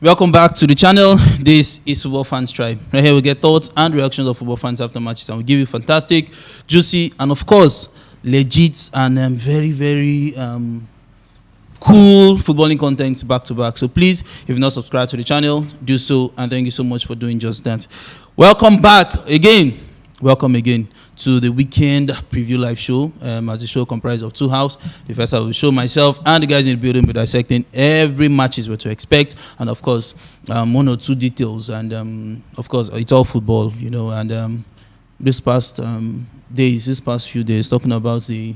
Welcome back to the channel. This is Football Fans Tribe. Right here we get thoughts and reactions of football fans after matches, and we give you fantastic, juicy, and of course, legit and very cool footballing content back to back. So please, if you're not subscribed to the channel, do so, and thank you so much for doing just that. Welcome back again. Welcome again to the weekend preview live show. As the show comprises of two halves. The first half will show myself and the guys in the building will dissecting every matches we're to expect, and of course one or two details, and of course it's all football, you know. And this past few days, talking about the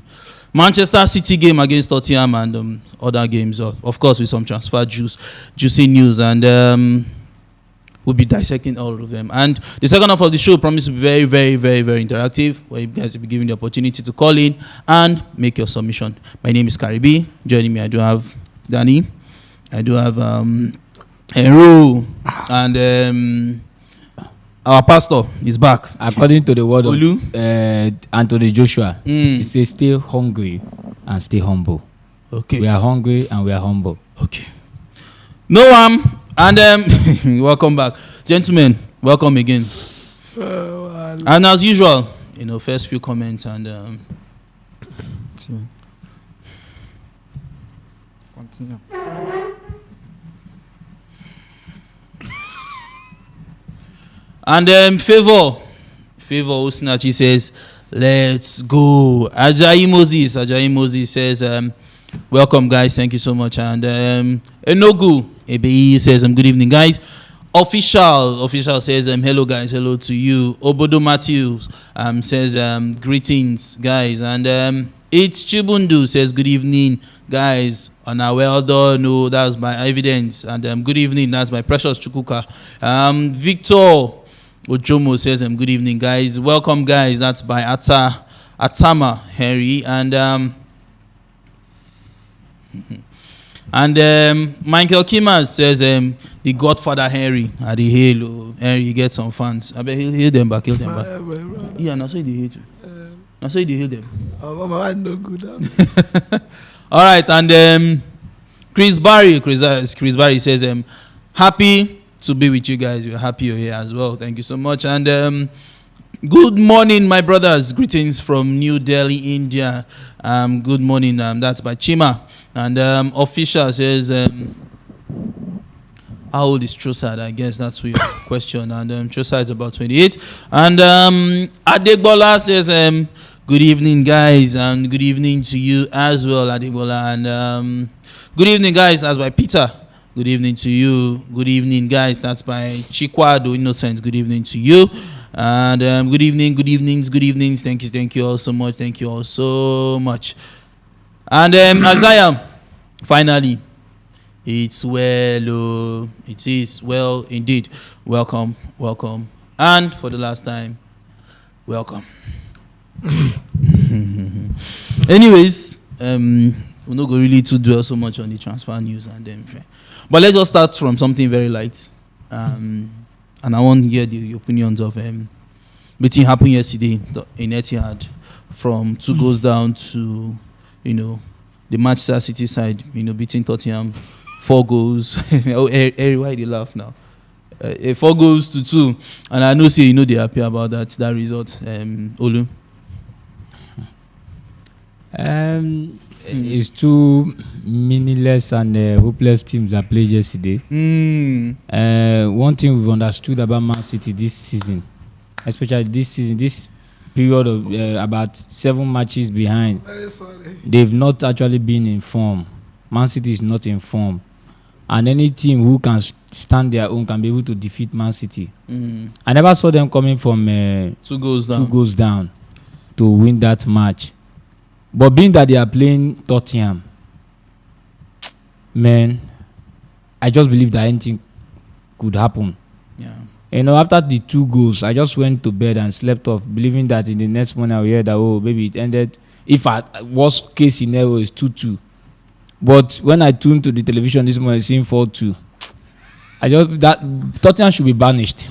Manchester City game against Tottenham and other games, of course with some transfer juicy news, and we'll be dissecting all of them. And the second half of the show promises to be very interactive, where you guys will be given the opportunity to call in and make your submission. My name is Karibi. Joining me, I do have Dani. I do have Eru, and our pastor is back. According to the word of Anthony Joshua, he says, stay hungry and stay humble. Okay. We are hungry and we are humble. Okay. No and welcome back, gentlemen. Welcome again. And as usual, you know, first few comments and continue. And favor Osinachi says, let's go. Ajayi Moses says, welcome guys, thank you so much. And Enogu Ebe says, good evening guys. Official says, hello guys, hello to you. Obodo Matthews says, greetings guys. And it's Chibundu says, good evening guys. And well done. No, that's by evidence. And good evening, that's by Precious Chukuka. Victor Ojomo says, good evening guys. Welcome guys, that's by Atama Harry. And Michael Kimas says, the Godfather Henry at the Halo. Henry, you get some fans. I bet he'll heal them back. Yeah, now so they hate you. Now so they heal them. Oh, no good. All right, and Chris Barry says, happy to be with you guys. We're happy you're here as well. Thank you so much. And good morning, my brothers. Greetings from New Delhi, India. Good morning. That's by Chima. And official says, how old is Trossard? I guess that's your question. And Trossard is about 28. And Adegbola says, good evening, guys, and good evening to you as well, Adegbola. And good evening, guys. That's by Peter. Good evening to you. Good evening, guys. That's by Chikwado Innocent. Good evening to you. And good evenings. Thank you all so much. Thank you all so much. And Isaiah, finally, it's well. It is well indeed. Welcome. And for the last time, welcome. Anyways, we're not going really to dwell so much on the transfer news and them. But let's just start from something very light. And I want to hear the opinions of meeting happened yesterday in Etihad, from 2 goals down to, you know, the Manchester City side, you know, beating Tottenham 4 goals. Oh, Harry, why they laugh now? 4 goals to 2, and I know, say, you know, they're happy about that result. Olu. It's two meaningless and hopeless teams that played yesterday. One thing we've understood about Man City this season, especially this period of about 7 matches behind, they've not actually been in form. Man City is not in form, and any team who can stand their own can be able to defeat Man City. I never saw them coming from 2 goals down to win that match. But being that they are playing Tottenham, man, I just believe that anything could happen. Yeah. You know, after the 2 goals, I just went to bed and slept off, believing that in the next morning I will hear that, oh, maybe it ended. If at worst case scenario is 2-2. But when I tuned to the television this morning, seeing 4-2, that Tottenham should be banished.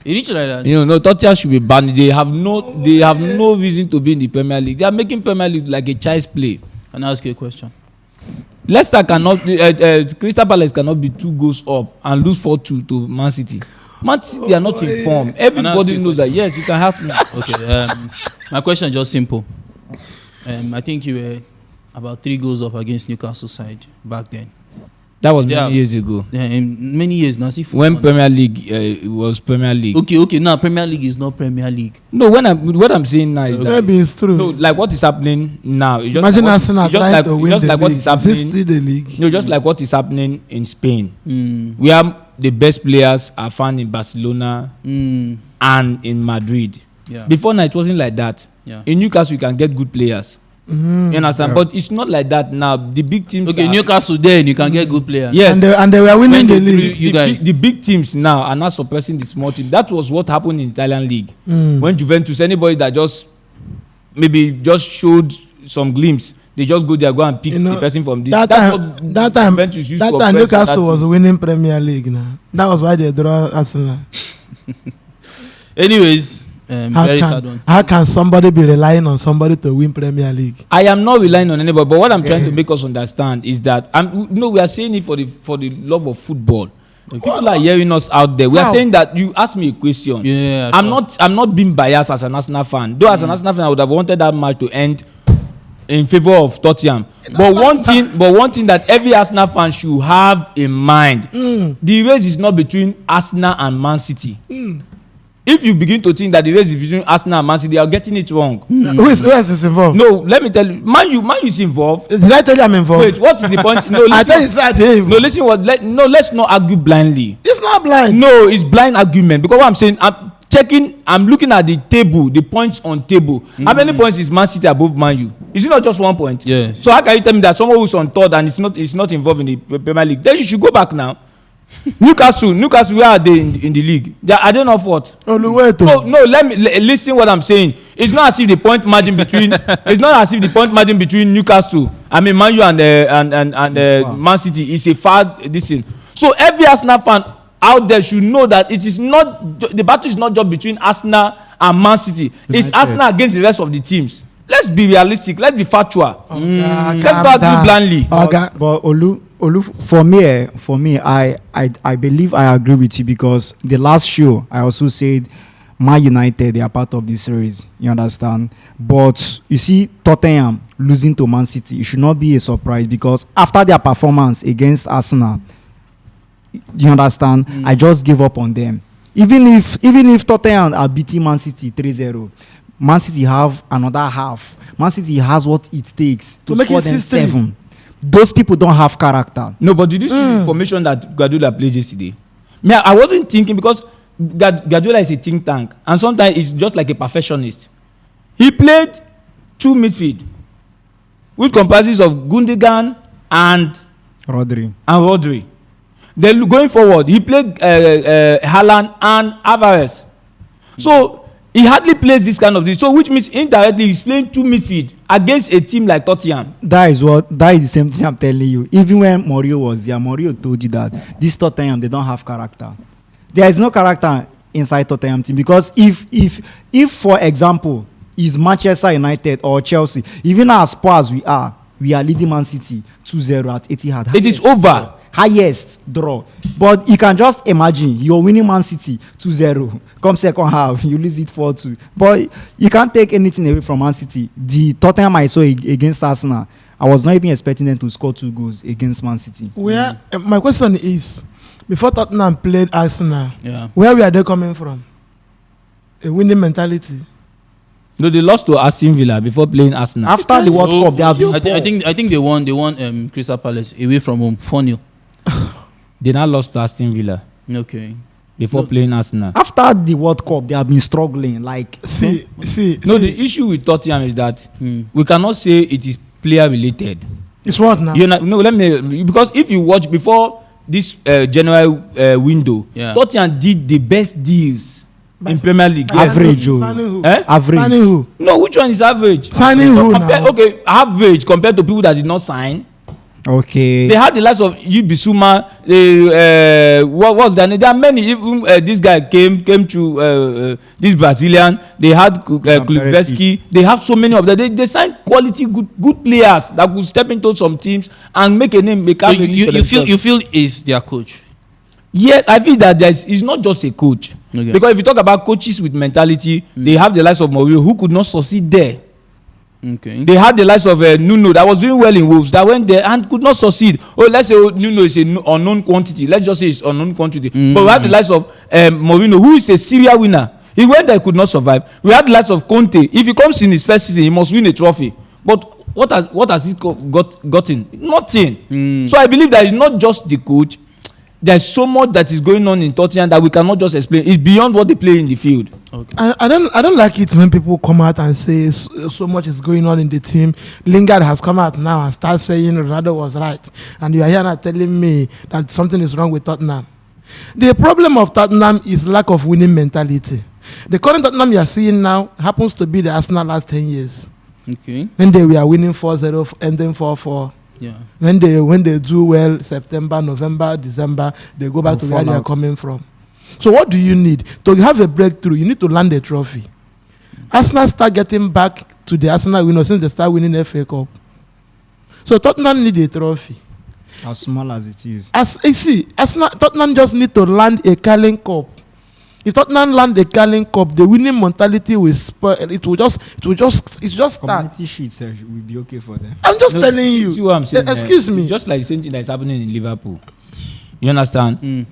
You reach like that? You know, no, Tottenham should be banned. They have no reason to be in the Premier League. They are making Premier League like a child's play. Can I ask you a question? Leicester cannot, Crystal Palace cannot be 2 goals up and lose 4-2 to Man City. Man City are not in form. Everybody knows that. Yes, you can ask me. Okay. My question is just simple. I think you were about 3 goals up against Newcastle side back then. That was many years ago. Yeah, in many years now. When Premier League was Premier League. Okay. Now Premier League is not Premier League. No, what I'm saying now is that maybe it's true. No, like what is happening now. It's just Imagine like Arsenal trying to win just the like league. what is happening. Is this still the league? No, just like what is happening in Spain. We have the best players are found in Barcelona and in Madrid. Yeah. Before now, it wasn't like that. Yeah. In Newcastle, you can get good players. You understand? Yeah. But it's not like that now. The big teams. Okay, Newcastle then you can get good players. Yes, and they were winning the league. You guys, the big teams now are not suppressing the small team. That was what happened in the Italian league when Juventus, anybody that just showed some glimpse, they just go there, go and pick the person from this. That time Newcastle was winning Premier League now. That was why they draw Arsenal. Anyways, very sad one. How can somebody be relying on somebody to win Premier League? I am not relying on anybody, but what I'm trying to make us understand is that we are saying it for the love of football. People are hearing us out there. We are saying that you asked me a question. Yeah, I'm not being biased as an Arsenal fan. Though as an Arsenal fan, I would have wanted that match to end in favor of Tottenham. But one thing that every Arsenal fan should have in mind, the race is not between Arsenal and Man City. If you begin to think that the race is between Arsenal and Man City, you are getting it wrong. Who is involved? No, let me tell you, Man U is involved. Did I tell you I'm involved? Wait, what is the point? No, listen. I tell you that. No, listen. Let's not argue blindly. It's not blind. No, it's blind argument because what I'm saying, I'm looking at the table, the points on table. How many points is Man City above Man U? Is it not just 1 point? Yes. So how can you tell me that someone who's on third and is not involved in the Premier League? Then you should go back now. Newcastle, where are they in the league? Are they not fourth? No, let me listen what I'm saying. It's not as if the point margin between Newcastle, Man U and Man City is a far distance. So every Arsenal fan out there should know that the battle is not just between Arsenal and Man City. It's Arsenal against the rest of the teams. Let's be realistic. Let's be factual. Let's not do blindly. But Olu, for me, I believe I agree with you because the last show I also said Man United, they are part of this series. You understand? But you see, Tottenham losing to Man City, it should not be a surprise because after their performance against Arsenal, you understand? I just gave up on them. Even if Tottenham are beating Man City 3-0, Man City have another half. Man City has what it takes to score them 7. Those people don't have character. No, but did you see the information that Guardiola played yesterday? I wasn't thinking because Guardiola is a think tank and sometimes he's just like a perfectionist. He played 2 midfield, which comprises of Gundogan and Rodri. Then going forward, he played Haaland and Alvarez. So he hardly plays this kind of thing. So which means indirectly he's playing 2 midfield against a team like Tottenham. That is the same thing I'm telling you. Even when Mourinho was there, Mourinho told you that this Tottenham, they don't have character. There is no character inside Tottenham team because if for example is Manchester United or Chelsea, even as poor as we are leading Man City 2-0 at Etihad. It is over. Highest draw. But you can just imagine you're winning Man City 2-0. Come second half, you lose it 4-2. But you can't take anything away from Man City. The Tottenham I saw against Arsenal, I was not even expecting them to score 2 goals against Man City. My question is, before Tottenham played Arsenal, where were they coming from? A winning mentality. No, they lost to Aston Villa before playing Arsenal. After the World Cup, they have I think they won Crystal Palace away from home 4-0. They now lost to Aston Villa. Okay. Before playing Arsenal. After the World Cup, they have been struggling. The issue with Tottenham is that we cannot say it is player related. It's what now? Because if you watch before this January window, Tottenham did the best deals in Premier League. Average. Average. Signing who? No, which one is average? Signing who now? Okay, average compared to people that did not sign. Okay. They had the likes of Bissouma. What was that? There are many. Even this guy came to this Brazilian. They had Kulivetsky. They have so many of them. They signed quality good players that could step into some teams and make a name. So you feel is their coach? Yes, I feel that he's not just a coach. Okay. Because if you talk about coaches with mentality, they have the likes of Mourinho who could not succeed there. Okay. They had the likes of Nuno that was doing well in Wolves that went there and could not succeed. Oh, let's say Nuno is an unknown quantity. Let's just say it's unknown quantity. But we have the likes of Mourinho, who is a serial winner. He went there, could not survive. We had the likes of Conte. If he comes in his first season, he must win a trophy. But what has he gotten? Nothing. So I believe that it's not just the coach. There's so much that is going on in Tottenham that we cannot just explain. It's beyond what they play in the field. Okay. I don't like it when people come out and say so much is going on in the team. Lingard has come out now and start saying Ronaldo was right, and you are here now telling me that something is wrong with Tottenham. The problem of Tottenham is lack of winning mentality. The current Tottenham you are seeing now happens to be the Arsenal last 10 years. Okay. When they were winning 4-0, ending 4-4. Yeah. When they do well, September, November, December, they go back to where they are coming from. So what do you need to have a breakthrough? You need to land a trophy. Arsenal start getting back to the Arsenal winner since they start winning FA Cup. So Tottenham need a trophy. As small as it is. Tottenham just need to land a Carling Cup. If Tottenham land a Carling Cup, the winning mentality will spur. It will just start. Community sheets will be okay for them. I'm just telling you. See what I'm saying? Excuse me. Just like the same thing that is happening in Liverpool. You understand?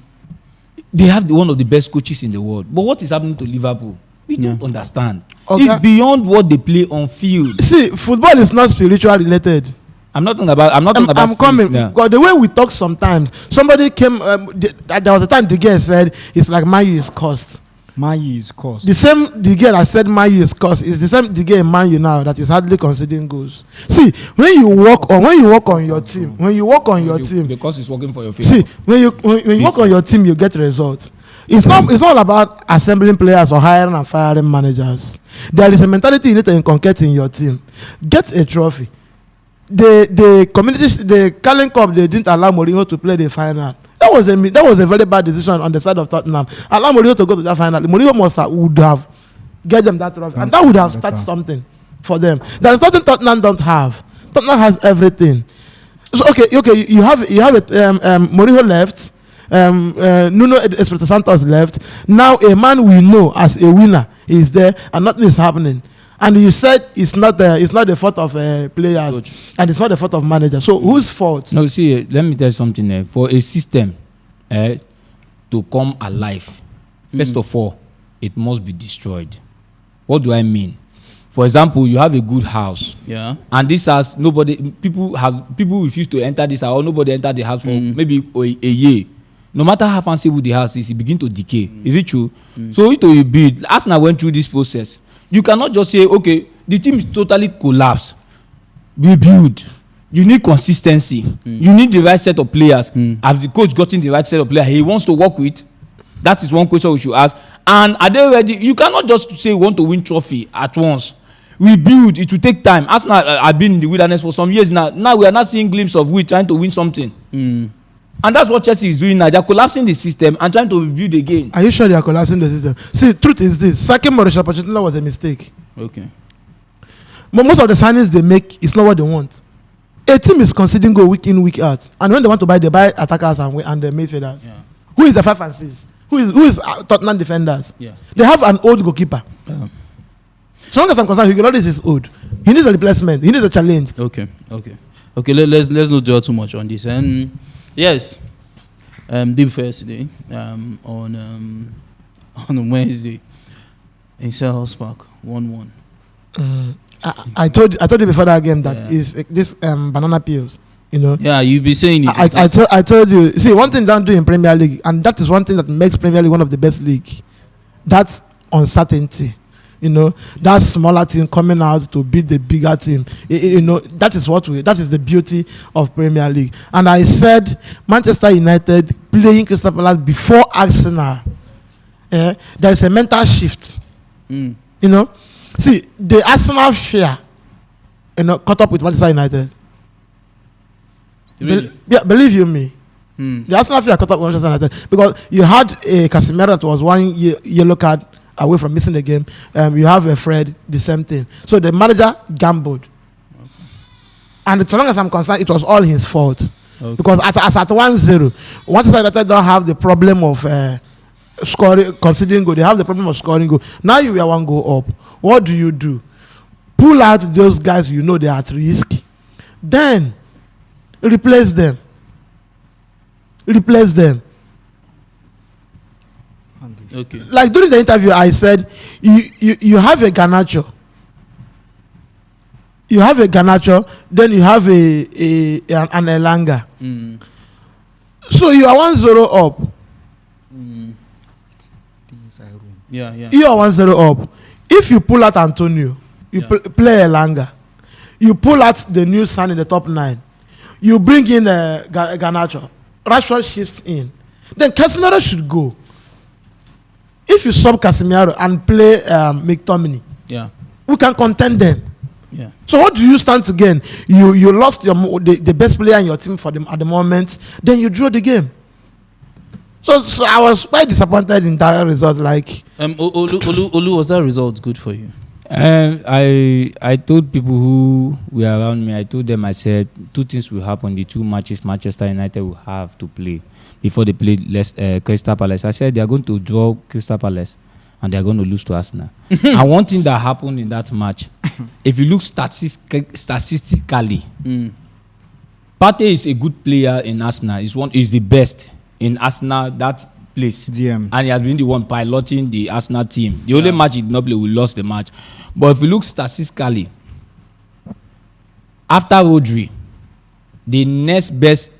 They have one of the best coaches in the world. But what is happening to Liverpool? We don't understand. Okay. It's beyond what they play on field. See, football is not spiritual related. I'm coming because the way we talk sometimes, somebody came. There was a time the guy said it's like Man U is cursed. Man U is cursed. The same the guy that said Man U is cursed is the same the guy in Man U now that is hardly conceding goals. See, when you work on your team, because it's working for your favor. See, when you work on your team, you get results. It's not about assembling players or hiring and firing managers. There is a mentality you need to inculcate in your team. Get a trophy. The Carling Cup, they didn't allow Mourinho to play the final. That was a very bad decision on the side of Tottenham. Allow Mourinho to go to that final. Mourinho would have get them that trophy, and that would have started something for them. There is nothing Tottenham don't have. Tottenham has everything. So okay, you have Mourinho left, Nuno Espirito Santos left. Now a man we know as a winner is there, and nothing is happening. And you said it's not the fault of players, Coach. And it's not the fault of managers. So whose fault? No, see, let me tell you something. For a system to come alive, first of all, it must be destroyed. What do I mean? For example, you have a good house, and this house, people refuse to enter this house, or nobody enter the house for maybe a year. No matter how fancy the house is, it begin to decay. Is it true? So it will build. Arsenal went through this process. You cannot just say, okay, the team is totally collapsed. Rebuild. You need consistency. You need the right set of players. Have the coach gotten the right set of players he wants to work with? That is one question we should ask. And are they ready? You cannot just say you want to win trophy at once. Rebuild. It will take time. Arsenal have been in the wilderness for some years now. Now we are not seeing glimpses of we trying to win something. And that's what Chelsea is doing now. They're collapsing the system and trying to rebuild again. Are you sure they are collapsing the system? See, truth is this. Sacking Mauricio Pochettino was a mistake. Okay. But most of the signings they make is not what they want. A team is conceding goal week in, week out. And when they want to buy, they buy attackers and the midfielders. Yeah. Who is the 5 and 6? Who is Tottenham defenders? Yeah. They have an old goalkeeper. So long as I'm concerned, Hugo Lloris is old. He needs a replacement. He needs a challenge. Okay. Let's not dwell too much on this. And yes, deep first day on Wednesday in Selhurst Park, 1-1. I told you before that game that is this banana peels. You know. Yeah, you be saying it. I told you. See, one thing don't do in Premier League, and that is one thing that makes Premier League one of the best leagues. That's uncertainty. You know, that smaller team coming out to beat the bigger team. You know, that is the beauty of Premier League. And I said Manchester United playing Crystal Palace before Arsenal. There is a mental shift. You know, see the Arsenal fear. Caught up with Manchester United. Really? Believe you me. The Arsenal fee are caught up with Manchester United because you had a Casemiro that was one yellow card away from missing the game. You have a Fred, the same thing. So the manager gambled. And as long as I'm concerned, it was all his fault. Okay. Because at 1-0, Manchester United don't have the problem of scoring, conceding goal. They have the problem of scoring goal. Now you are 1 goal up. What do? Pull out those guys you know they are at risk. Then replace them. Okay. Like during the interview, I said you have a Garnacho. You have a Garnacho, then you have an Elanga. So you are 1-0 up. Yeah. You are 1-0 up. If you pull out Antonio, you play Elanga. You pull out the new son in the top 9. You bring in Garnacho. Rashford shifts in. Then Casemiro should go. If you sub Casemiro and play McTominay, we can contend them. Yeah. So what do you stand to gain? You lost the best player in your team at the moment. Then you draw the game. So I was quite disappointed in that result. Like Olu, was that result good for you? I told people who were around me, I said 2 things will happen. The 2 matches Manchester United will have to play before they play Crystal Palace. I said they are going to draw Crystal Palace and they are going to lose to Arsenal. And one thing that happened in that match, if you look statistically, Partey is a good player in Arsenal. Is the best in Arsenal that place. DM. And he has been the one piloting the Arsenal team. The only match he did not play, we lost the match. But if you look statistically, after Rodri, the next best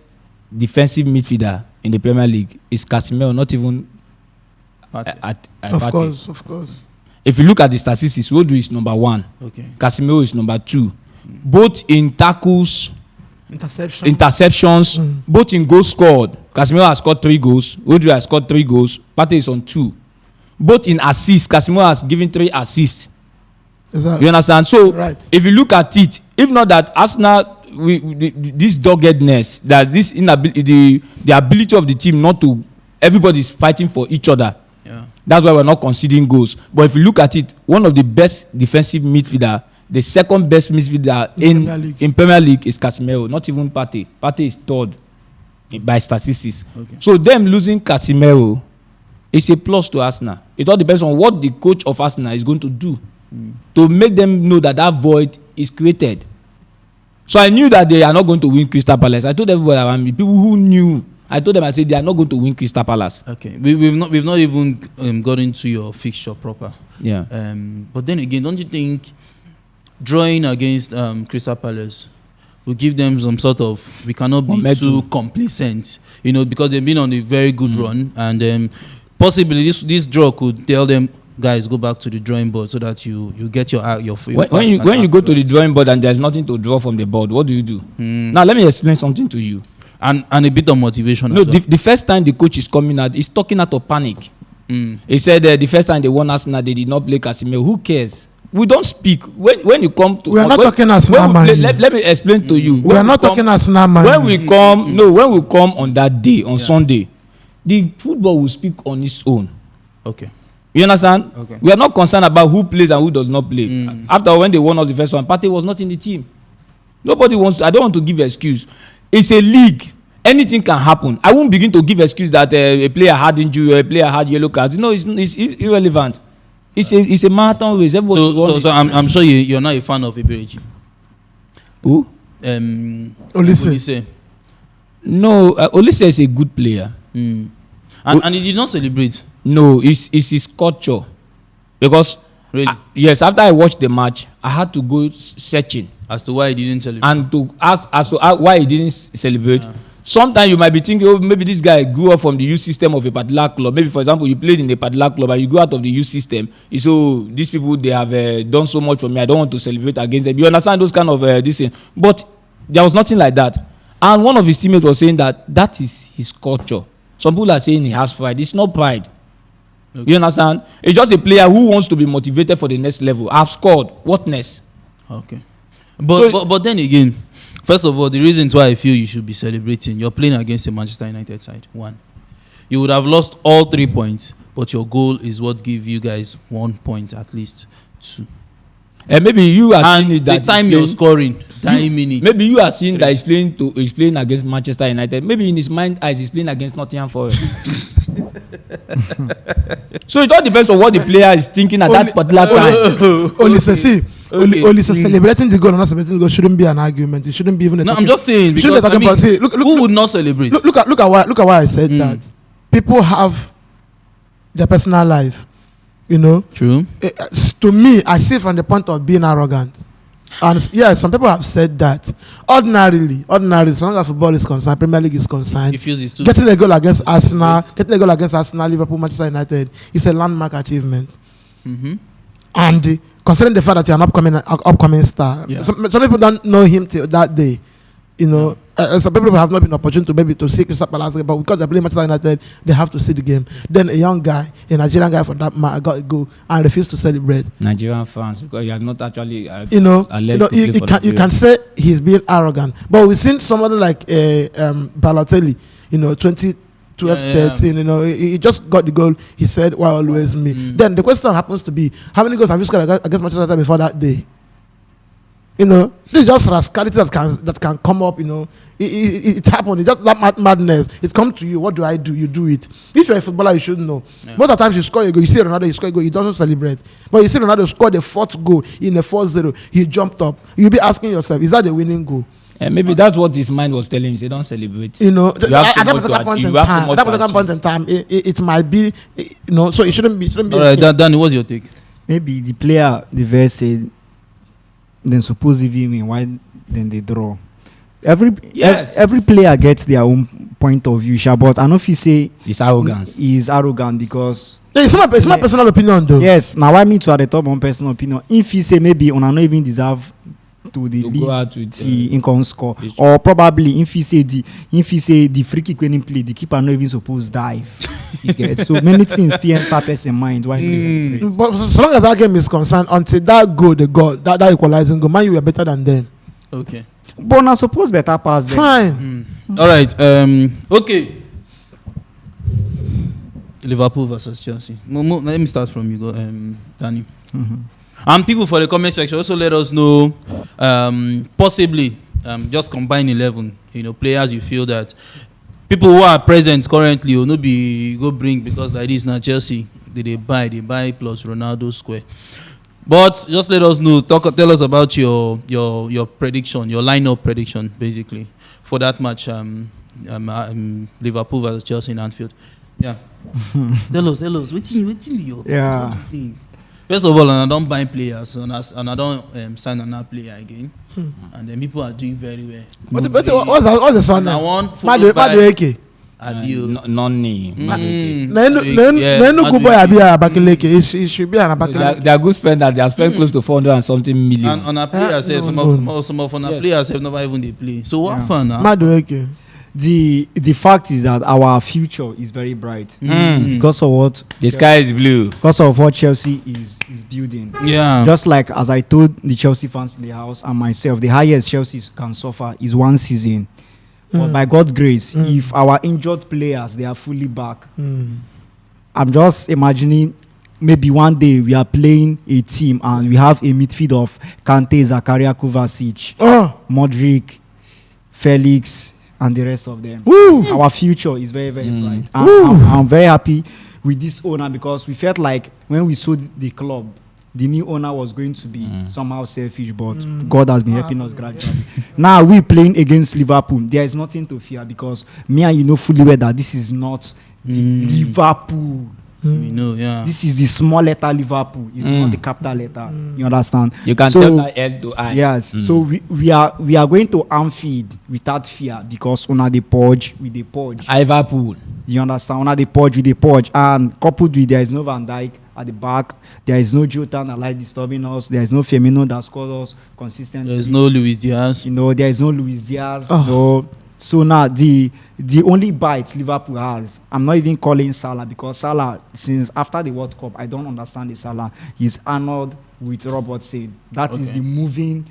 defensive midfielder in the Premier League is Casemiro, not even at Partey. Of course. If you look at the statistics, Rodri is number 1. Okay. Casemiro is number 2. Both in tackles, interceptions, both in goals scored. Casemiro has scored 3 goals. Rodri has scored 3 goals. Partey is on 2. Both in assists, Casemiro has given 3 assists. Exactly. You understand? So, right. If you look at it, if not that Arsenal, this doggedness, that this inability, the ability of the team not to, everybody is fighting for each other. Yeah. That's why we're not conceding goals. But if you look at it, one of the best defensive midfielder, the second best midfielder in Premier League is Casemiro, not even Partey. Partey is 3rd by statistics. Okay. So them losing Casemiro is a plus to Arsenal. It all depends on what the coach of Arsenal is going to do to make them know that void is created. So I knew that they are not going to win Crystal Palace. I told everybody around me, people who knew, I told them, I said they are not going to win Crystal Palace. Okay, we've not even got into your fixture proper. Yeah. But then again, don't you think drawing against Crystal Palace will give them some sort of, we cannot be too complacent, because they've been on a very good run, and possibly this draw could tell them, guys, go back to the drawing board so that you get your when you go to the drawing board and there's nothing to draw from the board, what do you do? Now let me explain something to you. And a bit of motivation. No, the first time the coach is coming out, he's talking out of panic. He said the first time they won Arsenal, they did not play Casemiro. Who cares? We don't speak. When you come to... We are not talking Arsenal, man. Let me explain to you. We are not talking Arsenal, man. When we come on that day, on Sunday, the football will speak on its own. Okay. You understand? Okay. We are not concerned about who plays and who does not play. After when they won us the first one, Partey was not in the team. Nobody wants to... I don't want to give an excuse. It's a league. Anything can happen. I won't begin to give excuse that a player had injury or a player had yellow cards. No, it's irrelevant. It's a marathon race. So I'm sure you're not a fan of Iberechi. Who? Olise. No, Olise is a good player. And he did not celebrate. No, it's his culture. Because really? Yes, after I watched the match, I had to go searching as to why he didn't celebrate, and to ask as to why he didn't celebrate. Sometimes you might be thinking, maybe this guy grew up from the youth system of a particular club. Maybe, for example, you played in a particular club and you go out of the youth system. So these people, they have done so much for me. I don't want to celebrate against them. You understand those kind of this thing. But there was nothing like that. And one of his teammates was saying that is his culture. Some people are saying he has pride. It's not pride. Okay. You understand? It's just a player who wants to be motivated for the next level. I've scored. What next? Okay. But then again, First of all, the reasons why I feel you should be celebrating, you're playing against a Manchester United side. 1, you would have lost all 3 points, but your goal is what give you guys 1 point at least. 2. And maybe you are And seeing it the that time you're scoring, 9 minutes. Maybe you are seeing that he's playing against Manchester United. Maybe in his mind, as he's playing against Nottingham Forest. So it all depends on what the player is thinking at that particular time. Only celebrating the goal and not celebrating the goal shouldn't be an argument. It shouldn't be even a No, I'm talking- just saying it shouldn't be because talking about- see, look, who would not celebrate? look at why I said that. People have their personal life, you know. True. To me, I see it from the point of being arrogant. And yes, some people have said that. Ordinarily, so long as football is concerned, Premier League is concerned, He feels it's too. getting a goal against Arsenal, Liverpool, Manchester United is a landmark achievement. Mm-hmm. And considering the fact that you're an upcoming star, Yeah. some people don't know him till that day. You know, some people have not been opportunity to see Crystal Palace, but because they play Manchester United, they have to see the game. Then a young guy, a Nigerian guy for that matter, got a goal and refused to celebrate. Nigerian fans, because he has not actually You can say he's being arrogant, but we've seen somebody like Balotelli, 2012, 13, he just got the goal. He said, "Why always me?" Then the question happens to be, how many goals have you scored against Manchester United before that day? This is just rascality that can come up. It happened. It's just that madness. It comes to you. What do I do? You do it. If you're a footballer, you should know. Yeah. Most of the times you score a goal, you see Ronaldo, you score a goal, he doesn't celebrate. But you see Ronaldo scored the 4th goal in a 4-0. He jumped up. You'll be asking yourself, is that the winning goal? And maybe that's what his mind was telling him. Say, don't celebrate. At that point in time, it might be. So it shouldn't be. All right, Dani, what's your take? Maybe the player, the verse said, then suppose if win, why then they draw. Every player gets their own point of view, but I know if you say it's arrogance. He's arrogant because it's my personal opinion though. Yes, now I mean to at the top one personal opinion. If you say maybe on not even deserve to the income score, or probably if you say the free kick when he play, the keeper not even supposed dive. So many things fear enter person mind. Why? But so long as that game is concerned, until that goal, that equalizing goal, man, you were better than them. Okay. But I suppose better pass them. Fine. All right. Okay. Liverpool versus Chelsea. Let me start from you, go, Dani. Mm-hmm. And people for the comment section also let us know, possibly just combine 11. Players you feel that people who are present currently will not be go bring because like this now Chelsea they buy plus Ronaldo square. But just let us know, tell us about your prediction, your lineup prediction basically for that match. Liverpool versus Chelsea in Anfield. Yeah. Tell us. What's your First of all, I don't buy players, and I don't sign another player again. And then people are doing very well. What's the son I now? want Madueke. Noni. No good boy Abakaleke. It should be an Abakaleke. They are good spenders. They are spent close to 400 and something million. And on our players, some of our players have never even they play. So what fun now? Madueke. The fact is that our future is very bright because of what the sky is blue. Because of what Chelsea is building. Yeah. Just like as I told the Chelsea fans in the house and myself, the highest Chelsea can suffer is 1 season. But by God's grace, if our injured players they are fully back, I'm just imagining maybe one day we are playing a team and we have a midfield of Kante, Zakaria, Kovacic, Modric, Felix, and the rest of them. Our future is very, very bright. I'm very happy with this owner because we felt like when we sold the club, the new owner was going to be somehow selfish, but God has been helping us gradually. Now we playing against Liverpool. There is nothing to fear because me and you know fully well that this is not the Liverpool. We know, yeah. This is the small letter Liverpool. It's not the capital letter. You understand? You can tell that L to I. Yes. So we are going to Anfield without fear because on the purge with the purge. Liverpool. You understand? On the purge with the purge, and coupled with there is no Van Dijk at the back. There is no Jota that like disturbing us. There is no Firmino that scores us consistently. There is no Luis Diaz. There is no Luis Diaz. No. So now the only bite Liverpool has, I'm not even calling Salah because Salah, since after the World Cup, I don't understand the Salah. He's Arnold with Robertson. That is the moving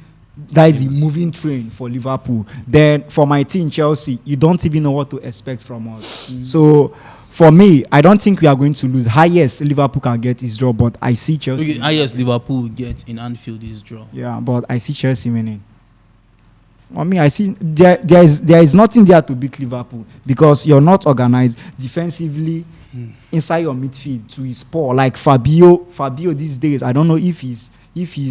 that is a moving train for Liverpool. Then for my team Chelsea, you don't even know what to expect from us. So for me, I don't think we are going to lose. Highest Liverpool can get is draw, but I see Chelsea. Okay, highest Liverpool will get in Anfield is draw. Yeah, but I see Chelsea winning. For me, I see there is nothing there to beat Liverpool because you're not organized defensively. Inside your midfield to his poor, like Fabio these days, I don't know if he's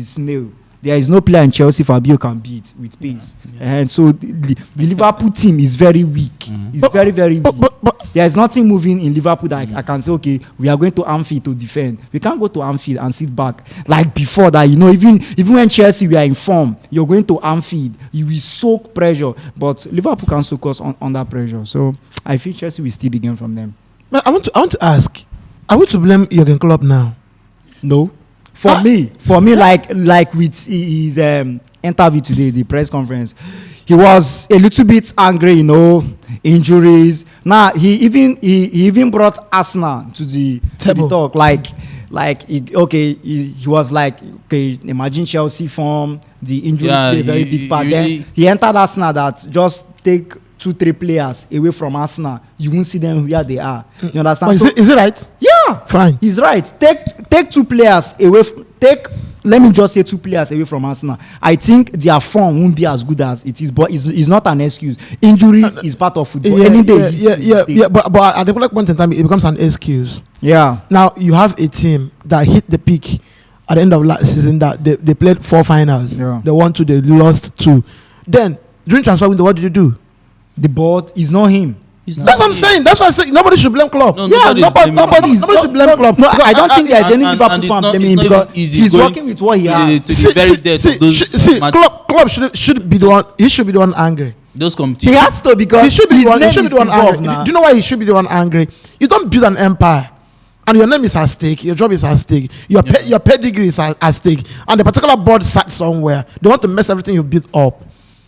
snail. There is no player in Chelsea Fabio can beat with pace. And so the Liverpool team is very weak. It's very weak. But there is nothing moving in Liverpool that I can say, okay, we are going to Anfield to defend. We can't go to Anfield and sit back like before that. Even when Chelsea we are in form, you're going to Anfield, you will soak pressure. But Liverpool can soak us under pressure. So I feel Chelsea will steal the game from them. But I want to ask, are we to blame Jurgen Klopp now? No. For me, like with his interview today, the press conference, he was a little bit angry, injuries. Now he even brought Arsenal to the talk, he was like, okay, imagine Chelsea form, the injury play a very big part. Then he entered Arsenal that just take 2-3 players away from Arsenal, you won't see them where they are. You understand? Is it right? Yeah, fine. He's right. Take 2 players away. Let me just say 2 players away from Arsenal. I think their form won't be as good as it is, but it's not an excuse. Injuries is part of football. Any day. Yeah. But at the point in time, it becomes an excuse. Yeah. Now you have a team that hit the peak at the end of last season. That they played 4 finals. Yeah. They won 2. They lost 2. Then during transfer window, what did you do? The board is not him. That's what I'm saying. That's why I say nobody should blame Klopp. No, Nobody should blame Klopp. No, I don't think there's any Liverpool fan blaming him because easy he's working with what he has. To the very depth of those Klopp should be the one. He should be the one angry. Those competitions. He has to because He should be the one. He his should name be the one is involved angry. now. Do you know why he should be the one angry? You don't build an empire, and your name is at stake. Your job is at stake. Your pedigree is at stake, and the particular board sat somewhere. They want to mess everything you built up.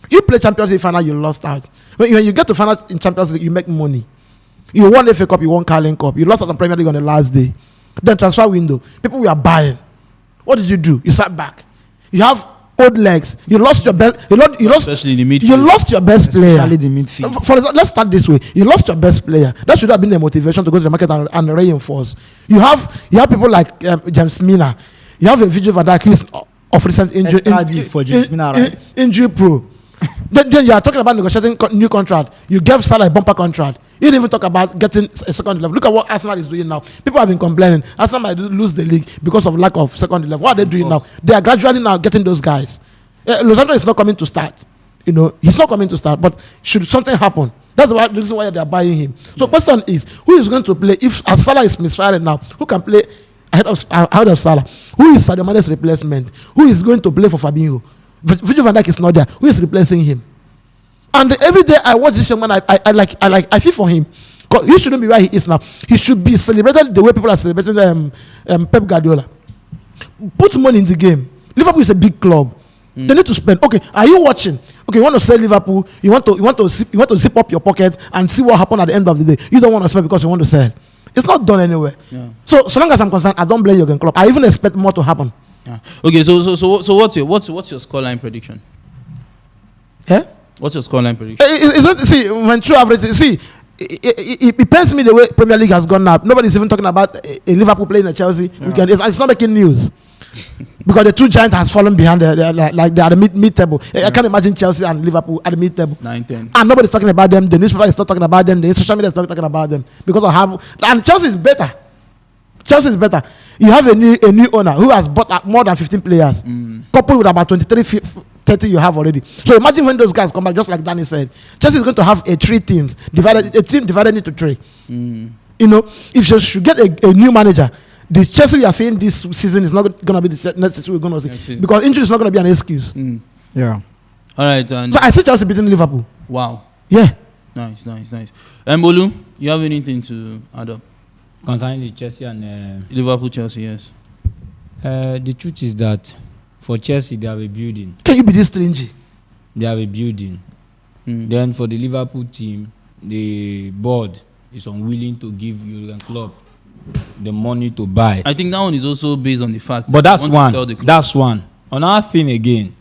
You play Champions League final, you lost out. When you get to final in Champions League, you make money. You won FA Cup, you won Carling Cup. You lost out on Premier League on the last day. Then transfer window, people were buying. What did you do? You sat back. You have old legs. You lost your best. You lost, especially in the midfield. You lost your best player. Especially the midfield. For example, let's start this way. You lost your best player. That should have been the motivation to go to the market and reinforce. You have people like James Milner. You have a Virgil van Dijk who is of recent injury. For James Milner, right? Injury pro. Then you are talking about negotiating new contract. You gave Salah a bumper contract. You didn't even talk about getting a second level. Look at what Arsenal is doing now. People have been complaining. Arsenal might lose the league because of lack of second level. What are they doing now? They are gradually now getting those guys. Lozano is not coming to start. He's not coming to start. But should something happen, that's the reason why they are buying him. So question is, who is going to play if Salah is misfiring now? Who can play ahead of Salah? Who is Sadio Mane's replacement? Who is going to play for Fabinho? Virgil van Dijk is not there. Who is replacing him? And every day I watch this young man, I feel for him. Because he shouldn't be where he is now. He should be celebrated the way people are celebrating Pep Guardiola. Put money in the game. Liverpool is a big club. They need to spend. Okay, are you watching? Okay, you want to sell Liverpool. You want to zip up your pocket and see what happened at the end of the day. You don't want to spend because you want to sell. It's not done anywhere. Yeah. So long as I'm concerned, I don't blame Jurgen Klopp. I even expect more to happen. Yeah. Okay, so what's your scoreline prediction? Yeah. What's your scoreline prediction? See, when true average, it pains me the way Premier League has gone up. Nobody's even talking about a Liverpool playing at Chelsea. Yeah. It's not making news because the two giants has fallen behind. Like they are the mid table. I can't imagine Chelsea and Liverpool at the mid table. 9-10. And nobody's talking about them. The newspaper is not talking about them. The social media is not talking about them because of how. And Chelsea is better. Chelsea is better. You have a new owner who has bought more than 15 players, coupled with about 30 you have already. So imagine when those guys come back, just like Dani said, Chelsea is going to have a team divided into 3. If you should get a new manager, the Chelsea we are seeing this season is not going to be the next season we're going to see because injury is not going to be an excuse. Yeah. All right. And so I see Chelsea beating Liverpool. Wow. Yeah. Nice. Mbolu, you have anything to add up? Concerning the Chelsea and Liverpool, Chelsea, yes. The truth is that for Chelsea, they have a building. Can you be this stingy? They have a building. Then for the Liverpool team, the board is unwilling to give Jurgen Klopp the money to buy. I think that one is also based on the fact. But that's one. That's That's one. Another thing again,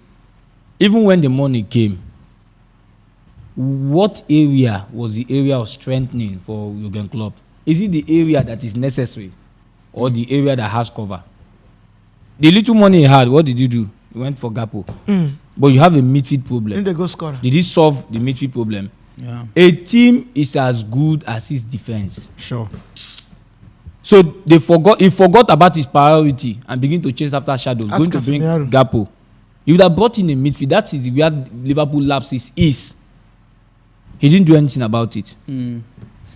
even when the money came, what area was the area of strengthening for Jurgen Klopp? Is it the area that is necessary or the area that has cover? The little money he had, what did you do? You went for Gakpo. But you have a midfield problem. Then they go score. Did he solve the midfield problem? Yeah. A team is as good as its defense. Sure. So he forgot about his priority and begin to chase after shadows. Ask Going to bring Casemiro. Gakpo. You would have brought in a midfield. That is where Liverpool lapses is. He didn't do anything about it.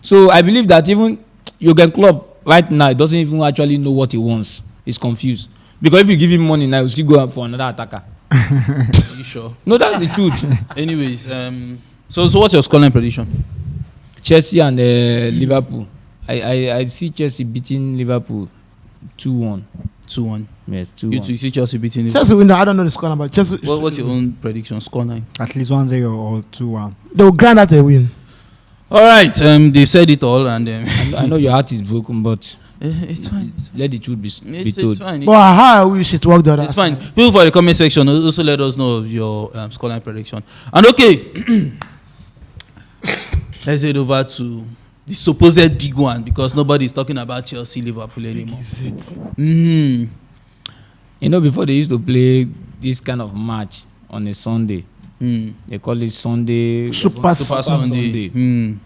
So I believe that even Jurgen Klopp right now doesn't even actually know what he wants. He's confused. Because if you give him money now, he'll still go out for another attacker. Are you sure? No, that's the truth. Anyways, so what's your scoreline prediction? Chelsea and Liverpool. I see Chelsea beating Liverpool 2-1. 2-1. Yes, You 2-1. see Chelsea beating Liverpool. Chelsea win. I don't know the score, but Chelsea. What's your own prediction? Scoreline. At least 1-0 or 2-1. They will grind out a win. All right. They said it all, and I know your heart is broken, but it's fine. let the truth be It's told. fine. But how I wish it worked the other It's fine. side. People for the comment section also let us know of your scoreline prediction. And okay, let's head over to the supposed big one because nobody is talking about Chelsea Liverpool anymore. Is it? Mm. You know, before they used to play this kind of match on a Sunday, Mm. they call it Sunday Super Sunday. Mm.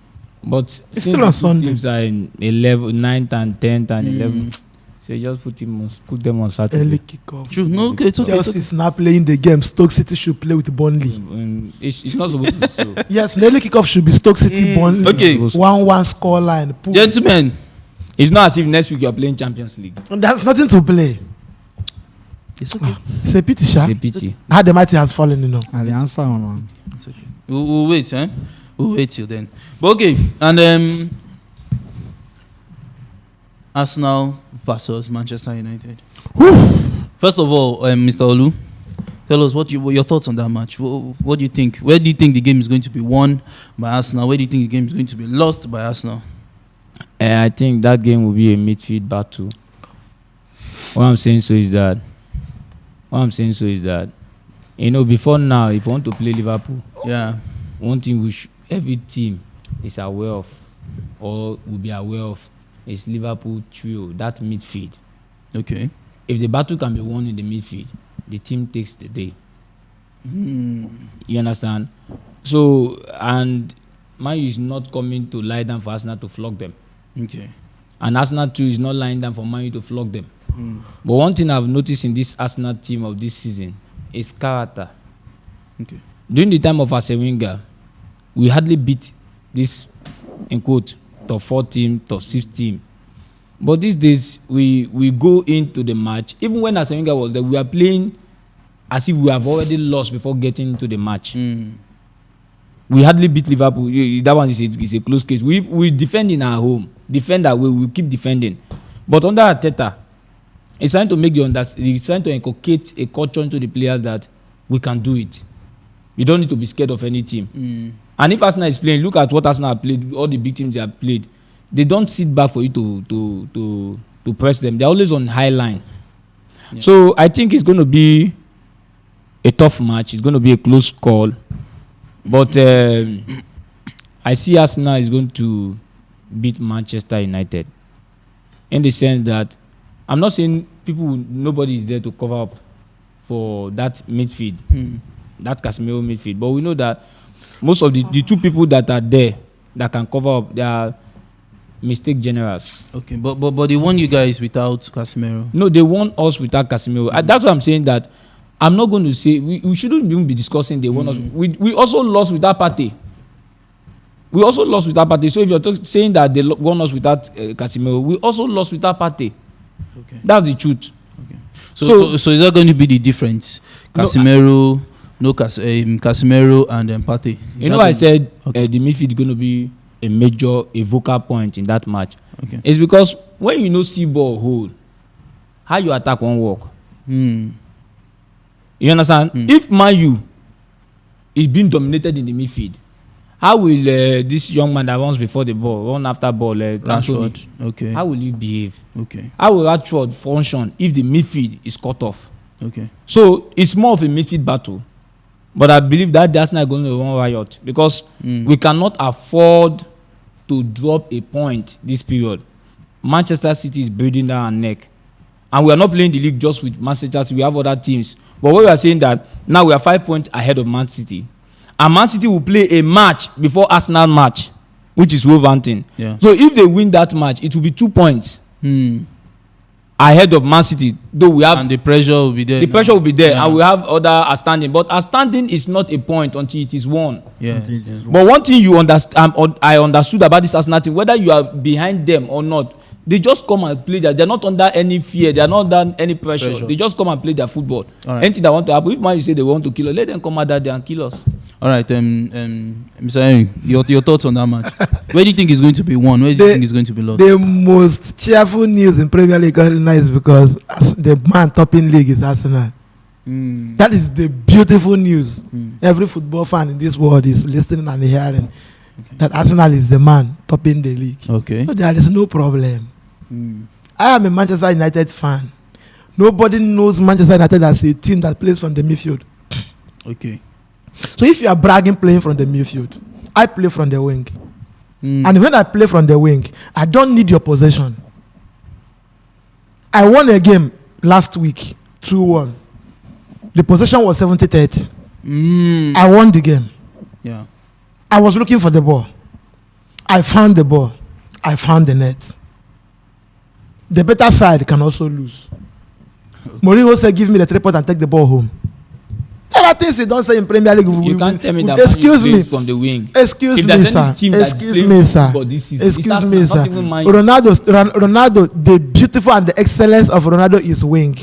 But It's since still the on two Sunday. teams are in 9th and 10th and 11th, so you just put them on Saturday. Early kickoff. True. No, okay, it's okay. It's Chelsea okay. is now playing the game. Stoke City should play with Burnley. It's not supposed to be so. Yes, the early kickoff should be Stoke City Burnley. Okay. 1-1 score line. Gentlemen, It's not as if next week you're playing Champions League. And there's nothing to play. it's okay. It's a pity, Sha. It's a pity. How the mighty has fallen, you know. And the answer, man. It's okay. We'll wait, eh? We'll wait till then. But okay, and Arsenal versus Manchester United. First of all, Mr. Olu, tell us what your thoughts on that match. What do you think? Where do you think the game is going to be won by Arsenal? Where do you think the game is going to be lost by Arsenal? I think that game will be a midfield battle. What I'm saying so is that, you know, before now, if you want to play Liverpool, Yeah. one thing which every team is aware of or will be aware of is Liverpool trio, that midfield. Okay. If the battle can be won in the midfield, the team takes the day. You understand? So, and Man U is not coming to lie down for Arsenal to flog them. Okay. And Arsenal too is not lying down for Man U to flog them. But one thing I've noticed in this Arsenal team of this season is character. Okay. During the time of Arsene Wenger, we hardly beat this, in quote, top 4 team, top 6 team. But these days, we go into the match. Even when Arsene Wenger was there, we are playing as if we have already lost before getting into the match. We hardly beat Liverpool. That one is a close case. We defend in our home. Defend our way. We keep defending. But under Arteta, it's trying to make it's trying to inculcate a culture into the players that we can do it. You don't need to be scared of any team. And if Arsenal is playing, look at what Arsenal have played, all the big teams they have played. They don't sit back for you to press them. They're always on high line. Yeah. So I think it's going to be a tough match. It's going to be a close call. But I see Arsenal is going to beat Manchester United. In the sense that I'm not saying nobody is there to cover up for that midfield, that Casemiro midfield. But we know that most of the 2 people that are there that can cover up, they are mistake generals. Okay, but they won you guys without Casemiro. No, they won us without Casemiro. That's why I'm saying that I'm not going to say we shouldn't even be discussing they won us. We also lost without Partey. So if you're saying that they won us without Casemiro, we also lost without Partey. Okay. That's the truth. Okay. So is that going to be the difference? Casemiro, Casemiro and Partey. You know, I said the midfield is going to be a vocal point in that match. Okay. It's because when you know see ball hold, how you attack won't work. You understand? If Man U is being dominated in the midfield, how will this young man that runs before the ball, run after ball, Rashford? Okay. How will he behave? Okay. How will Rashford function if the midfield is cut off? Okay. So it's more of a midfield battle. But I believe that the Arsenal are going to run riot because we cannot afford to drop a point this period. Manchester City is breathing down our neck. And we are not playing the league just with Manchester City. We have other teams. But what we are saying that now we are 5 points ahead of Man City. And Man City will play a match before Arsenal match, which is Wolverhampton. Yeah. So if they win that match, it will be 2 points ahead of Man City. Though we have and the pressure will be there. the pressure will be there, and we have other outstanding. But outstanding is not a point until it is won. Yeah. But one thing you understand, I understood about this Arsenal team, whether you are behind them or not, they just come and play. They're not under any fear. They're not under any pressure. They just come and play their football. Right. Anything that want to happen, if man you say they want to kill us, let them come out there and kill us. All right, Mr. Henry, your thoughts on that match? Where do you think is going to be won? Where do you think is going to be lost? The most cheerful news in Premier League currently now is because the man topping league is Arsenal. That is the beautiful news. Every football fan in this world is listening and hearing that Arsenal is the man topping the league. Okay. So there is no problem. I am a Manchester United fan. Nobody knows Manchester United as a team that plays from the midfield. Okay. So if you are bragging playing from the midfield, I play from the wing. And when I play from the wing, I don't need your possession. I won a game last week, 2-1. The possession was 70-30. I won the game. Yeah. I was looking for the ball. I found the ball. I found the net. The better side can also lose. Mourinho said, give me the 3 points and take the ball home. There are things you don't say in Premier League. You can't tell me that Excuse me. from the wing. Excuse If me, there's sir. any team that's Excuse playing me, sir. football this season, it's Excuse me, Arsenal, sir. not even Man U. Ronaldo, the beautiful and the excellence of Ronaldo is wing.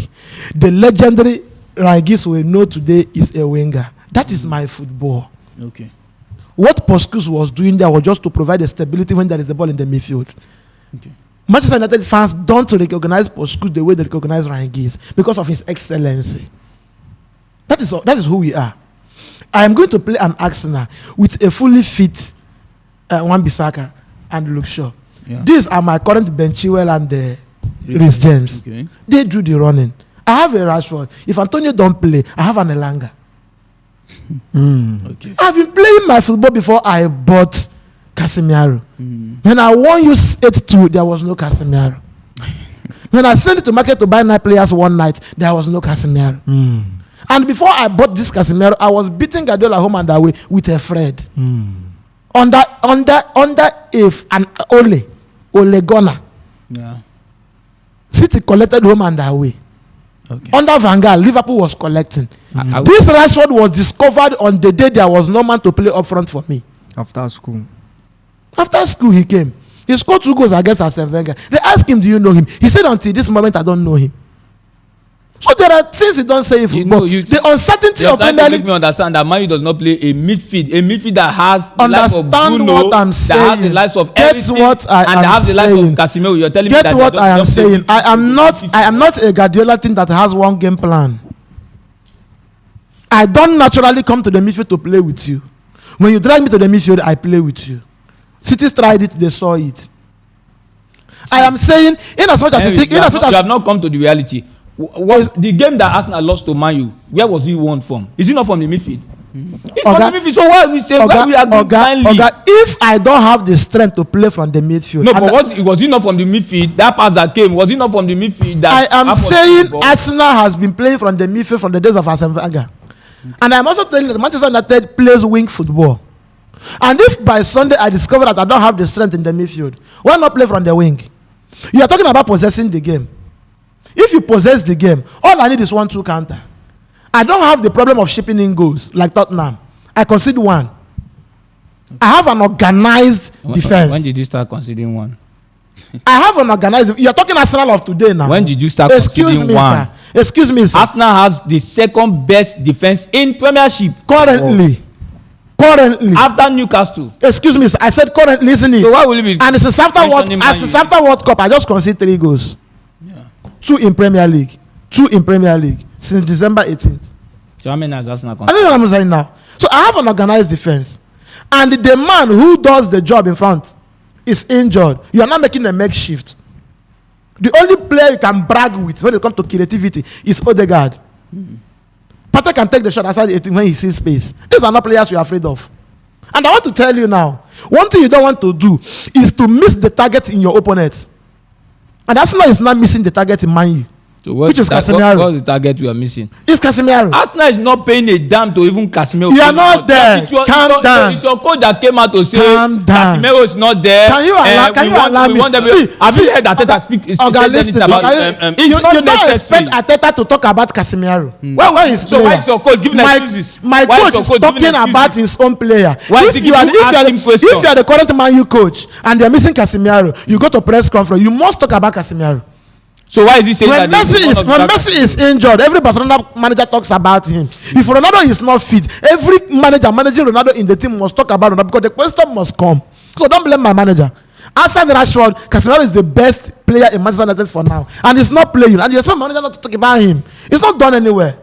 The legendary Rangis we know today is a winger. That is my football. Okay. What Postecoglou was doing there was just to provide the stability when there is the ball in the midfield. Okay. Manchester United fans don't recognize Postecoglou the way they recognize Rangis because of his excellency. That is who we are. I am going to play an Arsenal with a fully fit Wan-Bissaka and Luke Shaw. Yeah. These are my current Ben Chilwell and Reece James. Okay. They do the running. I have a Rashford. If Antonio don't play, I have an Elanga. Okay. I've been playing my football before I bought Casemiro. When I won you 8-2, there was no Casemiro. When I sent it to market to buy 9 players one night, there was no Casemiro. And before I bought this Casemiro, I was beating Guardiola home and away with a Fred. Under if and Ole Gunnar. Yeah. City collected home and away. Okay. Under Van Gaal, Liverpool was collecting. This Rashford was discovered on the day there was no man to play up front for me. After school. After school, he came. He scored 2 goals against Arsene Wenger. They asked him, do you know him? He said, until this moment, I don't know him. So there are things you don't say in football. The uncertainty of Premier League. League. Make me understand that Man U does not play a midfield that has the likes of Understand Bruno, what I'm saying. that has the likes of Get everything, what I and am has the likes of saying. Casemiro. You're telling me Get that what they I am don't play saying. midfield. I am not a Guardiola team that has one game plan. I don't naturally come to the midfield to play with you. When you drag me to the midfield, I play with you. City tried it, they saw it. I am saying, in as much as you think, you have not come to the reality. Was the game that Arsenal lost to Man U, where was he won from? Is he not from the midfield? It's from the midfield. So why we say why we are good blindly? If I don't have the strength to play from the midfield, no, but was he not from the midfield? That pass that came, was he not from the midfield? I am saying Arsenal has been playing from the midfield from the days of Arsene Wenger, and I am also telling you that Manchester United plays wing football. And if by Sunday I discover that I don't have the strength in the midfield, why not play from the wing? You are talking about possessing the game. If you possess the game, all I need is 1-2 counter. I don't have the problem of shipping in goals like Tottenham. I concede 1. I have an organized defense. When did you start conceding 1? I have an organized. You are talking Arsenal of today now. When did you start conceding 1? Excuse me, sir. Arsenal has the second best defense in Premiership currently. After Newcastle. Excuse me, sir. I said currently. Listen it. So why will it be? And it's after World Cup. I just conceded 3 goals. 2 in Premier League. 2 in Premier League since December 18th. So how many has Arsenal conceded? I know what I'm saying now. So I have an organized defense. And the man who does the job in front is injured. You are not making a makeshift. The only player you can brag with when it comes to creativity is Odegaard. Partey can take the shot outside the 18 when he sees space. These are not players you're afraid of. And I want to tell you now, one thing you don't want to do is to miss the target in your opponent. And Arsenal is not missing the target in Man U. So which is Casemiro. What's the target we are missing? It's Casemiro. Arsenal is not paying a damn to even Casemiro. You are not there. Calm down. It's your coach that came out to say Casemiro is not there. Can you allow me? We want them. Have you heard Arteta speak? It's not necessary. Expect Arteta to talk about Casemiro. Why is so why is your coach giving excuses? My coach is talking about his own player. If you are the current Man U coach and you are missing Casemiro, you go to press conference. You must talk about Casemiro. So why is he saying when Messi is injured, every Barcelona manager talks about him. If Ronaldo is not fit, every manager managing Ronaldo in the team must talk about Ronaldo because the question must come. So don't blame my manager. Outside Rashford, Casemiro is the best player in Manchester United for now, and he's not playing. And you expect manager not to talk about him. It's not done anywhere.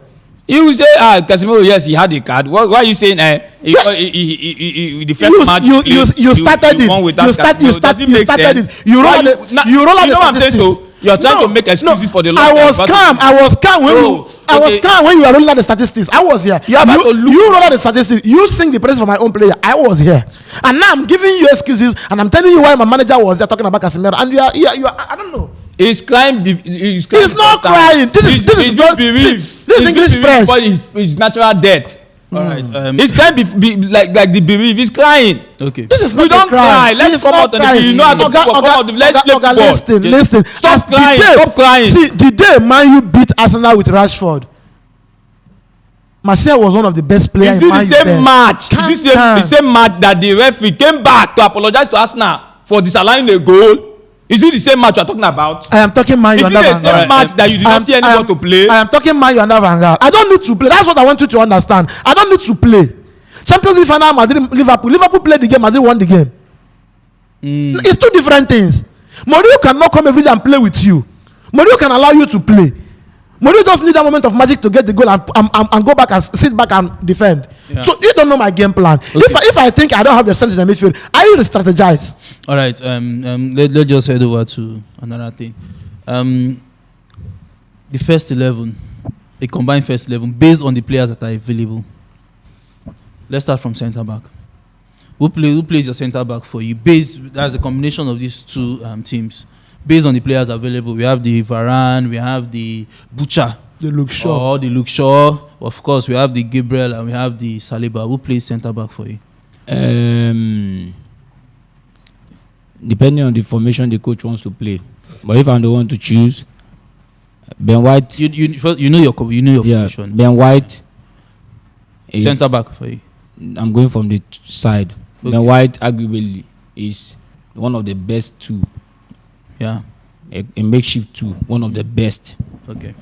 You say, Casemiro, yes, he had a card. Why are you saying the first match you started it? You started it. You roll out the statistics. You're trying to make excuses for the loss. I was calm when you were rolling out the statistics. I was here. You roll out the statistics. You sing the praise for my own player. I was here. And now I'm giving you excuses and I'm telling you why my manager was there talking about Casemiro. And you are I don't know. He's crying. He's not crying. This is English press. His natural death. All right. He's crying like the bereaved. He's crying. Okay. This is not. We don't cry. Let's come out on the. You know how to come out. Let's play football. Listen. Stop crying. Stop crying. See, the day Man U beat Arsenal with Rashford, Martial was one of the best players in Man U. Is it the same match that the referee came back to apologize to Arsenal for disallowing a goal? Is it the same match you are talking about? I am talking Man U. Is it the same match that you did not see anyone to play? I am talking Man U under Van Gaal. I don't need to play. That's what I want you to understand. I don't need to play. Champions League final, Madrid, Liverpool. Liverpool played the game. Madrid won the game. It's two different things. Mourinho cannot come every day and play with you. Mourinho can allow you to play. Mourinho just need that moment of magic to get the goal and go back and sit back and defend. Yeah. So you don't know my game plan. Okay. If I think I don't have the strength in the midfield, I will strategize. All right. Let's just head over to another thing. The first 11, a combined first 11, based on the players that are available. Let's start from centre back. Who plays your centre back for you? That's a combination of these two teams. Based on the players available, we have the Varane, we have the Butcher, the Luke Shaw. Of course, we have the Gabriel and we have the Saliba. Who plays centre back for you? Depending on the formation the coach wants to play, but if I'm the one to choose, Ben White. You know your formation. Ben White. Centre back for you. I'm going from the side. Okay. Ben White arguably is one of the best two. Yeah, a makeshift two, one of the best. Okay.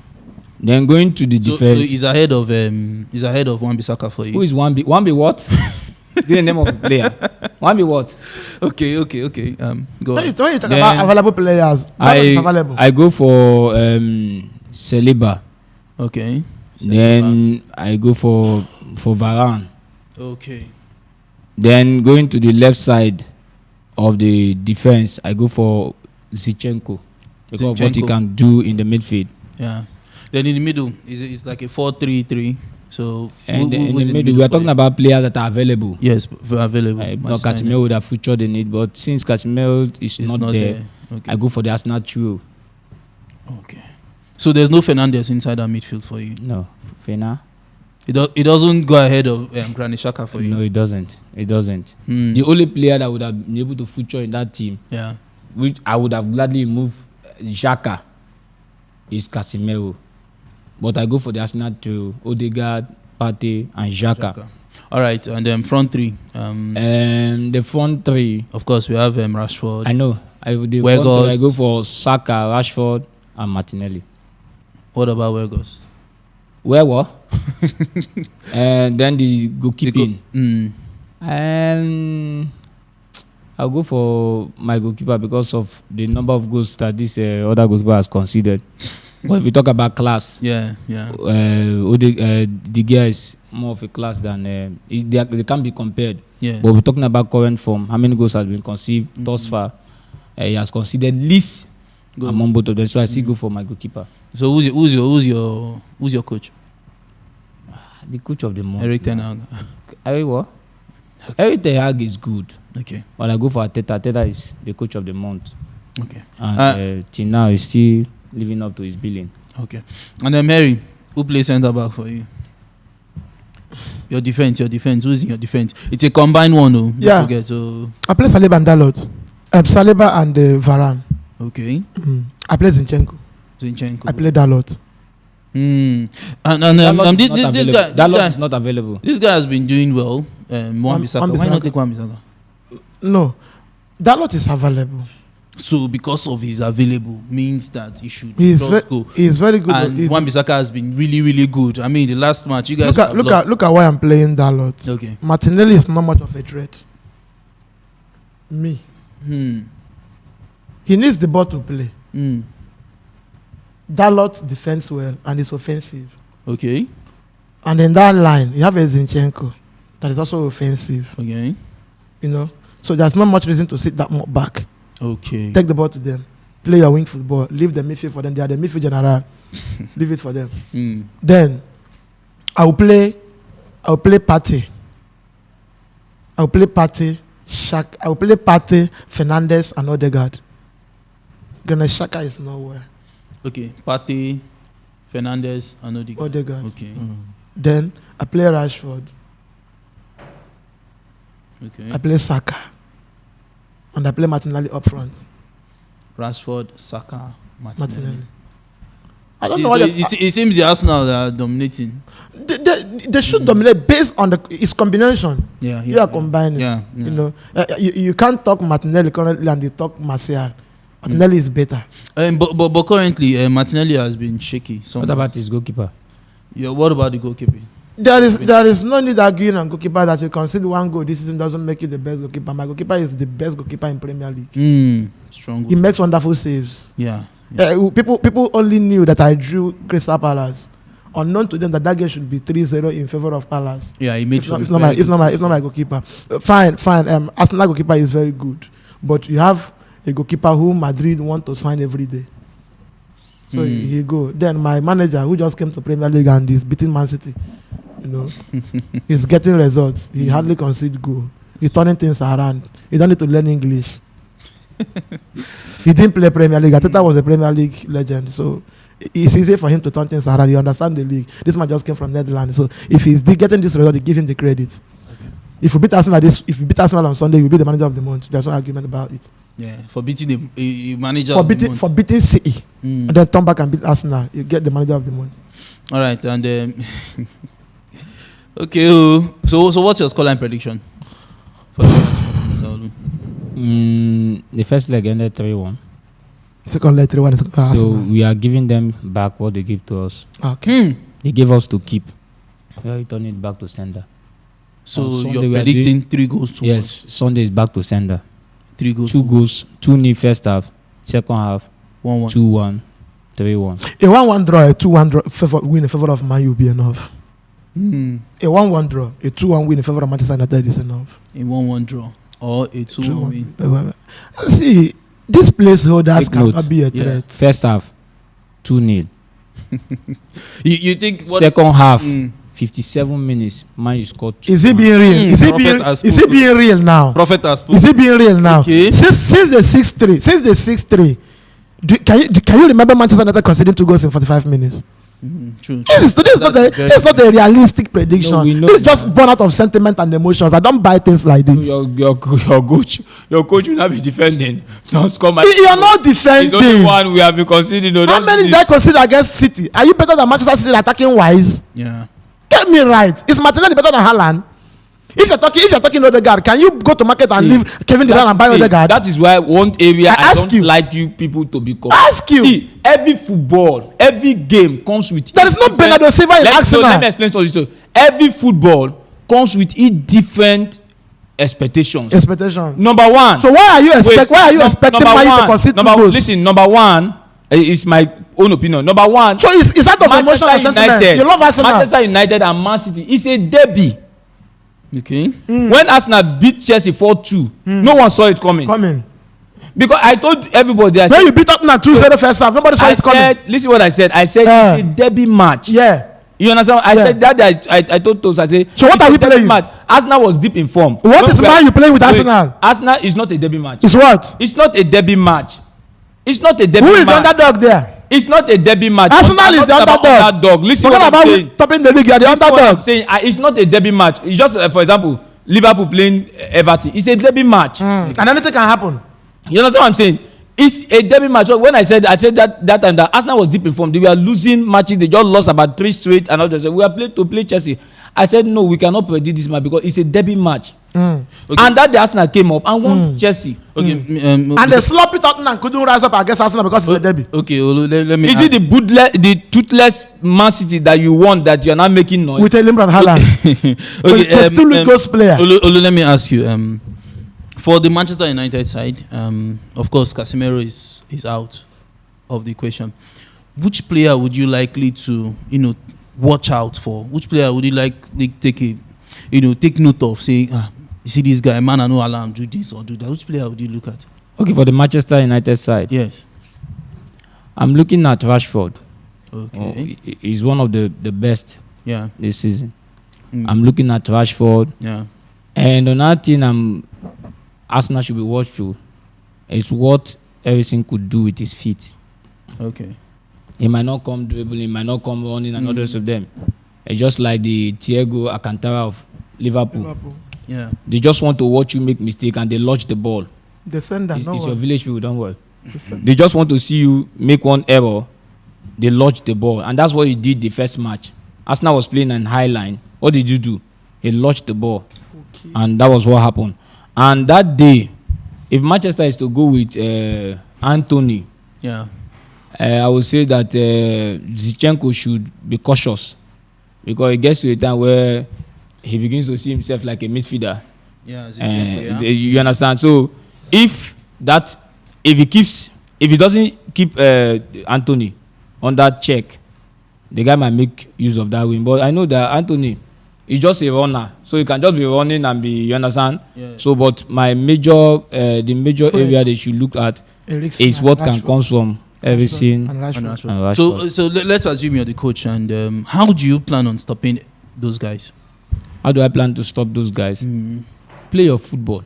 Then going to the defense. So he's ahead of Wan-Bissaka for you. Who is Wan-B? Wan-B what? Is the name of the player? Wan-B what? Okay. Go. When you talk about available players, I go for Saliba. Okay. Then I go for Varane. Okay. Then going to the left side of the defense, I go for Zinchenko because of what he can do in the midfield. Yeah. Then in the middle, it's like a 4-3-3. So and in the middle, we are talking about players that are available. Yes, available. Casemiro would have featured in it, but since Casemiro is not there. Okay. I go for the Arsenal trio. Okay. So there's no Fernandes inside that midfield for you? No. Fena? It doesn't go ahead of Granit Xhaka for you? No, it doesn't. The only player that would have been able to feature in that team, which I would have gladly moved Xhaka, is Casemiro. But I go for the Arsenal trio: Odegaard, Partey, and Xhaka. All right, and then front three. The front three. Of course, we have Rashford. I know. I go for Saka, Rashford, and Martinelli. What about Weghorst? Where what? And then the goalkeeping. I'll go for my goalkeeper because of the number of goals that this other goalkeeper has conceded. But if we talk about class, the guy is more of a class than they can be compared. Yeah. But we're talking about current form. How many goals has been conceived thus far? He has conceded least among both of them. So I still go for my goalkeeper. So who's your coach? The coach of the month. Eric Ten Hag. What? Eric Ten Hag is good. Okay. But I go for Arteta. Arteta is the coach of the month. Okay. And till now, he's still living up to his billing. Okay. And then Mary, who plays centre back for you? Your defense. Who's in your defense? It's a combined one, no? Yeah. Forget, so. I play Saliba and Dalot. Saliba and Varane. Okay. I play Zinchenko. I play Dalot. And Dalot is not available. This guy has been doing well. Wan-Bissaka. Why not take Wan-Bissaka? No, Dalot is available. So because of his available means that he should He's go. very good. And Wan-Bissaka has been really, really good. I mean, the last match you guys look at why I'm playing Dalot. Okay. Martinelli is not much of a threat. Me. He needs the ball to play. Dalot defends well and is offensive. Okay. And in that line, you have a Zinchenko that is also offensive. Okay. You know, so there's not much reason to sit that much back. Okay. Take the ball to them. Play your wing football. Leave the midfield for them. They are the midfield general. Leave it for them. Then I'll play Partey. I'll play Partey, Fernandes, and Odegaard. Granit Xhaka is nowhere. Okay. Partey, Fernandes, and Odegaard. Okay. Then I play Rashford. Okay. I play Saka. And I play Martinelli up front. Rashford, Saka, Martinelli. I don't know what it seems the Arsenal are dominating. They should dominate based on its combination. Yeah. You are combining. Yeah. You know, you can't talk Martinelli currently and you talk Martial. Martinelli is better. But currently, Martinelli has been shaky. What about his goalkeeper? Yeah. What about the goalkeeper? There is no need arguing on goalkeeper that you concede one goal this season doesn't make you the best goalkeeper. My goalkeeper is the best goalkeeper in Premier League. Strong. He makes wonderful saves. Yeah. People only knew that I drew Crystal Palace. Unknown to them that game should be 3-0 in favor of Palace. Yeah, he made sure. It's not my goalkeeper. Fine. Arsenal goalkeeper is very good, but you have a goalkeeper who Madrid want to sign every day. So he go. Then my manager, who just came to Premier League and is beating Man City, you know, he's getting results. He hardly concede goal. He's turning things around. You don't need to learn English. He didn't play Premier League. Arteta was a Premier League legend, so it's easy for him to turn things around. He understands the league. This man just came from Netherlands, so if he's getting this result, they give him the credit. Okay. If you beat Arsenal on Sunday, you'll be the manager of the month. There's no argument about it. Yeah, for beating the manager for beating City and then turn back and beat Arsenal, you get the manager of the month. All right, and okay. So what's your scoreline prediction? The first leg ended 3-1. Second leg 3-1. So Arsenal. we are giving them back what they give to us. Okay. They gave us to keep. We are returning it back to sender. So you're predicting 3 goals to 1? Yes, Sunday is back to sender. 3 goals. 2 goals, 2-0 first half, second half, 1-1. 2-1, 3-1. A 1-1 draw, a 2-1 win in favor of Man U will be enough. A 1-1 draw, a 2-1 win in favor of Manchester United is enough. A 1-1 draw or a 2-1 win. See, these placeholders cannot be a threat. Yeah. First half, 2-0. you think what? Second half, 57 minutes, Man U scored 2. Is it being real? Is it being real now? Prophet has spoken. Is it being real now? Okay. Since the 6-3, can you remember Manchester United conceding 2 goals in 45 minutes? True. This is not a realistic prediction. No, we know this is just born out of sentiment and emotions. I don't buy things like this. Your coach will not be defending. Don't score my. You are not defending. It's only one we have been conceding. How many did I consider against City? Are you better than Manchester City attacking wise? Yeah. Get me right. Is Martinelli better than Haaland? If you're talking Odegaard, can you go to market and leave Kevin Durant and buy Odegaard? That is why one area I don't you. like you people to be called. Ask you. See, every football, every game comes with. There is no Bernardo Silva in Arsenal. Let me explain something. Every football comes with different expectations. Number one. So why are you expecting Man U to concede 2 goals? Listen, number one is my own opinion. Number one. So is that of emotion and sentiment? You love Arsenal. Manchester United and Man City. It's a derby. Okay. When Arsenal beat Chelsea 4-2, no one saw it coming. Because I told everybody. When you beat up now 2-0 first half, nobody saw it coming. Listen what I said. I said it's a derby match. Yeah. You understand? I said that I told Toast, I say. So what are we playing? Match. Arsenal was deep in form. What is Man you playing with Arsenal? Arsenal is not a derby match. It's what? It's not a derby match. It's not a derby match. Who is the underdog there? It's not a derby match. Arsenal is the underdog. Listen what I'm saying. Topping the league, you are the underdog. What I'm saying. It's not a derby match. It's just, for example, Liverpool playing Everton. It's a derby match. And anything can happen. You understand what I'm saying? It's a derby match. When I said that time that Arsenal was deep in form, they were losing matches. They just lost about 3 straight, and others. We are playing to play Chelsea. I said no, we cannot predict this match because it's a derby match. Okay. And that the Arsenal came up and won Chelsea. Okay. And the sloppy Tottenham couldn't rise up against Arsenal because it's a derby. Okay, let me. Is it the toothless Man City that you want that you are not making noise? With a Limbran Haaland. Okay, still look ghost player. Olu, let me ask you. For the Manchester United side, of course, Casemiro is out of the equation. Which player would you likely to, watch out for? Which player would you take note of? Say, you see this guy, man, I know alarm, do this or do that. Which player would you look at? Okay, for the Manchester United side, yes, I'm looking at Rashford. Okay, He's one of the best. Yeah, This season. I'm looking at Rashford. Yeah, And another thing Arsenal should be watchful is what Eriksen could do with his feet. Okay. He might not come dribbling, he might not come running, and others of them. It's just like the Thiago Alcantara of Liverpool. Yeah. They just want to watch you make mistake and they lodge the ball. They send that. It's your village people, don't worry. They just want to see you make one error. They lodge the ball, and that's what he did the first match. Arsenal was playing in high line. What did you do? He lodged the ball, and that was what happened. And that day, if Manchester is to go with Anthony, Yeah. I would say that Zinchenko should be cautious because it gets to a time where he begins to see himself like a midfielder. Yeah. Zinchenko, You understand? So if he doesn't keep Anthony under check, the guy might make use of that win. But I know that Anthony is just a runner, so he can just be running and be. You understand? Yeah. So, but the major area they should look at Eriksen is and what can Rashford. come from Eriksen And Rashford. And Rashford. and Rashford. So let's assume you're the coach, and how do you plan on stopping those guys? How do I plan to stop those guys? Play your football.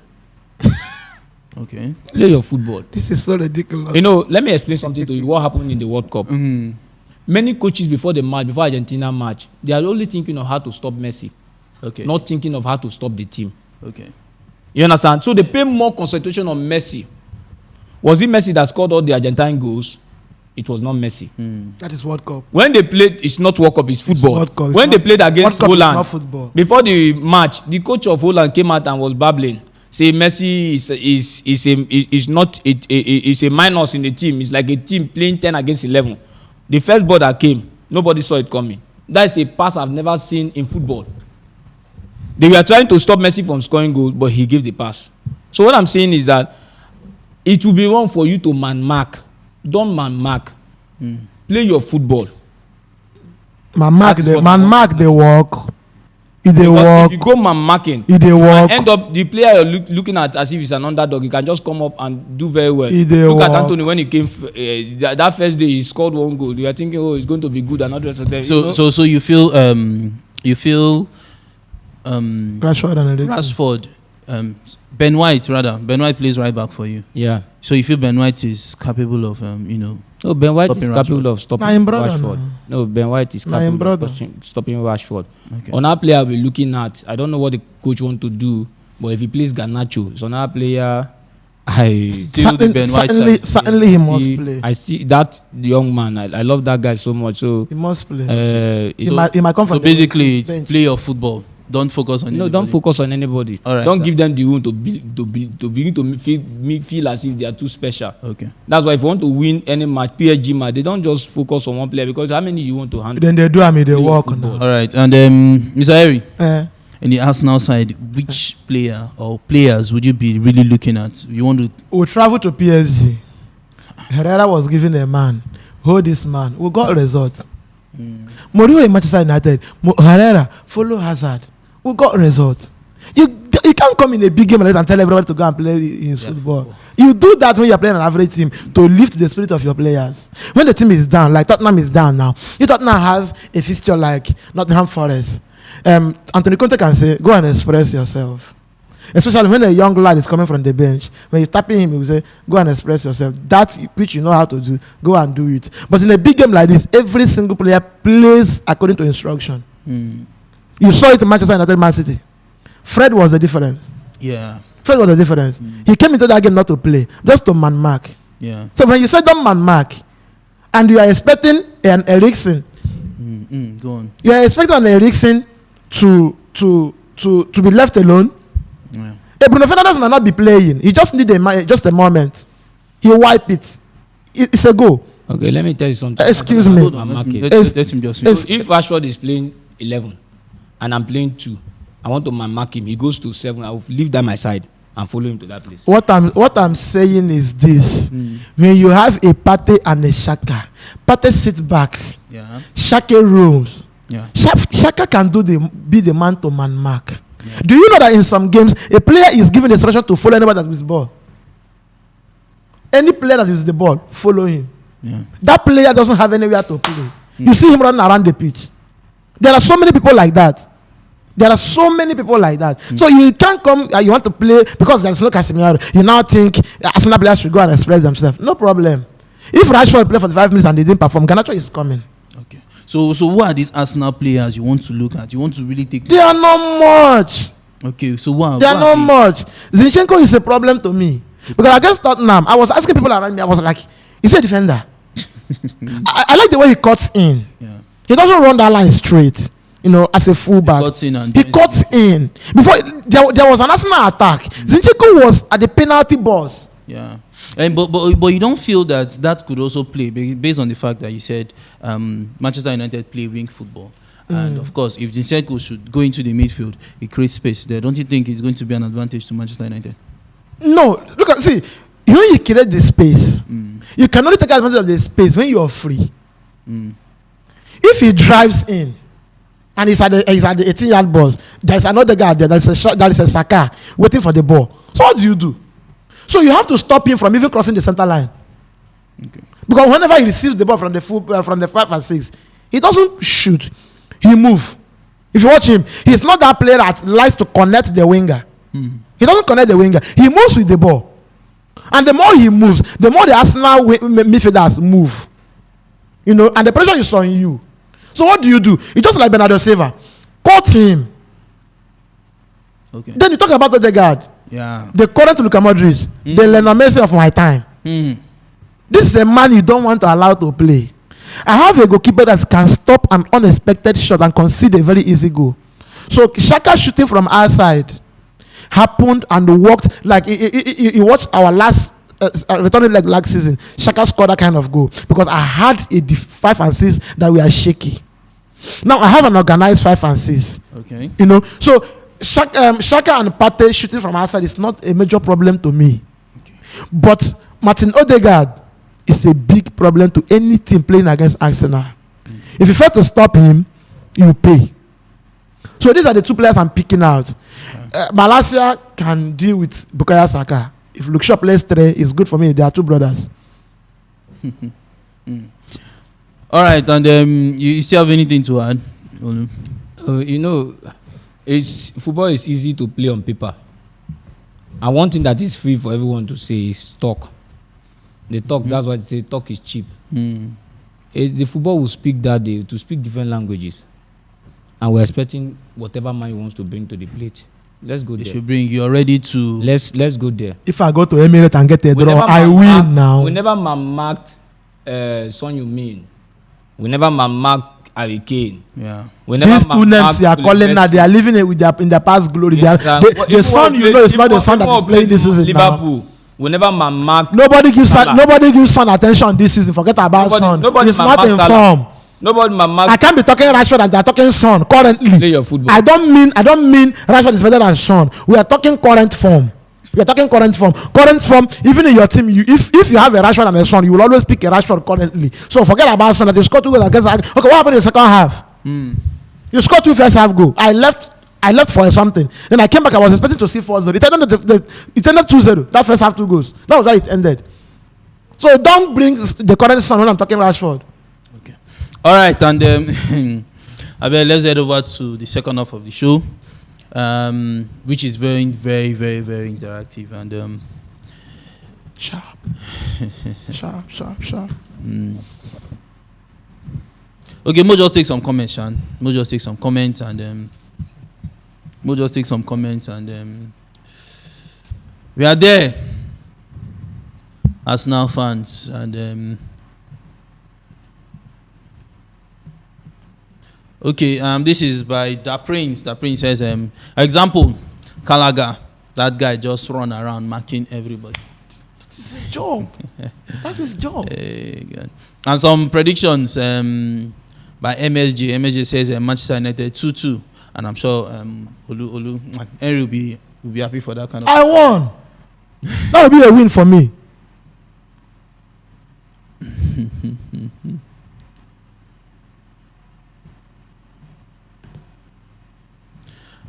Okay. Play your football. This is so ridiculous. Let me explain something to you. What happened in the World Cup? Many coaches before Argentina match, they are only thinking of how to stop Messi, Okay. not thinking of how to stop the team. Okay. You understand? So they pay more concentration on Messi. Was it Messi that scored all the Argentine goals? It was not Messi. That is World Cup. When they played, it's not World Cup, it's football. World Cup, it's When not- they played against World Cup is Holland, not football. before the match, the coach of Holland came out and was babbling. Say Messi is a minus in the team. It's like a team playing 10 against 11. The first ball that came, nobody saw it coming. That's a pass I've never seen in football. They were trying to stop Messi from scoring goal, but he gave the pass. So what I'm saying is that it will be wrong for you to man mark. Don't man mark. Play your football. Mark That is they what they walk. If they Because walk, if you go man marking, if they and walk, end up the player you're looking at as if he's an underdog, you can just come up and do very well. If they Look at walk. Anthony when he came that first day, he scored 1 goal. You are thinking, oh, it's going to be good, and not rest of them. So you feel Rashford and Eriksen. Rashford, Ben White rather. Ben White plays right back for you. yeah. So you feel Ben White is capable of No, Ben White is Stopping capable of stopping Na him brother Rashford. na. No, Ben White is Na him capable of brother. stopping Rashford. Okay. Another player we're looking at, I don't know what the coach want to do, but if he plays Garnacho, it's another player. Still the Ben White side. Certainly he must play. I see that young man. I love that guy so much. So He must play. He it's- might come from So the basically, it's bench. play your football. Don't focus on. no, anybody. don't focus on anybody. All right. Don't give them the room to begin to feel as if they are too special. Okay. That's why if you want to win any match, PSG match, they don't just focus on one player because how many you want to handle? Then they do. I mean, they Play walk football. now. All right. And Mr. Harry, Eh. in the Arsenal side, which player or players would you be really looking at? You want to? We travel to PSG. Herrera was given a man. Hold this man. We got results. Mourinho in Manchester United. Herrera follow Hazard. We got results. You You can't come in a big game like that and tell everybody to go and play in football. You do that when you're playing an average team to lift the spirit of your players. When the team is down, like Tottenham is down now, if Tottenham has a fixture like Nottingham Forest, Anthony Conte can say, go and express yourself. Especially when a young lad is coming from the bench. When you're tapping him, he will say, go and express yourself. That which you know how to do, go and do it. But in a big game like this, every single player plays according to instruction. You saw it in Manchester United, Man City. Fred was the difference. Yeah. Fred was the difference. He came into that game not to play, just to man mark. Yeah. So when you say don't man mark, and you are expecting an Eriksen, Go on. you are expecting an Eriksen to be left alone. Yeah. Bruno Fernandes might not be playing. He just need just a moment. He wipe it. It's a goal. Okay, let me tell you something. Excuse me. Hold on, let him just finish. If Rashford is playing 11 and I'm playing 2, I want to mark him. He goes to 7. I will leave that my side and follow him to that place. What I'm saying is this: when you have a Partey and a Xhaka, Partey sits back. Yeah. Xhaka rolls. Yeah. Xhaka can be the man to man mark. Yeah. Do you know that in some games a player is given the instruction to follow anybody that with the ball? Any player that uses the ball, follow him. Yeah. That player doesn't have anywhere to play. You see him running around the pitch. There are so many people like that. So you can't come, you want to play because there's no Casemiro. You now think Arsenal players should go and express themselves. No problem. If Rashford play for 5 minutes and they didn't perform, Garnacho is coming. Okay. So who are these Arsenal players you want to look at? You want to really take? They are not much. Okay. So what? They are not much. Zinchenko is a problem to me because against Tottenham, I was asking people around me. I was like, he's a defender. I like the way he cuts in. Yeah. He doesn't run that line straight. You know, as a fullback, he cuts in. Before there was an Arsenal attack. Zinchenko was at the penalty box. Yeah, and but you don't feel that could also play based on the fact that you said Manchester United play wing football, and of course, if Zinchenko should go into the midfield, it creates space there. Don't you think it's going to be an advantage to Manchester United? No, when you create the space, you can only take advantage of the space when you are free. If he drives in. And he's at the 18-yard box. There's another guy there. There is a Saka waiting for the ball. So what do? So you have to stop him from even crossing the center line. Okay. Because whenever he receives the ball from the 5 and 6, he doesn't shoot. He moves. If you watch him, he's not that player that likes to connect the winger. He doesn't connect the winger. He moves with the ball. And the more he moves, the more the Arsenal midfielders move. You know, and the pressure is on you. So what do? You just like Bernardo Silva. Cut him. Okay. Then you talk about Odegaard. Yeah. The current Luka Modric. The Lionel Messi of my time. This is a man you don't want to allow to play. I have a goalkeeper that can stop an unexpected shot and concede a very easy goal. So Xhaka shooting from outside happened and worked like he watched our last returning leg last season. Xhaka scored that kind of goal because I had a 5 and 6 that we are shaky. Now I have an organized 5 and 6. Okay. You know, so Xhaka and Partey shooting from outside is not a major problem to me. Okay. But Martin Odegaard is a big problem to any team playing against Arsenal. If you fail to stop him, you pay. So these are the 2 players I'm picking out. Malacia can deal with Bukayo Saka. If Luke Shaw plays 3, it's good for me. They are 2 brothers. All right, and you still have anything to add? You know, football is easy to play on paper. And one thing that is free for everyone to say is talk. They talk. That's why they say talk is cheap. The football will speak that day to speak different languages, and we're expecting whatever man he wants to bring to the plate. Let's go there. Should bring. You're ready to. Let's go there. If I go to Emirates and get a draw, I win now. We never marked Son Heung-min. We never marked Harry Kane. Yeah. These 2 names you are calling now, they are living it with in their past glory. The son, you know, is not the son that is playing this season. Liverpool. Now. We never marked. Nobody gives Son attention this season. Forget about Son. He's not in form. Nobody marked. I can't be talking Rashford and they are talking Son currently. Play your football. I don't mean Rashford is better than Son. We are talking current form. Current form. Even in your team, if you have a Rashford and a Son, you will always pick a Rashford currently. So forget about Son that you scored 2 goals against. Okay, what happened in the second half? You scored 2 first half goal. I left I left for something. Then I came back. I was expecting to see 4-0. It ended 2-0. That first half 2 goals. That was how it ended. So don't bring the current son when I'm talking Rashford. Okay. All right, and let's head over to the second half of the show, which is very, very, very, very interactive and Sharp. Okay, Mo just take some comments, Shan. Mo just take some comments and we are there, Arsenal fans, and okay, this is by Da Prince. Da Prince says, example, Kalaga, that guy just run around marking everybody. That's his job. That's his job. Good. And some predictions by MSG. MSG says Manchester United 2-2, and I'm sure Henry will be happy for that kind of. I won. That would be a win for me.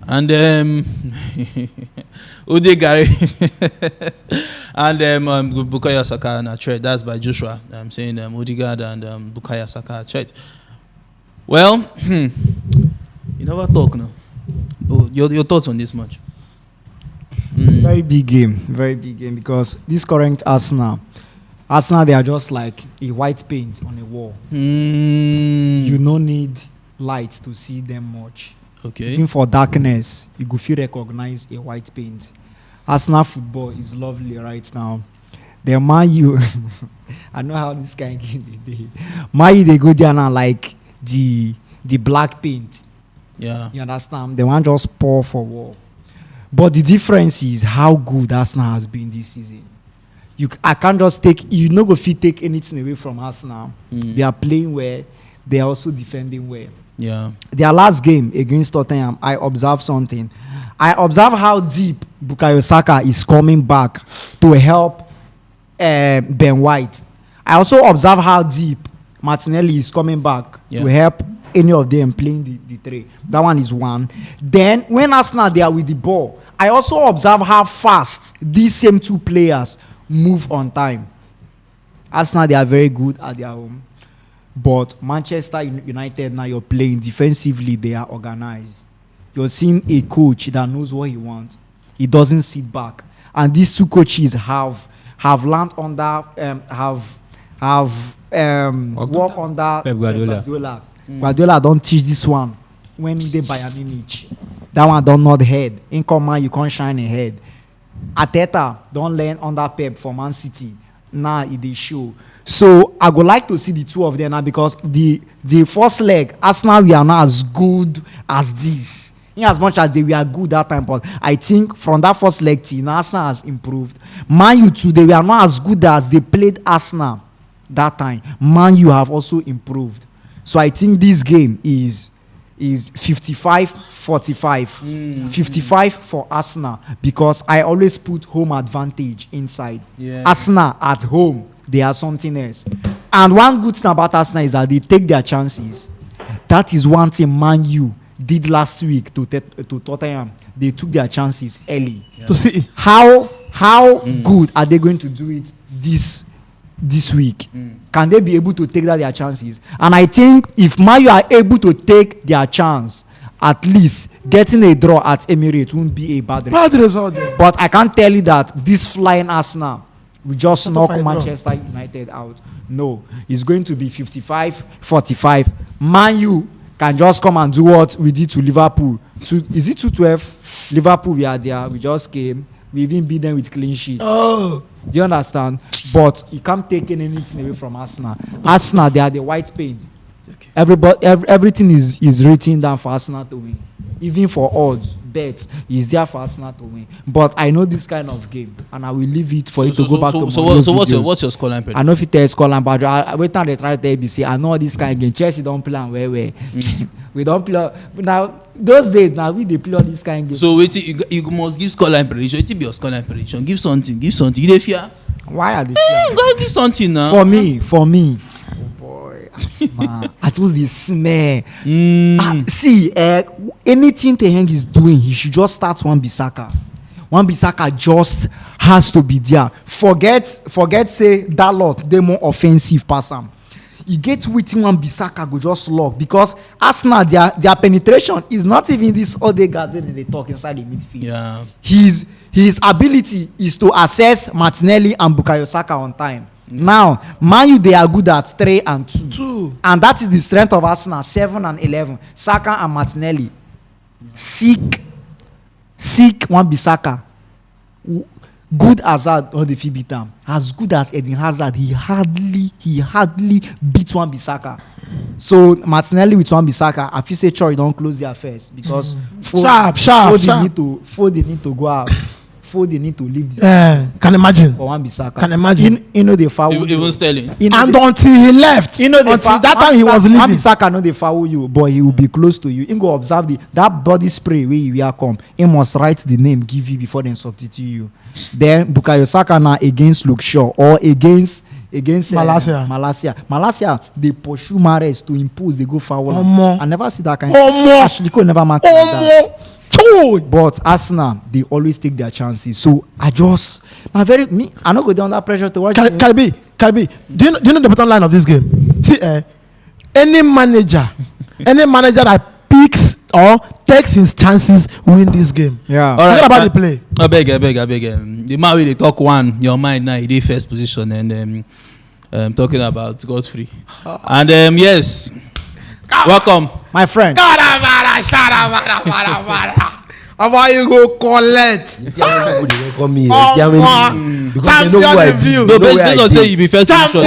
And Ude Gary and Bukayo Saka and a trade. That's by Joshua. I'm saying Odegaard and Bukayo Saka trade. Well, you never talk now. Oh, your thoughts on this match? Very big game because this current Arsenal, they are just like a white paint on a wall. You no need light to see them much. Okay. Even for darkness, you go feel recognize a white paint. Arsenal football is lovely right now. The Man U, I know how this guy get the Man U, they go there now like the black paint. Yeah. You understand? They want just pour for wall. But the difference is how good Arsenal has been this season. I can't just take, you no go fit take anything away from Arsenal. They are playing well. They are also defending well. Yeah. Their last game against Tottenham, I observed something. I observed how deep Bukayo Saka is coming back to help Ben White. I also observed how deep Martinelli is coming back to help any of them playing the three. That one is one. Then when Arsenal they are with the ball, I also observe how fast these same two players move on time. Arsenal, they are very good at their home. But Manchester United, now you're playing defensively, they are organized. You're seeing a coach that knows what he wants. He doesn't sit back. And these two coaches have learned under, work under Pep Guardiola. Guardiola don't teach this one when they Bayern Munich. That one don't nod head. In command, you can't shine a head. Arteta don't learn under Pep for Man City. Now it is show. So I would like to see the two of them now because the first leg, Arsenal, we are not as good as this. In as much as they were good that time, but I think from that first leg team, Arsenal has improved. Man U too, they were not as good as they played Arsenal that time. Man U have also improved. So I think this game is 55-45. 55 for Arsenal because I always put home advantage inside. Yeah. Arsenal at home, they are something else. And one good thing about Arsenal is that they take their chances. That is one thing Man U did last week to Tottenham. They took their chances early. Yeah. To see how good are they going to do it this week? Can they be able to take their chances? And I think if Man U are able to take their chance, at least getting a draw at Emirates won't be a bad result. But I can't tell you that this flying Arsenal will just knock Manchester United out. No, it's going to be 55-45. Man U can just come and do what we did to Liverpool. Is it 2-12? Liverpool, we are there. We just came. We even beat them with clean sheets. Oh. Do you understand? But you can't take anything away from Arsenal. Arsenal, they are the white paint. Okay. Everything is written down for Arsenal to win. Even for odds, bets, is there for Arsenal to win. But I know this kind of game, and I will leave it for you to go back to. So what's your scoreline prediction? I know if it is scoreline, but every time they try to ABC, I know this kind of game. Chelsea don't play and where. We don't play now. Those days now we dey play all this kind of game. So wait, you must give scoreline prediction. It be your scoreline prediction. Give something. You dey fear? Why are they fear? Go give something now. For me. Oh boy, I choose the smell. See, anything Ten Hag is doing, he should just start Wan-Bissaka. Wan-Bissaka just has to be there. Forget say that lot they more offensive pass am. You get within Wan-Bissaka go just lock because Arsenal their penetration is not even this other guy when they talk inside the midfield. Yeah. His ability is to assess Martinelli and Bukayo Saka on time. Now, Man U they are good at 3 and 2. And that is the strength of Arsenal, 7 and 11. Saka and Martinelli. Seek Wan-Bissaka. Good Hazard or the beat him. As good as Eden Hazard, he hardly beat Wan-Bissaka. So Martinelli with Wan-Bissaka, I feel say Troy don't close their affairs because Foden need to go out. Foden need to leave this. Can imagine. For Wan-Bissaka. Can imagine. You know they foul Even you. Sterling. And until he left, until that time he was leaving. Wan-Bissaka know they foul you, but he will be close to you. He go observe that body spray where you are come. He must write the name, give you before then substitute you. Then Bukayo Saka now against Luke Shaw or against Malacia. They pursue Mahrez to impose. They go foul. I never see that kind. Ashley Cole never mark that. But Arsenal, they always take their chances. So I not go down that pressure to watch. Karibi, do you know the bottom line of this game? See, any manager that picks or takes his chances win this game. Yeah. All right. What about the play? I beg. The man with the talk one, your mind now, he did first position, and talking about Godfrey. And yes, welcome, my friend. How about you go collect? Welcome me. Because they know who I be. No, based on say you be first position.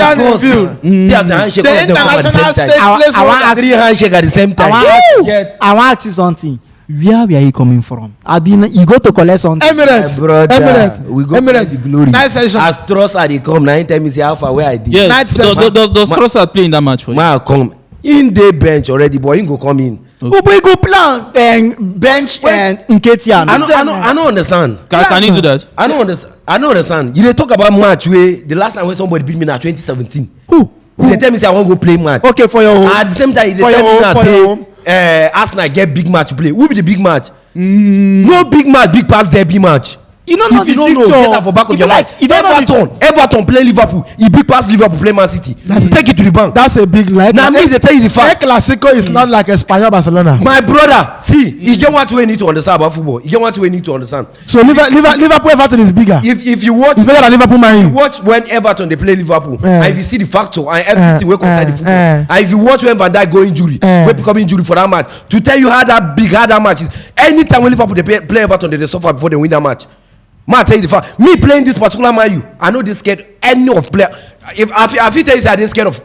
See as the handshake The all of them come at the international same state time. place. I want Three handshake at the same time. I want to ask you something. Where are you coming from? You go to collect something. Emirates. My brother, Emirates. we go Emirates. the glory. Nice session. As trust are they come, now anytime you say how far where I did. Yes, does Trossard play in that match for you? When I come, in the bench already, but he go come in. Who boy go plan bench and Nketiah. I don't understand. Can you do that? I don't understand. You dey talk about match where the last time when somebody beat me na 2017. Who? They tell me say I wan go play match. Okay, for your home. At the same time, they For tell your me home, now for your home. say Arsenal get big match to play. Who be the big match? No big match, big pass derby match. You don't know. If you don't know, get that for back of your life. you don't know Everton play Liverpool. He big pass Liverpool play Man City. Take it to the bank. That's a big lie. Now me they tell you the El fact. Clasico is not like Espanyol Barcelona. My brother, see, you get what we need to understand about football. You get what we need to understand. So Liverpool Everton is bigger. If you watch, It's bigger than Liverpool Man U. watch when Everton they play Liverpool, and if you see the factor and everything we concern the football, and if you watch when Van Dijk go injury, we become injury for that match, to tell you how that match is. Anytime when Liverpool they play Everton, they suffer before they win that match. Man, I tell you the fact. Me playing this particular Man U, I know they scared any of player. If I feel tell you say I dey scared of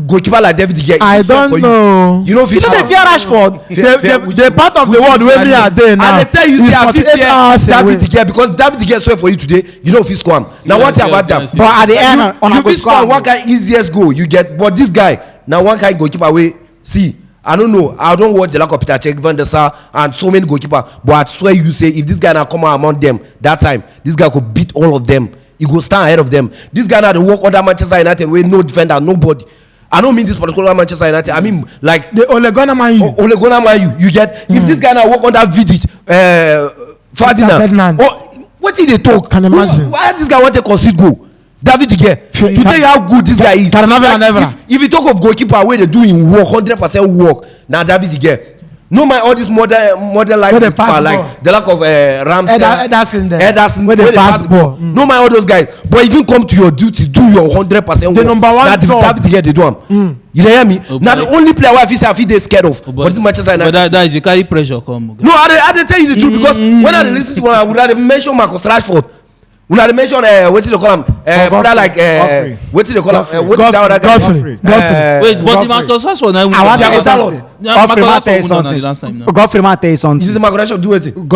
goalkeeper like David De Gea. I don't know. You know if You know they fear Rashford. The part of the world where we are there now. And they tell you is say I feel 48 hours fear away. David De Gea because David De Gea swear for you today. You know if he score am. Now one thing about that. yes. But at the end, on You a fit score one kind easiest goal you get, but this guy now one kind goalkeeper wey see. I don't know. I don't watch the lack of Peter Cech, Van der Sar, and so many goalkeeper. But I swear you say if this guy now come out among them that time, this guy could beat all of them. He go stand ahead of them. This guy now they work under Manchester United with no defender, nobody. I don't mean this particular Manchester United. I mean like The Ole Gunnar Man U. Ole Gunnar Man U. You get if this guy now work under Vidic, Ferdinand. What did they talk? Can imagine. Why this guy want to concede goal? David De Gea. To tell you how good this guy is. If you talk of goalkeeper where they do in work 100% work, now David De Gea. No mind all this modern life goalkeeper like the lack of Ederson there. Ederson Where they pass ball. No mind all those guys. But if you come to your duty, do your 100% work. The number one now job. David De Gea they do am. You dey hear me? Now the only player where I feel they scared of. But this Manchester United. But that is you carry pressure come. No, I dey tell you the truth because when I listen to one, I would have mentioned Marcus Rashford. When I mention what did they call him? Brother like what did they call him? What did that other guy? Godfrey. Wait, but the Marcus Rashford now. I want to Yeah, tell Gonzalo. you something. Godfrey, Marcus I tell you Rashford won something. the last time now. Godfrey, I tell you This something. is Marcus Rashford do it.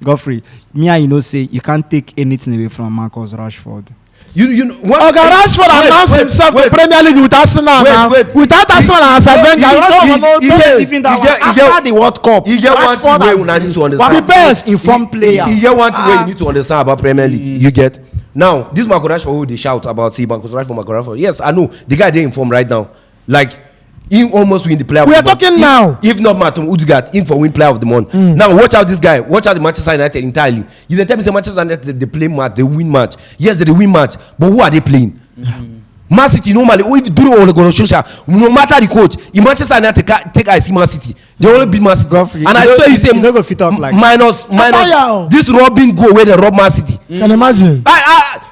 Godfrey, me and you know say you can't take anything away from Marcus Rashford. You know what? Oga Rashford announced himself to Premier League with Arsenal now. Without Arsenal and Savenga, Rashford no play. Even that after the World Cup, You get one thing where you need to understand. The best informed player. You get one thing where you need to understand about Premier League. You get now this Marcus Rashford who they shout about. See Marcus Rashford. Yes, I know the guy they informed right now. Like He almost win the player of We the are month. talking now. If not Martin Odegaard, in for win player of the month. Now watch out this guy. Watch out the Manchester United entirely. You dey tell me say Manchester United they play match, they win match. Yes, they win match, but who are they playing? Man City normally, if during no matter the coach, in Manchester United take I see Man City, they only beat Man City. Godfrey, And I swear you say you don't go fit up like minus this robbing goal where they rob Man City. Can imagine.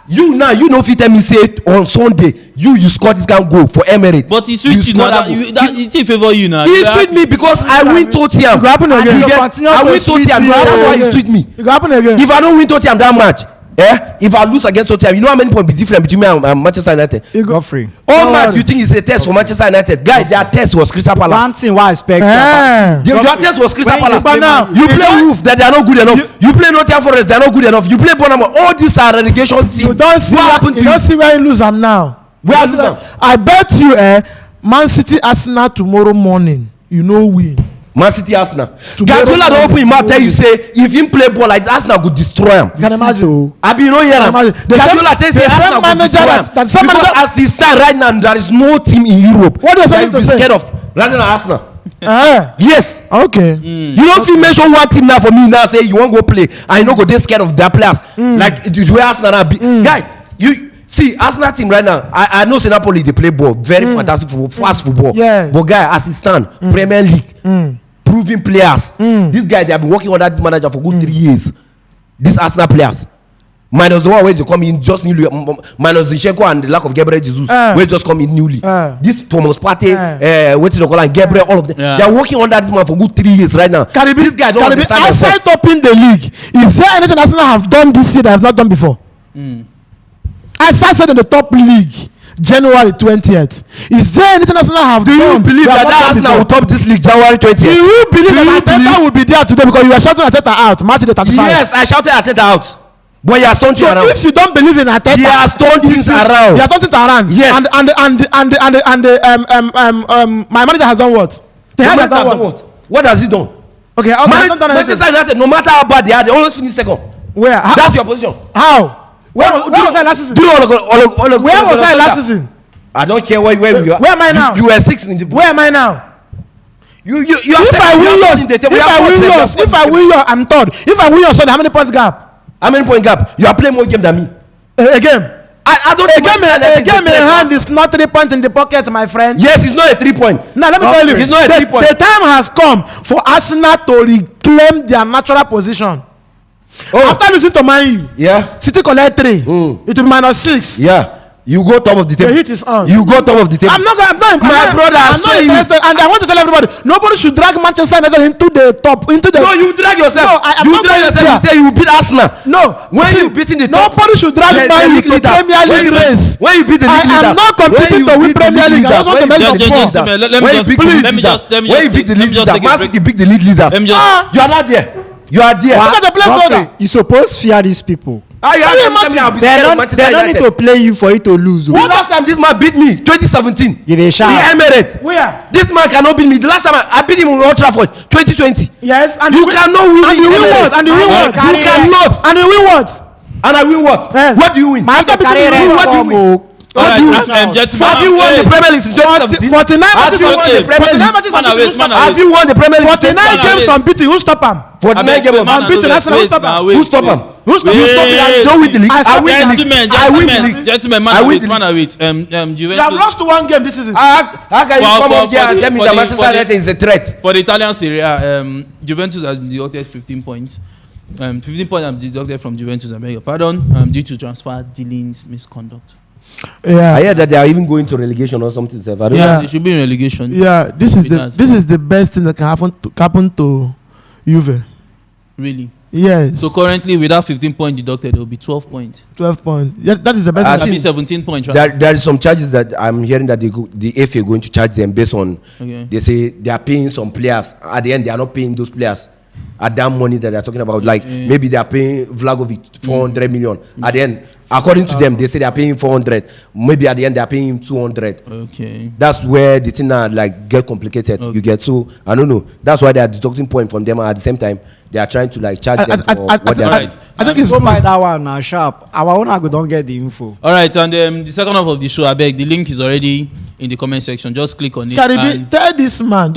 You know fit tell me say on Sunday you score this kind of goal for Emirates. But he switched you now. It favor you now. He switched me because I win Tottenham. It go happen again. I win Tottenham. You know why he switched me? It go happen again. If I don't win Tottenham that match, if I lose against Tottenham, you know how many points be different between me and Manchester United? Godfrey. All match you think is a test for Manchester United? Guys, their test was Crystal One Palace. thing why I expect Your test was Crystal Palace. But now You play Wolves that they are not good enough. You play Nottingham Forest, they are not good enough. You play Bournemouth. All these are relegation teams. you don't see What happened to you you? don't see where you lose am now. Where you lose am? I bet you Man City Arsenal tomorrow morning you know win. Man City Arsenal. Tomorrow Guardiola don't open him mouth tell you morning. say if him play ball like this, Arsenal go destroy him. You can imagine. I be no hear am. Imagine. The Guardiola same- tell you say the same Arsenal go manager destroy that- him. that same Because manager- as he stand right now, there is no team in Europe What do you that expect will him be to say? scared of rather than Arsenal. Yes. Okay. You don't fit mention one team now for me now say you wan go play and you no go dey scared of their players like the way Arsenal now be. Guy, you see Arsenal team right now. I know say Napoli dey play ball, very fantastic football, fast football. Yeah. But guy, as he stand, Premier League, proven players. This guy they have been working under this manager for good 3 years. These Arsenal players. Minus the one where they come in just newly, minus Zinchenko and the lack of Gabriel Jesus, where just come in newly. This Thomas Partey, what you call and Gabriel, all of them, they are working under this man for good 3 years right now. Karibi, This guy don't understand himself. outside top in the league, is there anything Arsenal have done this year that have not done before? As I said in the top league, January 20th, is there anything Arsenal have Do done? you believe have that not done Arsenal will before? top this league January 20th? Do you believe that Arteta will be there today because you were shouting Arteta out match day 35? Yes, I shouted Arteta out. But he has turned So things around. if you don't believe in Arteta, He has turned things around. He has turned things around. Yes. And my manager has done what? Ten Hag has done what? What has he done? Okay, has not done anything. Manchester United, no matter how bad they are, they always finish second. Where? How? That's your position. How? Where was I last season? Where was I last season? I don't care where you are. Where am I now? You were 6 in the. Where am I now? You If I win yours, if I win yours, I'm third. If I win yours, how many points gap? How many point gap? You are playing more game than me. A game. I don't. A game in hand is not 3 points in the pocket, my friend. Yes, it's not a 3 point. Now let me tell you, It's not a 3 point. the time has come for Arsenal to reclaim their natural position. After losing to Man U, Yeah. City collect 3. It will be -6. Yeah. You go top of the table. The heat is on. You go top of the table. I'm not. My brother, I I'm not saw you. interested, and I want to tell everybody: nobody should drag Manchester United into the top. Into the No, you drag yourself. No, I'm you not drag going yourself. there. You say you beat Arsenal. No, When see, you beating the top, nobody should drag the Man U league to leader. Premier League race. When you beat the league I am leaders. not competing When you to win beat the Premier League. I just want to make leaders. the When you point. beat the league Let me leaders. just- When you beat the let me league just- let me leaders. When just you beat the take- let league me just leaders. take a Man break. City beat the league leaders. Let me just- You are not there. You are there. Look at the place order. You suppose fear these people. You have to tell me I'll be They scared of don't Manchester need to United. play you for you to lose. The last time this man beat me, 2017. You dey shout. The Emirates. Where? This man cannot beat me. The last time I beat him in Old Trafford, 2020. Yes, and You cannot win. And you win Emirates. what? And you win what? You cannot. And you win what? And I win what? Yes. What do you win? After beating carry you, what do you win? All What right, do you win? gentlemen, Have you won the Premier League since 2017? 49 Have matches you on won the Premier 49 League? matches Man, on wait, beating. man, Have you won the Premier League? 49 Man, games wait. on beating. Who stop him? 49 games on man, beating. beating Arsenal, who stop him? Who stop him? Who stop You him? stop me. I don't win the league. I win the league. Gentlemen, I win the gentlemen, league. gentlemen, I man, win wait, the man, wait. You have lost one game this season. How can you For- come for- up here for and the- tell me for that the- Manchester for the- United is a threat? For the Italian Serie A, Juventus has been deducted 15 points. 15 points have been deducted from Juventus, I beg your pardon, due to transfer dealings misconduct. I Yeah. hear that they are even going to relegation or something. I don't Yeah, know. they should be in relegation. Yeah, this is Because- the best thing that can happen to Juve. Really. Yes. So currently, with that 15 point deducted, it will be 12 points. 12 points. Yeah, that is the best. I thing. That'll be think 17 points, right? There is some charges that I'm hearing that the FA going to charge them based on. Okay. They say they are paying some players. At the end, they are not paying those players at that money that they are talking about. Like maybe they are paying Vlahovic 400 million. At the end, according to them, they say they are paying 400. Maybe at the end they are paying him 200. Okay. That's where the thing now like get complicated. Okay. You get, so I don't know. That's why they are deducting point from them. And at the same time, they are trying to like charge them for what they are. Alright. I think it's Go buy that one now, sharp. Our owner go don't get the info. All right, and the second half of the show, I beg, the link is already in the comment section. Just click on it. Karibi, tell this man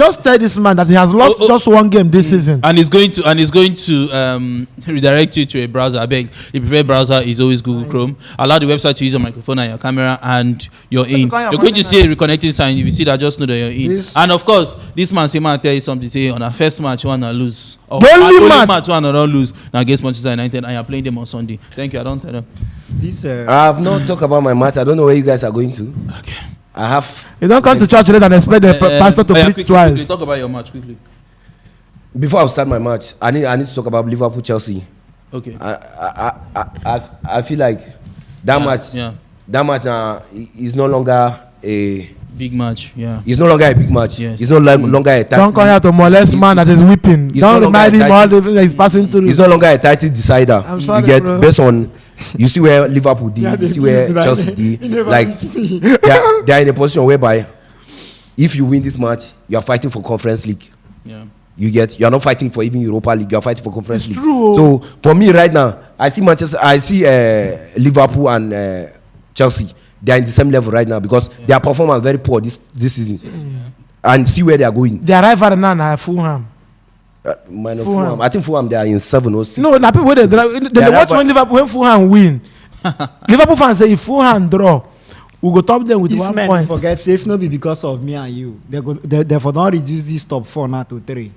that he has lost just one game this season. And it's going to redirect you to a browser. I beg. The preferred browser is always Google Chrome. Allow the website to use your microphone and your camera, and you're in. You're going to see a reconnecting sign. If you see that, just know that you're in. And of course, this man say man tell you something. Say on our first match, you wanna lose. The only match you wanna not lose. Now against Manchester United, and you're playing them on Sunday. Thank you. I don't tell them. I have not talked about my match. I don't know where you guys are going to. Okay. I have. You don't come to church today and expect the pastor to preach twice. Quickly, talk about your match quickly. Before I start my match, I need to talk about Liverpool Chelsea. Okay. I feel like that match. Yeah. That match is no longer a big match. Yeah. It's no longer a big match. Yes. It's no longer a. Don't come here to molest man that is weeping. Don't remind him all the things that he's passing through. It's no longer a title decider. I'm sorry, you get bro. based on. You see where Liverpool did. You see where Chelsea did. Like they are in a position whereby if you win this match, you are fighting for Conference League. Yeah. You are not fighting for even Europa League. You are fighting for Conference League. True. So for me right now, I see Liverpool and Chelsea. They are in the same level right now because their performance very poor this season. And see where they are going. Their rival now Fulham. Fulham. I think Fulham they are in 7 or 6. No, now people they watch when Fulham win. Liverpool fans say if Fulham draw, we go top them with This 1 man point. forget safe no be because of me and you. Therefore don't reduce this top 4 now to 3.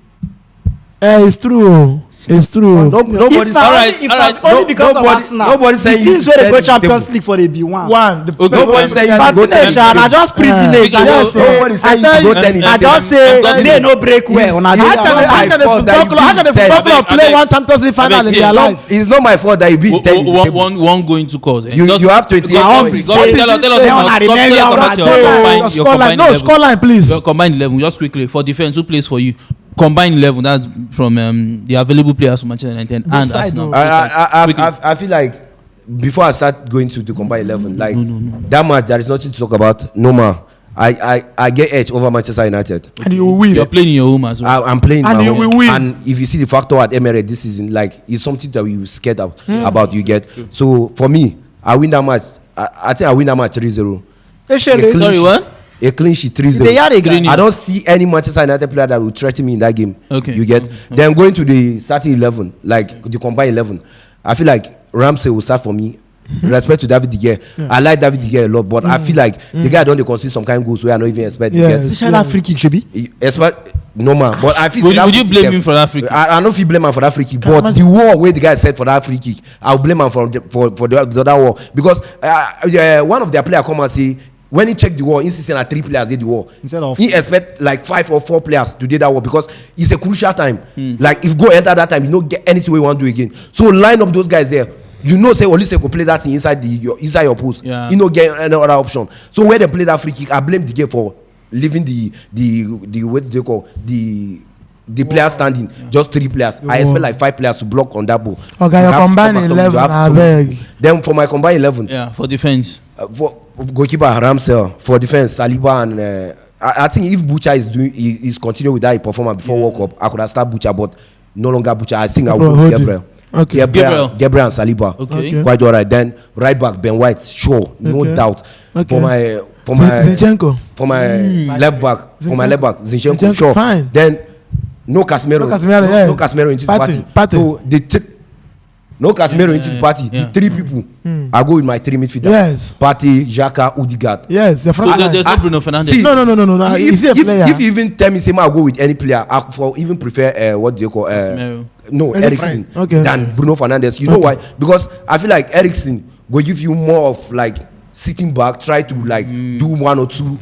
It's true. It's true. Nobody's alright. Only because of Arsenal. Nobody saying you teams where they go said Champions League for the B1. Nobody saying you go Martinez, I just privilege. Nobody saying you go 10. I just say they no break well. How can the football club play one Champions League final in their life? It's not my fault that you beat 10. One going to cause. You have 28 points. Tell us about your scoreline, please. Your combined 11. Just quickly for defense, who plays for you? Combined 11. That's from the available players from Manchester United and Arsenal. I feel like before I start going to the combined 11, like that match, there is nothing to talk about. No more. I get edge over Manchester United. And you will win. You're playing in your home as well. I'm playing. And you will win. And if you see the factor at Emirates this season, like it's something that we were scared of about. You get. So for me, I win that match. I think I win that match 3-0. Sorry, what? A clean sheet 3-0. I don't see any Manchester United player that will threaten me in that game. Okay. You get. Then going to the starting 11, like the combined 11, I feel like Ramsey will start for me. Respect to David De Gea. I like David De Gea a lot, but I feel like the guy don't concede some kind of goals where I don't even expect to get. Especially that free kick should be. Expect no man, but I feel. Would you blame him for that free kick? I don't feel blame him for that free kick, but the war where the guy said for that free kick, I'll blame him for the other war because one of their players come and say. When he checked the wall, insisting that 3 players did the wall. Instead of he expect like 5 or 4 players to do that wall because it's a crucial time. Like if go enter that time, you don't get anything we want to do again. So line up those guys there. You know, say Olise could play that thing inside your post. Yeah. You know, get any other option. So where they play that free kick, I blame the game for leaving the what do they call the players standing, just 3 players. I expect like 5 players to block on that ball. Okay, your combined 11, I beg. Then for my combined 11, for defense, for goalkeeper Ramsey, for defense Saliba and I think if Butcher is continuing with that performance before World Cup, I could have started Butcher, but no longer Butcher. I think I will go Gabriel. Okay. Gabriel and Saliba. Okay. Quite alright. Then right back Ben White, sure, no doubt. Okay. For my Zinchenko. For my left back, Zinchenko, sure. Fine. Then no Casemiro. Yes. No Casemiro into the party. So no Casemiro into the party. The 3 people. I go with my 3 midfielders. Yes. Partey, Xhaka, Odegaard. Yes. So there's no Bruno Fernandes. See, No. Is he a player? If you even tell me, say, I'll go with any player, I for even prefer what do you call Eriksen than Bruno Fernandes. You know why? Because I feel like Eriksen will give you more of like sitting back, try to like do 1 or 2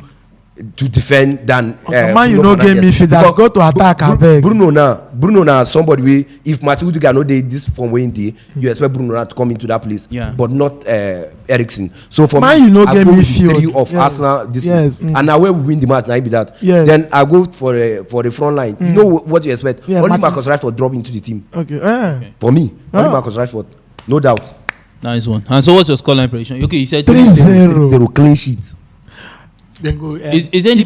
to defend than man, you know game midfielder go to attack. I beg. Bruno now somebody way if Matthew Udiga no dey this from where he you expect Bruno now to come into that place, but not Eriksen. So for man, me, you know I game go with midfield 3 of Arsenal this and now where we win the match, now be that. Then I go for the front line. You know what you expect? Only Marcus Rashford drop into the team. Okay. For me, only Marcus Rashford, no doubt. Nice one. And so what's your scoreline prediction? Okay, you said 3-0 clean sheet. Then go. Is any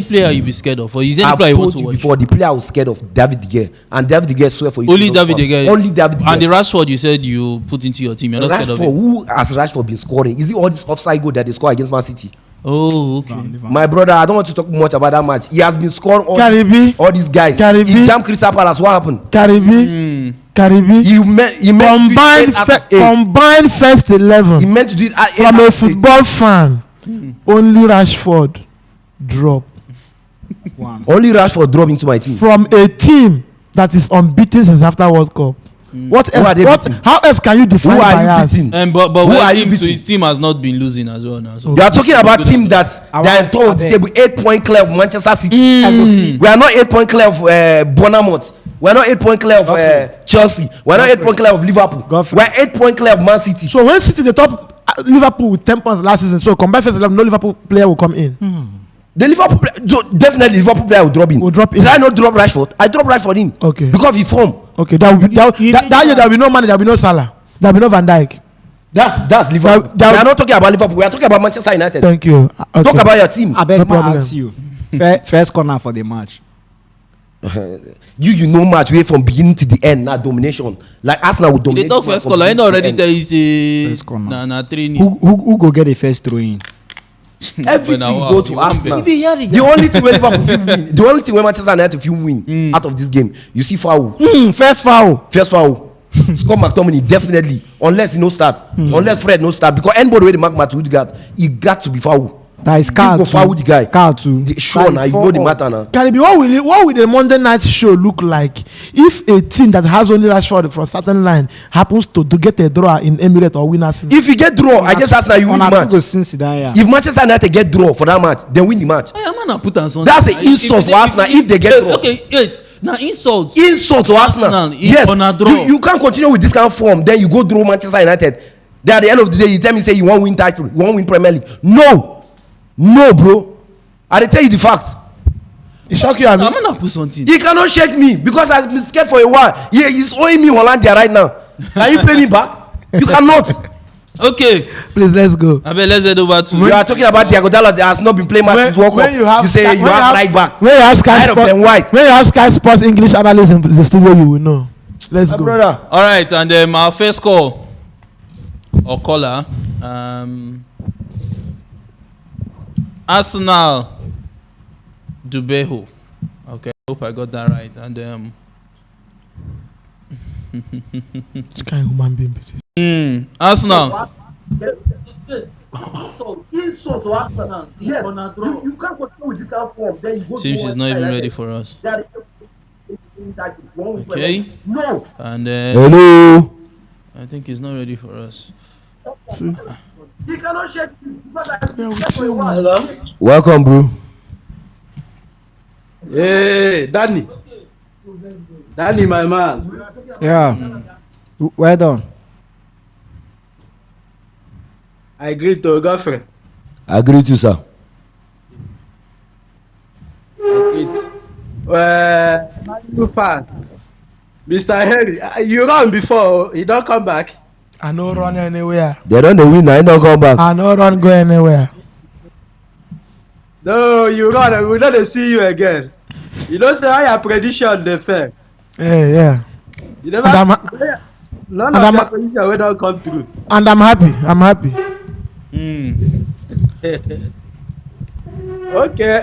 player you be scared of, or is any player you want to watch? Before the player I was scared of David De Gea, and David De Gea swear for you. Only David De Gea. Only David De Gea. And the Rashford you said you put into your team. You're not scared of Rashford, it. who has Rashford been scoring? Is it all this offside goal that they score against Man City? Oh, okay. My brother, I don't want to talk much about that match. He has been scoring Karibi. all these guys. Karibi. He jammed Crystal Palace. What happened? Karibi. Karibi. He meant Combined first 11. He meant to do it at From a football fan, only Rashford drop. Only Rashford drop into my team. From a team that is unbeaten since after World Cup. What else? How else can you define bias? But his team has not been losing as well now. So you are talking about team that they are top of the table, 8-point clear of Manchester City. We are not 8-point clear of Bournemouth. We are not 8-point clear of Chelsea. We are not 8-point clear of Liverpool. We are 8-point clear of Man City. So when City the top Liverpool with 10 points last season, so combined first 11, no Liverpool player will come in. The Liverpool definitely Liverpool player will drop in. Did I not drop Rashford? I dropped Rashford in. Okay. Because he form. Okay, that year there will be no Mane, there will be no Salah, there will be no Van Dijk. That's Liverpool. We are not talking about Liverpool. We are talking about Manchester United. Thank you. Okay. Talk about your team. I beg No to problem. ask you. First corner for the match. You know match way from beginning to the end. Now domination. Like Arsenal would dominate. they talk first caller. I know already there is a First corner. na 3-0. Who go get the first throw in? Everything Wow, go to you Arsenal. want The only thing where Liverpool feel win, the only thing where Manchester United feel win out of this game, you see foul. First foul. First foul. Scott McTominay definitely, unless he no start, unless Fred no start, because anybody where the mark Matthew got, he got to be foul. That is car go foul the guy. Car too. Sure, now you know the matter now. Karibi, what will the Monday night show look like if a team that has only Rashford for a certain line happens to get a draw in Emirates or win us? If you get draw, I just ask now you win the match. If Manchester United get draw for that match, they win the match. That's an insult for Arsenal if they get draw. Okay, wait. Now insult to Arsenal. Yes, on a draw. You can't continue with this kind of form. Then you go draw Manchester United. Then at the end of the day, you tell me say you won't win title, you won't win Premier League. No, bro. I tell you the facts. It shock you, I'm gonna put something. He cannot shake me because I've been scared for a while. He's owing me Hollandia right now. Can you pay me back? You cannot. Okay, please let's go. I bet let's head over to. You are talking about Diego Dalot that has not been playing matches World Cup. You say you have right back. When you have Sky Sports English analyst in the studio, you will know. Let's go, brother. All right, and our first call or caller. Arsenal Dubeho. Okay, hope I got that right. And Which kind of human being be this? Arsenal. Insult to Arsenal. Yes. You can't continue with this kind of form. Then you go. Seems she's not even ready for us. Okay. No. And hello. I think he's not ready for us. He cannot shake you. Hello. Welcome, bro. Hey, Dani. Dani, my man. Yeah. Well done. I agree to girlfriend. I agree to sir. You fan. Mr. Henry, you run before, he don't come back. I no run anywhere. They don't win, I don't come back. I no run go anywhere. No, you run, we don't see you again. You don't say how your prediction they fair. Yeah. You never. None of your prediction will not come through. And I'm happy. Okay.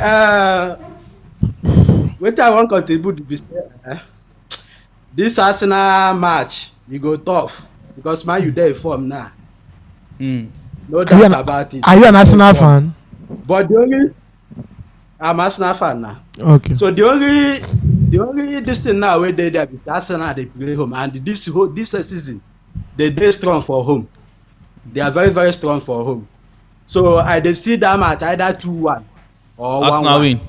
What I want to contribute to be this Arsenal match, you go tough because man, you there form now. No doubt about it. Are you an Arsenal fan? But I'm Arsenal fan now. Okay. So the only this thing now where they there is Arsenal they play home, and this season they strong for home. They are very very strong for home. So I dey see that match either 2-1 or 1-1. Arsenal win.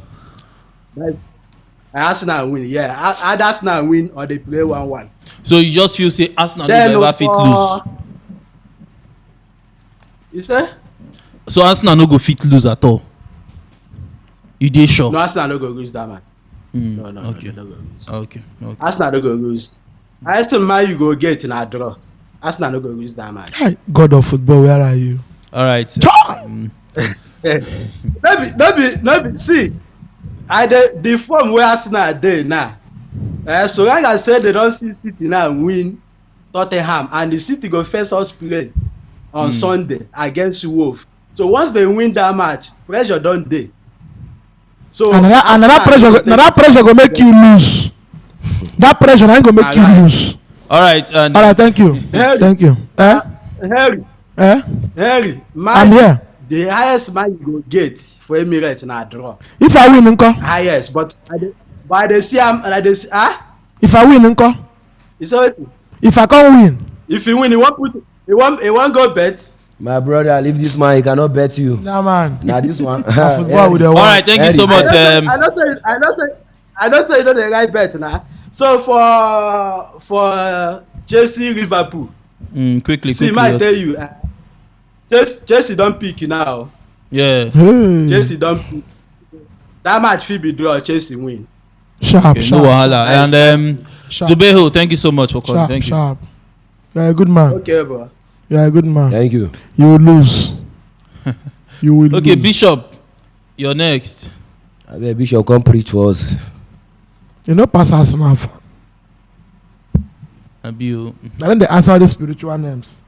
Arsenal win, yeah. Either Arsenal win or they play 1-1. So you just feel say Arsenal no ever fit lose. You say? So Arsenal no go fit lose at all. You dey sure? No, Arsenal no go lose that man. No, okay. no go lose. Okay. Arsenal no go lose. I still man you go get in a draw. Arsenal no go lose that match. Hi, God of football, where are you? All right. Maybe. See, the form where Arsenal dey now. So like I said, they don't see City now win Tottenham, and the City go face us play on Sunday against Wolves. So once they win that match, pressure don't dey. So another pressure go make you lose. That pressure ain't gonna make you lose. All right. And All right, thank you. Henry, Thank you. Henry, Henry, I'm here. the highest man you go get for Emirates na draw. If I win, nko. Highest, but I dey see am, If I win, nko. It's okay. If I can't win. If you win, he won't go bet. My brother, leave this man. He cannot bet you. Nah, man. Now this one. Football with the all right, thank you so much. I don't say you know the right bet now. So for Chelsea Liverpool. Quickly. See, I tell you, Chelsea don't pick now. Yeah. Chelsea don't pick. That match will be draw. Chelsea win. Sharp. No wahala. And Zubeho, thank you so much for calling. Thank you. Sharp. You're a good man. Okay, bro. You're a good man. Thank you. You will lose. You will Okay, lose. Bishop, you're next. I bet Bishop come preach for us. You know, pass us now. Abiu. I don't they answer all the spiritual names.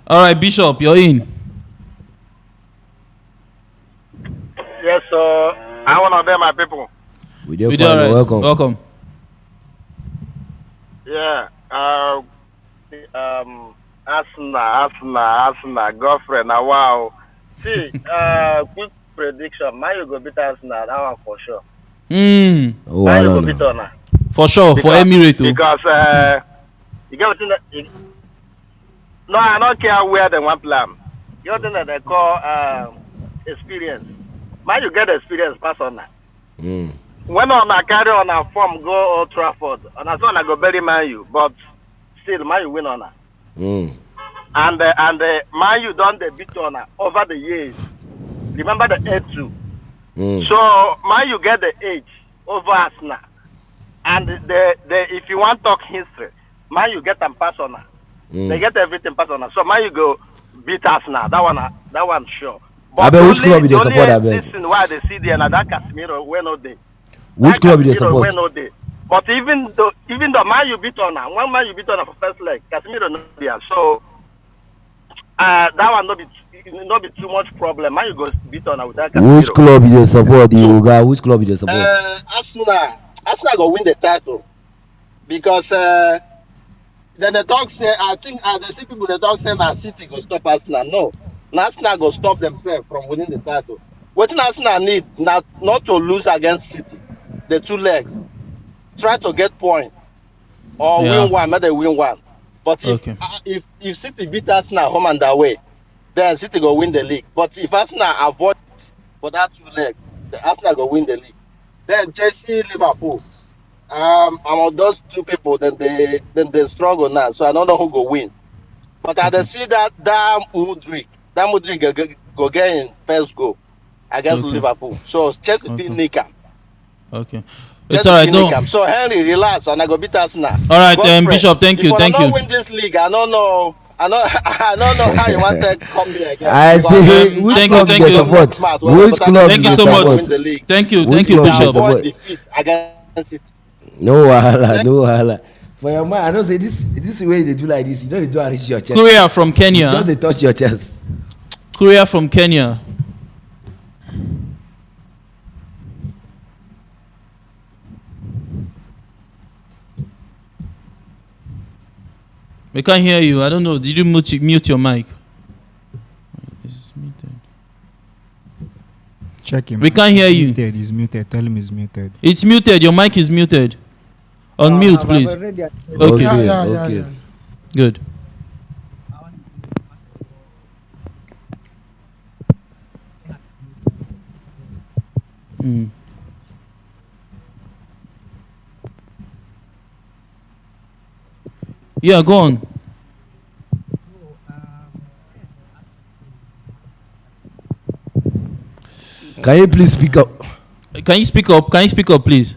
All right, Bishop, you're in. Yes, so I'm one of them, my people. We do We do all right. welcome. Welcome. Yeah. Arsenal, girlfriend. Now, wow. See, quick prediction. Man, you go beat Arsenal. That one for sure. Oh, Man, I you go don't beat know. Arsenal. For sure, for Emirates. Because you get what no, I don't care where they want plan. You know that they call experience. Man, you get experience pass on that. When on a carry on a form go Old Trafford, and as one I go bury Man U, but still Man U win on her. And Man U done the beat on her over the years. Remember the 8-2. So Man U get the edge over Arsenal. And if you want to talk history, Man U get them pass on her. They get everything pass on her. So Man U go beat Arsenal. That one sure. But I bet which club you dey support? I bet. Listen, why they see there, and that Casemiro when no day. Which club you dey support? When no day. But even though Man U beat on her, one Man U beat on her for first leg, Casemiro no there. So that one not be too much problem. Man U go beat on her with that Casemiro. Which club you dey support? You which club you dey support? Arsenal go win the title because then the talk say I think they see people the talk say that City go stop Arsenal. No. Arsenal go stop themselves from winning the title. What Arsenal need not to lose against City, the two legs. Try to get points or win one, maybe they win one. But if City beat Arsenal home and away, then City go win the league. But if Arsenal avoid for that two legs, the Arsenal go win the league. Then Chelsea, Liverpool. Among those two people, then they struggle now. So I don't know who go win. But I see that Mudryk go get in first goal against Liverpool. So Chelsea beat Nickham. Okay. It's all right. No. So Henry, relax, and I go beat Arsenal. All right, Bishop. Thank you. Thank you. If I don't win this league, I don't know how you want to come here again. I say which club you dey support? Which club Thank you you so support? much. Thank you, Which club you Bishop. support? Defeat against it. No wahala. For your mind, I know say this way they do like this. You know they do reach your chest. Korea from Kenya. Just they touch your chest. Korea from Kenya. We can't hear you. I don't know. Did you mute your mic? It's muted. Check him. We can't hear you. Muted. He's muted. Tell him he's muted. It's muted. Your mic is muted. Unmute, please. Okay. Okay. Good. Yeah, go on. Can you please speak up? Can you speak up? Can you speak up, please?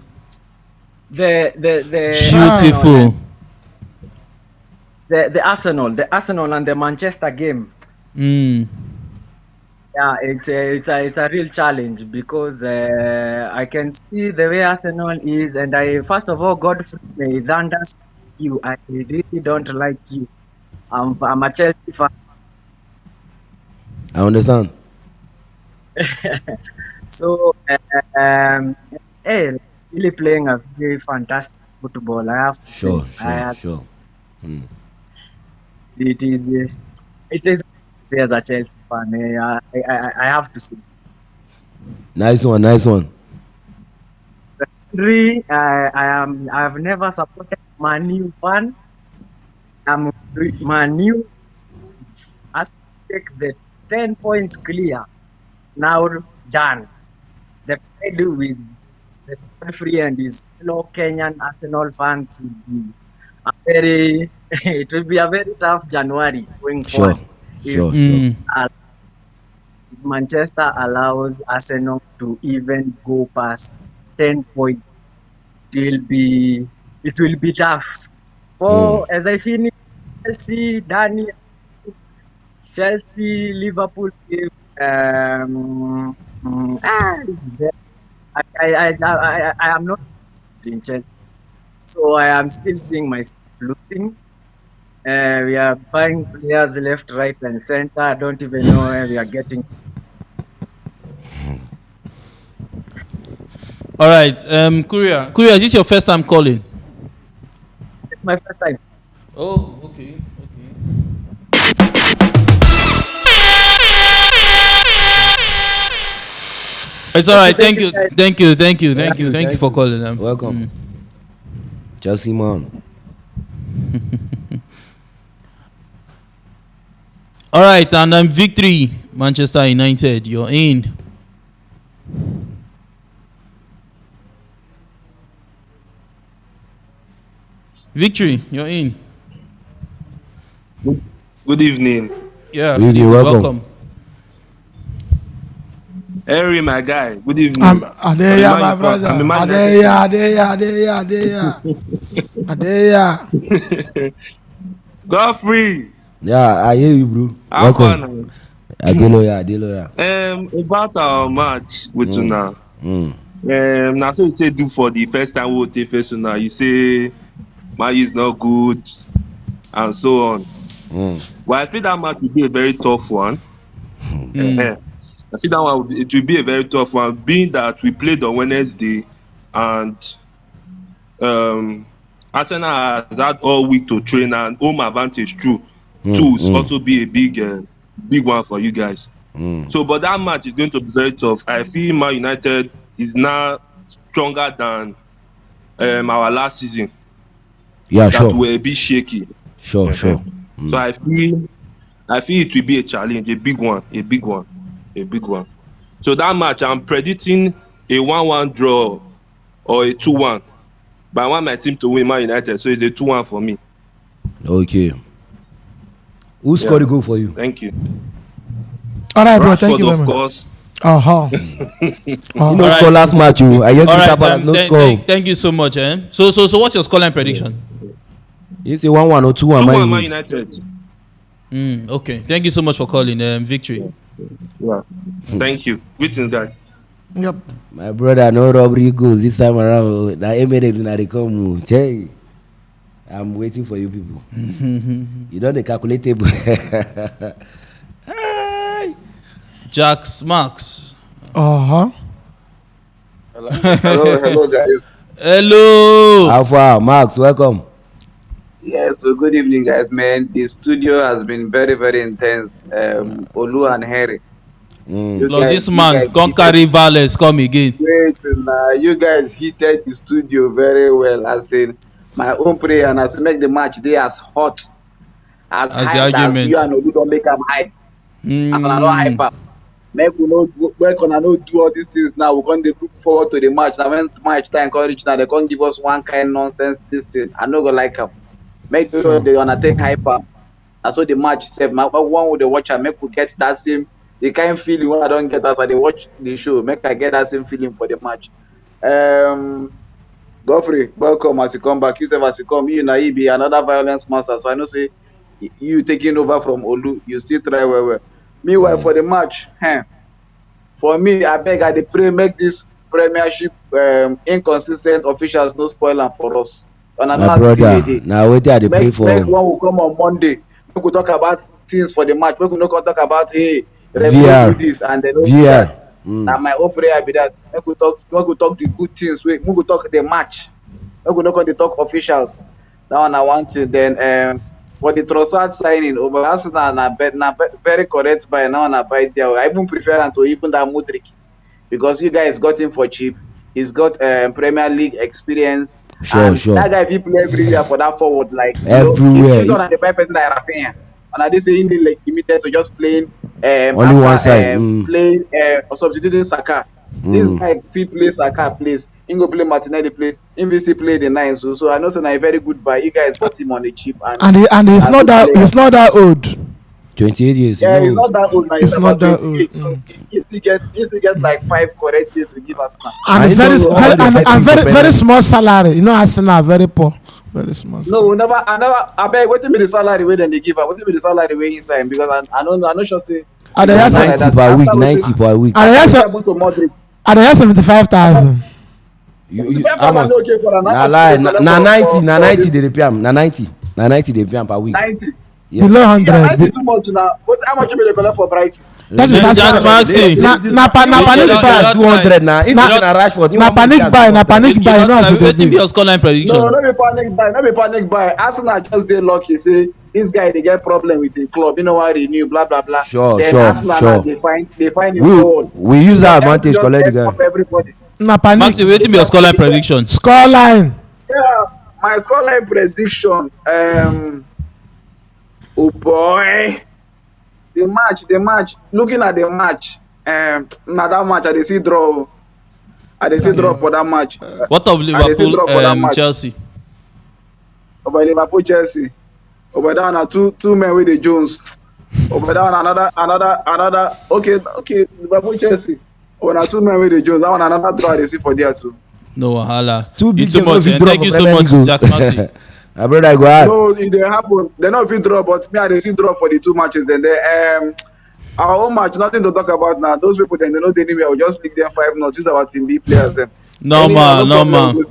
The Beautiful. the Arsenal and the Manchester game. Yeah, it's a real challenge because I can see the way Arsenal is, and I first of all, Godfrey may understand you. I really don't like you. I'm a Chelsea fan. I understand. So, hey, really playing a very fantastic football. I have to say, Sure, sure, sure. it is, it is say as a Chelsea fan. I have to say, Nice one, nice one. Henry, I have never supported Manu fan. I'm Manu has to take the 10 points clear. Now done. The played with the Godfrey and his fellow Kenyan Arsenal fans will be a very it will be a very tough January going Sure, forward. sure, Mm. If Manchester allows Arsenal to even go past 10 points, it will be tough. For as I finish Chelsea, Dani, Chelsea, Liverpool game. Um, mm, ah, I am not in Chelsea, so I am still seeing myself losing. We are buying players left, right, and center. I don't even know where we are getting. All right, Kuria, is this your first time calling? It's my first time. Oh, okay. It's all right. Thank you for calling them. Welcome. Chelsea man. All right, and victory, Manchester United. You're in. Victory, you're in. Good evening. Yeah. Good evening, welcome. Harry, my guy. Good evening. Adeya, my brother. Adeya. Godfrey. Yeah, I hear you, bro. Welcome. Adeloya. About our match with Una. Now so you say do for the first time we'll take face Una. You say Man is not good and so on. Well, I feel that match will be a very tough one. I feel that one it will be a very tough one, being that we played on Wednesday and Arsenal has had all week to train and home advantage too also be a big one for you guys. So, but that match is going to be very tough. I feel Man United is now stronger than our last season. Yeah, that sure. were a bit shaky. Sure. So I feel it will be a challenge, a big one. So that match, I'm predicting a 1-1 draw or a 2-1. But I want my team to win Man United, so it's a 2-1 for me. Okay. Who scored the goal for you? Thank you. All right, bro. Rashford, Thank you very of much. course. You know, score last match. I hear this score. Thank you so much. So what's your scoreline prediction? You say 1-1 or 2-1. 2-1 Man United. Okay. Thank you so much for calling. Victory. Yeah. Thank you. Greetings, guys. Yep. My brother, no robbery goes this time around. Now, they come. Hey, I'm waiting for you people. You know the calculatable. Jax Max. Uh-huh. Hello, guys. Hello. Alpha, Max, welcome. Yes, so good evening, guys, man. The studio has been very, very intense. Olu and Harry. Plus this man, can't carry violence, come again. Wait, you guys heated the studio very well. As in, my own prayer, and as make the match they as hot, as hyped as you and Olu don't make them hype. As another hyper. Make we no do all these things now. We're going to look forward to the match. Now when match time can reach now, they can't give us one kind nonsense this thing. I no go like them. Make sure they wanna take hyper. And so the match itself, one with the watcher, make we get that same the kind feeling when I don't get as I they watch the show. Make I get that same feeling for the match. Godfrey, welcome as you come back. You say as you come, you know you be another violence master. So I know say you taking over from Olu, you still try well. Meanwhile, for the match, for me, I beg, I pray make this Premiership inconsistent officials no spoil them for us. My brother, now wait there, they pray for. Make one will come on Monday. We could talk about things for the match. We could not talk about hey, referee do this and they don't do that. Now my own prayer be that we could talk the good things. We could talk the match. We could not the talk officials. That one I want to. Then for the Trossard signing, over Arsenal na very correct by now na buy there. I even prefer him to even that Mudryk because you guys got him for cheap. He's got Premier League experience. Sure. That guy, if he play everywhere for that forward, like everywhere. He's not the best person like Rafinha. And this is like limited to just playing only one side. Playing or substituting Saka. This guy, if he plays Saka, plays. He go play Martinelli, plays. Invisi play the nine. So I know it's a very good buy. You guys got him on the cheap. And he's not that old. 28 years. Yeah, he's not that old. He's not that old. So he gets like 5 correct years to give us now. And very small salary. You know, Arsenal are very poor. Very small. No, never. I beg. What be the salary where then they give her? What be the salary where inside? Because I know sure say. 90 per week. 90 per week. And I have 75,000. How much? Na 90 they pay am. Na 90 they pay am per week. 90. Yeah. Below 100. Yeah, 90 too much now. But how much you collect for Brighton? That is Maxi. Na panic buy. 200 now. If na Rashford. Na panic buy. You know as it be your scoreline prediction. No be panic buy. Arsenal just dey lucky say this guy they get problem with his club. You know why renew blah blah blah. Sure. They find him forward. We use our advantage collect the guy. Everybody. Na panic. Maxi, wetin be your scoreline prediction? Scoreline. Yeah, my scoreline prediction. Oh boy, the match. Looking at the match, na that match I dey see draw. For that match. What of Liverpool, Chelsea? Over Liverpool, Chelsea. Over there na two men with the Jones. Over there another. Okay, Liverpool, Chelsea. Over na 2 men with the Jones. That one another draw I dey see for there too. No wahala. Too much. Thank you so much, Jack Maxi. My brother, I go ahead. No, it dey happen. They not fit draw, but me I dey see draw for the 2 matches. Then our own match, nothing to talk about now. Those people then they know the enemy. I will just pick them 5-0. Use our team B players them. No man. No we'll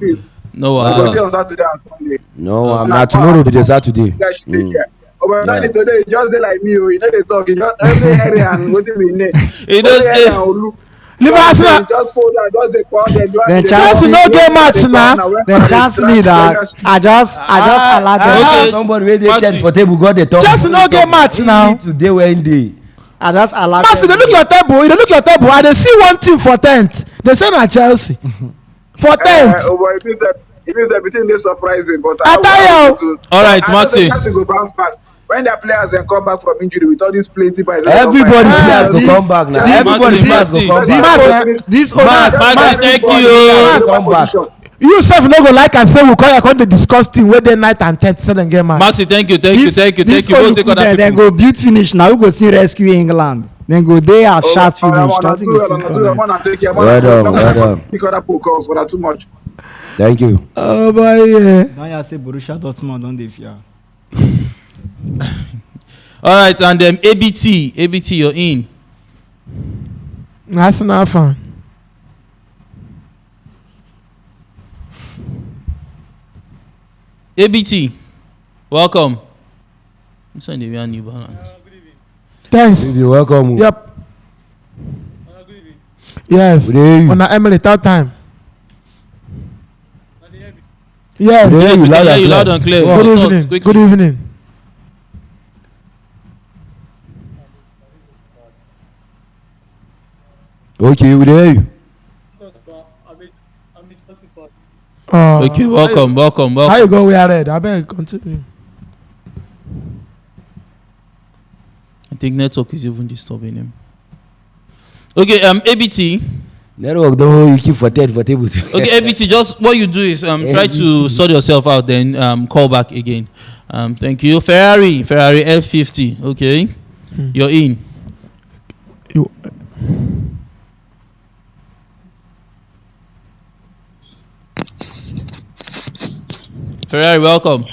see on Saturday and Sunday. No, not tomorrow. Be the Saturday. Guys should take care. But Dani today, just say like me. You know they talk. You just every area and what do we name? It does say. Liverpool just fold and just a crowd. Then Chelsea no game match now. Then chance me that I just allow them. Somebody wey dey 10 for table got the top. Chelsea no game match now. Today when dey. I just allow them. Master, they look your table. I dey see one team for 10th. They say na Chelsea for 10th. It means everything is surprising, but I tell you. All right, Maxi. Chelsea go bounce back. When their players then come back from injury with all these plenty players. Everybody players go come back now. Everybody players go come back. Maxi, thank you. Come back. You sef no go like and say we come dey discuss team wey dey night and 10th say dem get match. Maxi, thank you. Both take other people. Then go build finish now. We go see rescue England. Then go there at shot finish. Nothing is still correct. Well done. Pick other calls for that too much. Thank you. Oh boy, yeah. Now you say Borussia Dortmund don dey fear. All right, and ABT, you're in. Arsenal fan. ABT, welcome. I'm saying they wear New Balance. Thanks. You're welcome. Yep. Yes. On the Emily third time. Yes. We can hear you loud and clear. Good evening. Okay, we hear you. Okay, welcome. How you go? We are ready. I beg continue. I think network is even disturbing him. Okay, ABT. Network don't you keep for table. Okay, ABT. Just what you do is try to sort yourself out, then call back again. Thank you. Ferrari F50. Okay, you're in. Ferrari, welcome.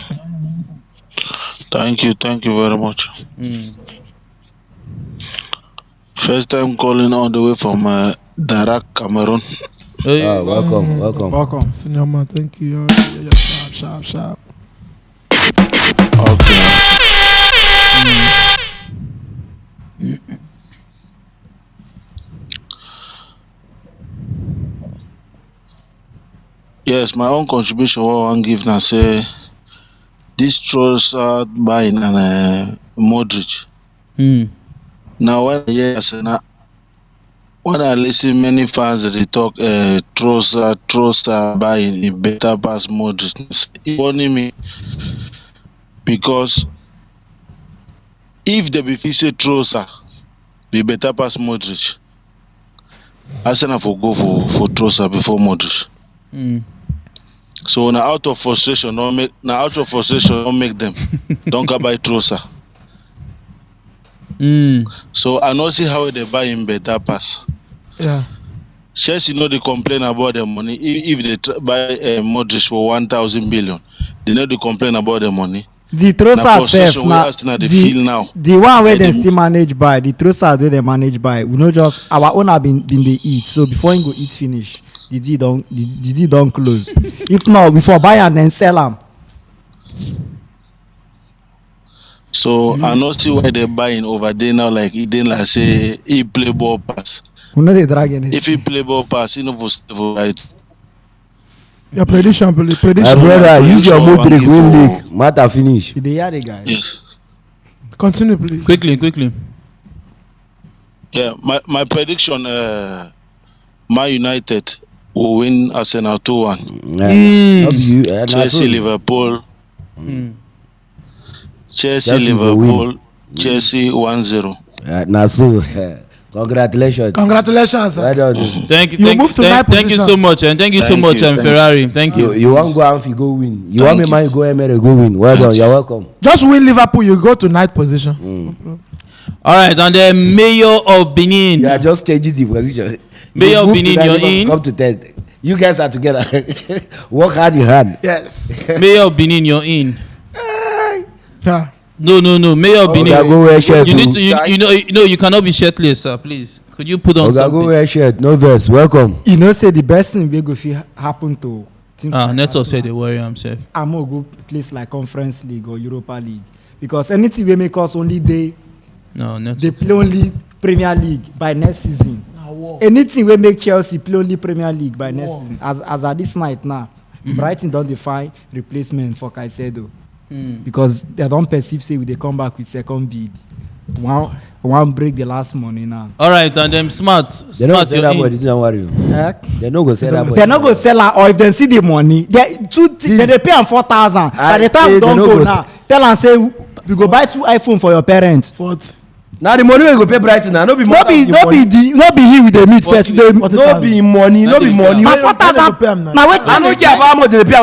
Thank you very much. First time calling all the way from Darak, Cameroon. Hey, welcome. Senior man, thank you. Sharp. Okay. Yes, my own contribution what I want give now say this Trossard buying and Modric. Now when I hear Arsenal, when I listen many fans that they talk Trossard buying a better pass Modric. It funny me because if the be say Trossard be better pass Modric, Arsenal for go for Trossard before Modric. So now out of frustration, don't make them. Don't go buy Trossard. So I don't see how they buy him better pass. Yeah. Chelsea know they complain about the money. If they buy Modric for 1,000 billion, they know they complain about the money. The Trossard self now, the one where they still manage by the Trossard where they manage by. We know just our own have been they eat. So before you go eat finish, the deal don't close. If not, before buy and then sell them. So I don't see why they buying over there now. Like he didn't like say he play ball pass. We know they dragging. If he play ball pass, he know for right. Your prediction. My brother, use your Modric win league. Matter finish. Did they hear the guy? Yes. Continue, please. Quickly. Yeah, my prediction. Man United will win Arsenal 2-1. Chelsea Liverpool. Chelsea Liverpool. Chelsea 1-0. Now so. Congratulations. Well done. Thank you so much, and thank you so much, Ferrari. Thank you. You want go and go win. You want me man go Emery go win. Well done. You're welcome. Just win Liverpool, you go to ninth position. All right, and the mayor of Benin. You are just changing the position. Mayor of Benin, you're in. Come to 10th. You guys are together. Work hand in hand. Yes. Mayor of Benin, you're in. Yeah. No. Mayor of Benin. You need to. You cannot be shirtless, sir. Please. Could you put on something? Go wear shirt. No verse. Welcome. You know, say the best thing we go happen to. Neto said they worry himself. I'm gonna go place like Conference League or Europa League because anything we make us only they play only Premier League by next season. Anything we make Chelsea play only Premier League by next season. As at this night now, Brighton don't define replacement for Caicedo. Because they don't perceive say they come back with second bid. One break the last money now. All right, and them smart. They don't go sell that boy. They don't go sell that boy. They not go sell her, or if they see the money, they pay them 4,000. By the time we don't go now, tell them say we go buy 2 iPhone for your parents. Now the money we go pay Brighton now. No be him with the meat first. No be money. Na 4,000. Now wait. I don't care about how much they pay.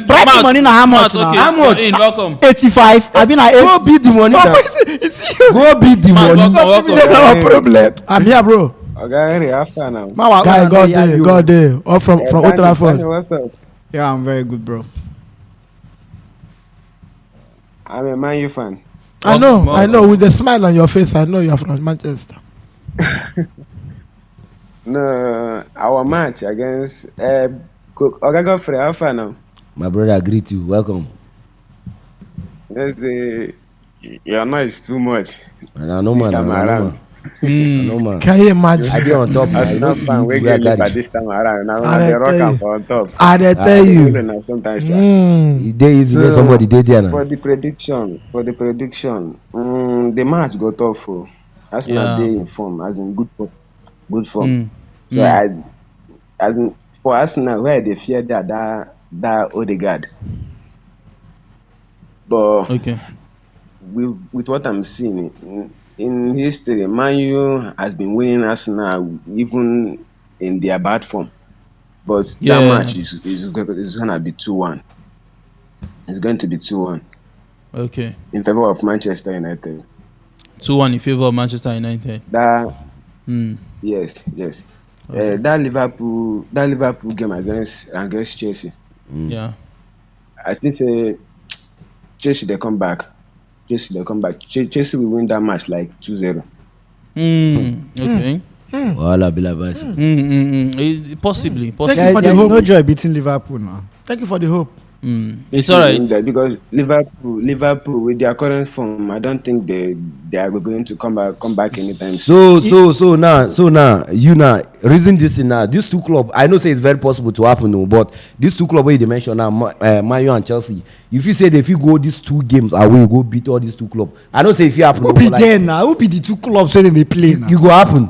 Brighton money na how much? How much? Welcome. 85. I mean go beat the money. Go beat the money. No problem. I'm here, bro. Okay, after now. Guy, God day. Or from Old Trafford. What's up? Yeah, I'm very good, bro. I'm a Man U fan. I know. With the smile on your face, I know you're from Manchester. No, our match against Ogago for Alpha now. My brother, I greet you. Welcome. Your noise too much. I know, man. Can you imagine? I get on top. As not fan, we get this time around. Now I rock on top. I tell you. Sometimes it day easy when somebody did there now. For the prediction, the match got tough for Arsenal. Day in form, as in good form. So as in for Arsenal, where they fear that Odegaard. But with what I'm seeing in history, Man U has been winning Arsenal even in their bad form. But that match is gonna be 2-1. It's going to be 2-1. Okay. In favor of Manchester United. 2-1 in favor of Manchester United. Yes. Okay. That Liverpool game against Chelsea. Yeah. I think say Chelsea they come back. Chelsea will win that match like 2-0. Okay. Possibly. Thank you for the hope. No joy beating Liverpool now. Thank you for the hope. It's all right. Because Liverpool with their current form, I don't think they are going to come back anytime soon. So now you now reason this in now. These two clubs, I know say it's very possible to happen, no, but these two clubs where you mention now, Man U and Chelsea. If you say that if you go these two games away, go beat all these two clubs. I don't say if you happen. Who be there now? Who be the two clubs when they play now? You go happen.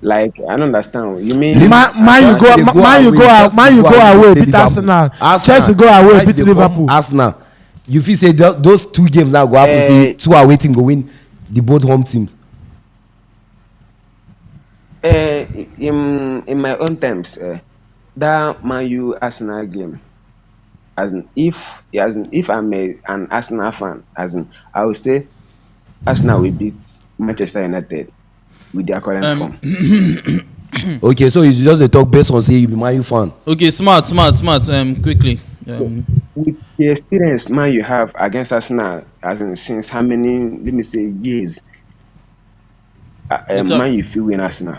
Like I don't understand. You mean Man you go away beat Arsenal. Chelsea go away beat Liverpool. Arsenal. You feel say those two games now go happen. Say two are waiting go win the both home teams. In my own terms, that Man U Arsenal game, if I'm an Arsenal fan, I would say Arsenal will beat Manchester United with their current form. Okay, so you just talk based on say you be Man U fan. Okay, smart. Quickly. With the experience Man you have against Arsenal, since how many, let me say, years, Man you feel win Arsenal.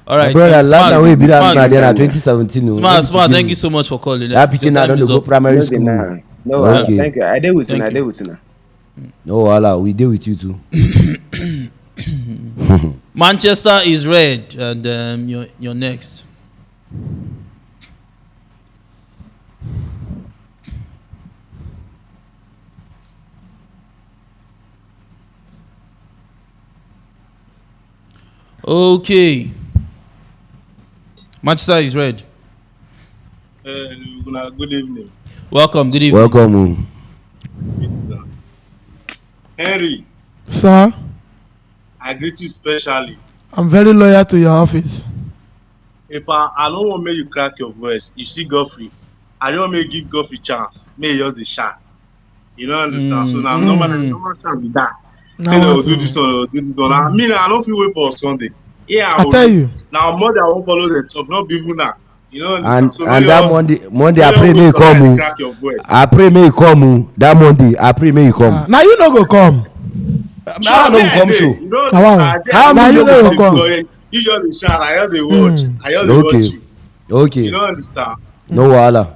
All right, brother. Last time we beat Arsenal there in 2017. Smart. Thank you so much for calling. That picking I don't go primary school. No, okay. Thank you. I did with you. No, voila, we deal with you too. Manchester is red, and you're next. Okay. Manchester is red. Good evening. Welcome. Good evening. Welcome. Henry. Sir. I greet you specially. I'm very loyal to your office. Epa, I don't want to make you crack your voice. You see Godfrey. I don't want to give Godfrey chance. May you just the shot. You don't understand. So now normally stand with that. Say they'll do this one, do this one. I mean, I don't feel wait for Sunday. Yeah, I tell you. Now Monday I won't follow the talk, not be now. You know, and so that Monday I pray may you come. I pray may you come. That Monday I pray may you come. Now you no go come. How no come show? How now you no go come? You just the shout. I heard the watch. I heard the watch you. Okay. You don't understand. No wahala.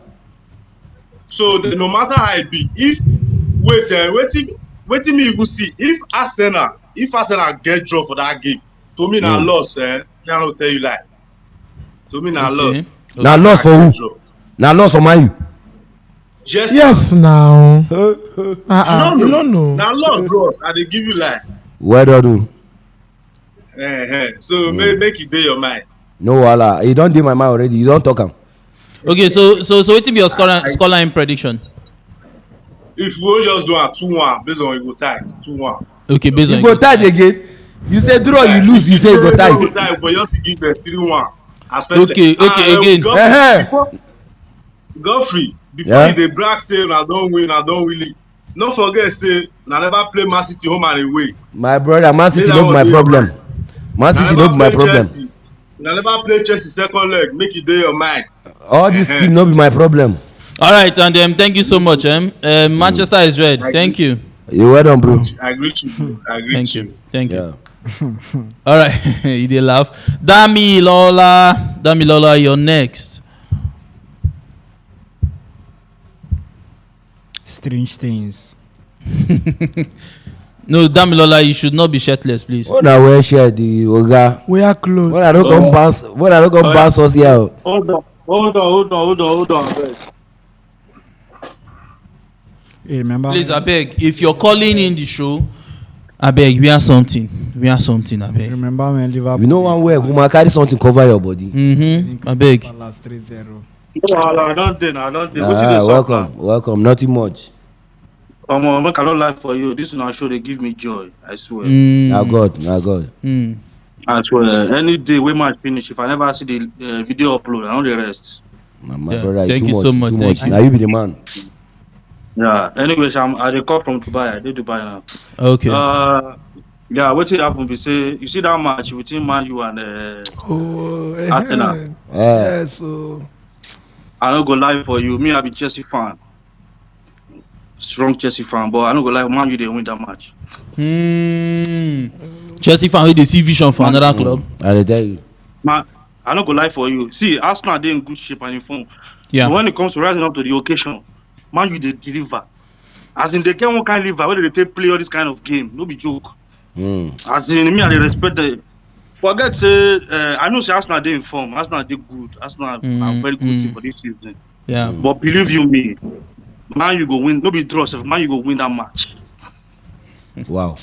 So no matter how it be, if waiting me even see if Arsenal get draw for that game, to me na loss. I don't tell you lie. To me na loss. Na loss for who? Na loss for Man U. Yes now. You don't know. Na loss, bros. I dey give you lie. Well done. So make it dey your mind. No wahala. You don't dey my mind already. You don't talk am. Okay, so wetin be your scoreline prediction? If we just do a 2-1 based on you go tight 2-1. Okay, based on you go tight again. You say draw, you lose. You say you go tight. But just give the 3-1. Okay, again. Godfrey, before you dey brag say I don't win. No forget say I never play Man City home and away. My brother, Man City no be my problem. Man City no be my problem. I never play Chelsea second leg. Make it dey your mind. All this team no be my problem. All right, and thank you so much. Manchester is red. Thank you. You well done, bro. I greet you. Thank you. All right, you dey laugh. Dami Lola, you're next. Strange things. No, Damilola, you should not be shirtless, please. When I wear shirt, the Oga. We are clothes. When I don't come pass us here. Hold on. Hey, remember? Please, I beg. If you're calling in the show, I beg. We are something. I beg. Remember when Liverpool? You know one way, woman carry something cover your body. I beg. Last 3-0. I don't. Welcome. Nothing much. Make I don't lie for you. This one show they give me joy. I swear. Now God. I swear. Any day we might finish. If I never see the video upload, I don't the rest. My brother, thank you so much. Now you be the man. Yeah. Anyways, I call from Dubai. I did Dubai now. Okay. Yeah. What happened? We say you see that match between Man U and Arsenal. Yeah. So. I don't go lie for you. Me, I be Chelsea fan. Strong Chelsea fan, but I don't go lie. Man U, they win that match. Chelsea fan, wey dey see vision for another club. I tell you. Man, I don't go lie for you. See, Arsenal they in good shape and in form. Yeah. But when it comes to rising up to the occasion, Man U they deliver. As in they get one kind of liver where they take play all this kind of game. No be joke. As in me, I dey respect the. Forget say I know say Arsenal dey in form. Arsenal dey good. Arsenal na very good team for this season. Yeah. But believe you me, Man U go win. No be draw. Man U go win that match. Wow.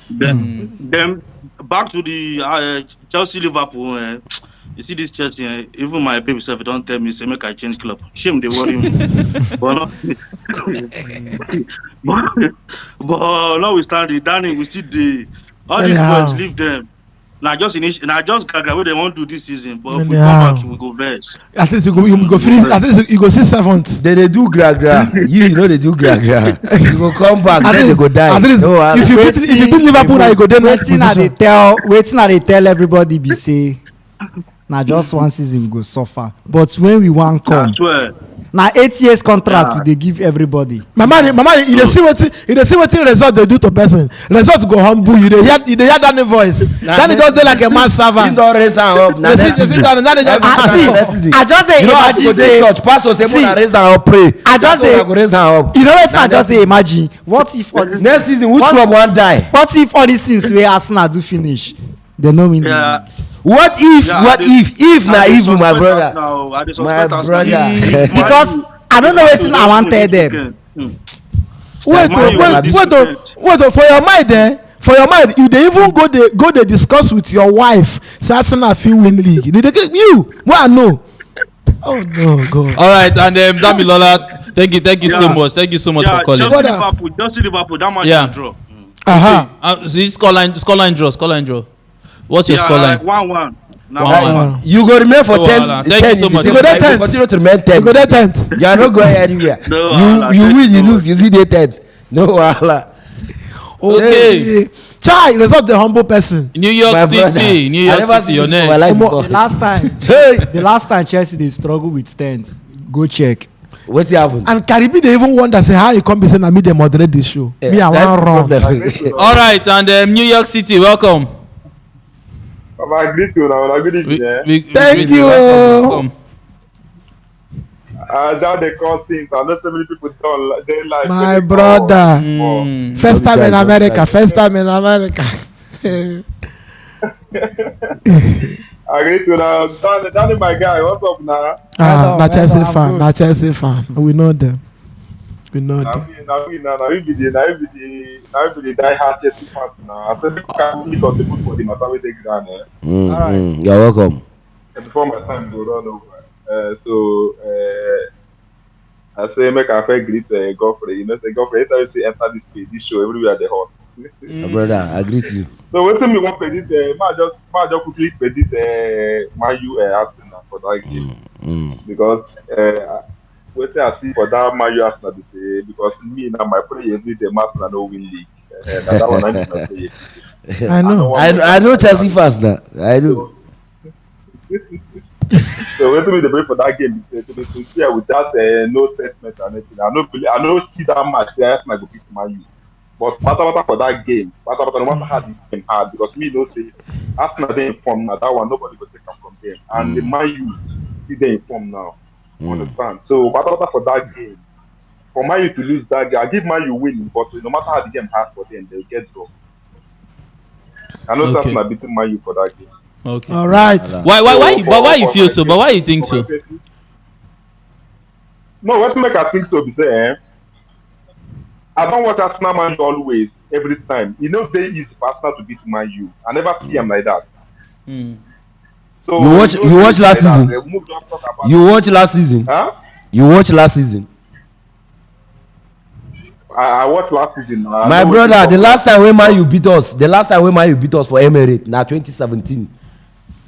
Then back to the Chelsea Liverpool. You see this Chelsea. Even my baby self don't tell me say make I change club. Shame they worry me. but notwithstanding, Dani, we still dey. All these boys leave them. Now just gaga what they want to do this season. But if we come back, we go best. At least you go finish. At least you go see 7th. They do gra. You know they do gra. You go come back, then they go die. At least if you beat Liverpool, now you go there. Waiting at they tell everybody be say. Now just one season we go suffer. But when we want come. Now 8 years contract they give everybody. My man, you see what result they do to person. Result go humble you. They hear that voice. Then it just dey like a man servant. He don't raise hand up. I just say imagine say church pastor say mo raise hand up pray. I just say raise hand up. You know what I just say imagine. What if for this next season which club won't die? What if all these things where Arsenal do finish? They know me. What if na evil, my brother? Because I don't know what I want to tell them. Wait, for your mind there. For your mind, you dey even go dey discuss with your wife. Say Arsenal fit win league. You, what I know. Oh no, God. All right, and Damilola, thank you so much. Thank you so much for calling. Just Liverpool, that match draw. See, scoreline draw. What's your scoreline? 1-1. Now, you go remain for 10. Thank you so much. You go there 10th. Continue to remain 10. You go there 10th. You are not going anywhere. You win, you lose. You see the 10th. No wahala. Okay. Chai, result the humble person. New York City. Your name. The last time Chelsea they struggle with 10th. Go check. What happened? And Karibi they even wonder say how you come be saying na me they moderate this show. Me I want run. All right, and New York City, welcome. I greet you now. Good evening. Thank you. Now they call things. I know so many people don't like. My brother. First time in America. I greet you now. Dani, my guy. What's up now? Na Chelsea fan. We know them. Now we be the die-hard Chelsea fans now. I said we can contribute for the matter we take down. Alright. You're welcome. Before my time go run over. I say make I first greet Godfrey. You know, say Godfrey, anytime you see enter this show, everywhere they hot. My brother, I greet you. So what's me want to this? I just quickly predict Man U Arsenal for that game because what I see for that Man U Arsenal because me now my prayer every day Arsenal no win league. That one I play. I know Chelsea fans now. I know. So when we pray for that game, to be sincere with that no sentiment and anything. I know see that match there Arsenal go beat Man U. But matter for that game, no matter how the game hard, because me don't say Arsenal they inform now. That one nobody will take them from them, and the Man U they inform now. Understand? So matter for that game, for Man U to lose that game, I give Man U winning, but no matter how the game hard for them, they'll get draw. I know Arsenal beating Man U for that game. Okay. All right. Why you feel so? But why you think so? No, what make I think so? Be say, I don't watch Arsenal Man U always, every time. You know, they easy for Arsenal to beat Man U. I never see him like that. So you watch last season? You watch last season? Huh? You watch last season? I watched last season. My brother, the last time when Man U beat us for Emirates, now 2017.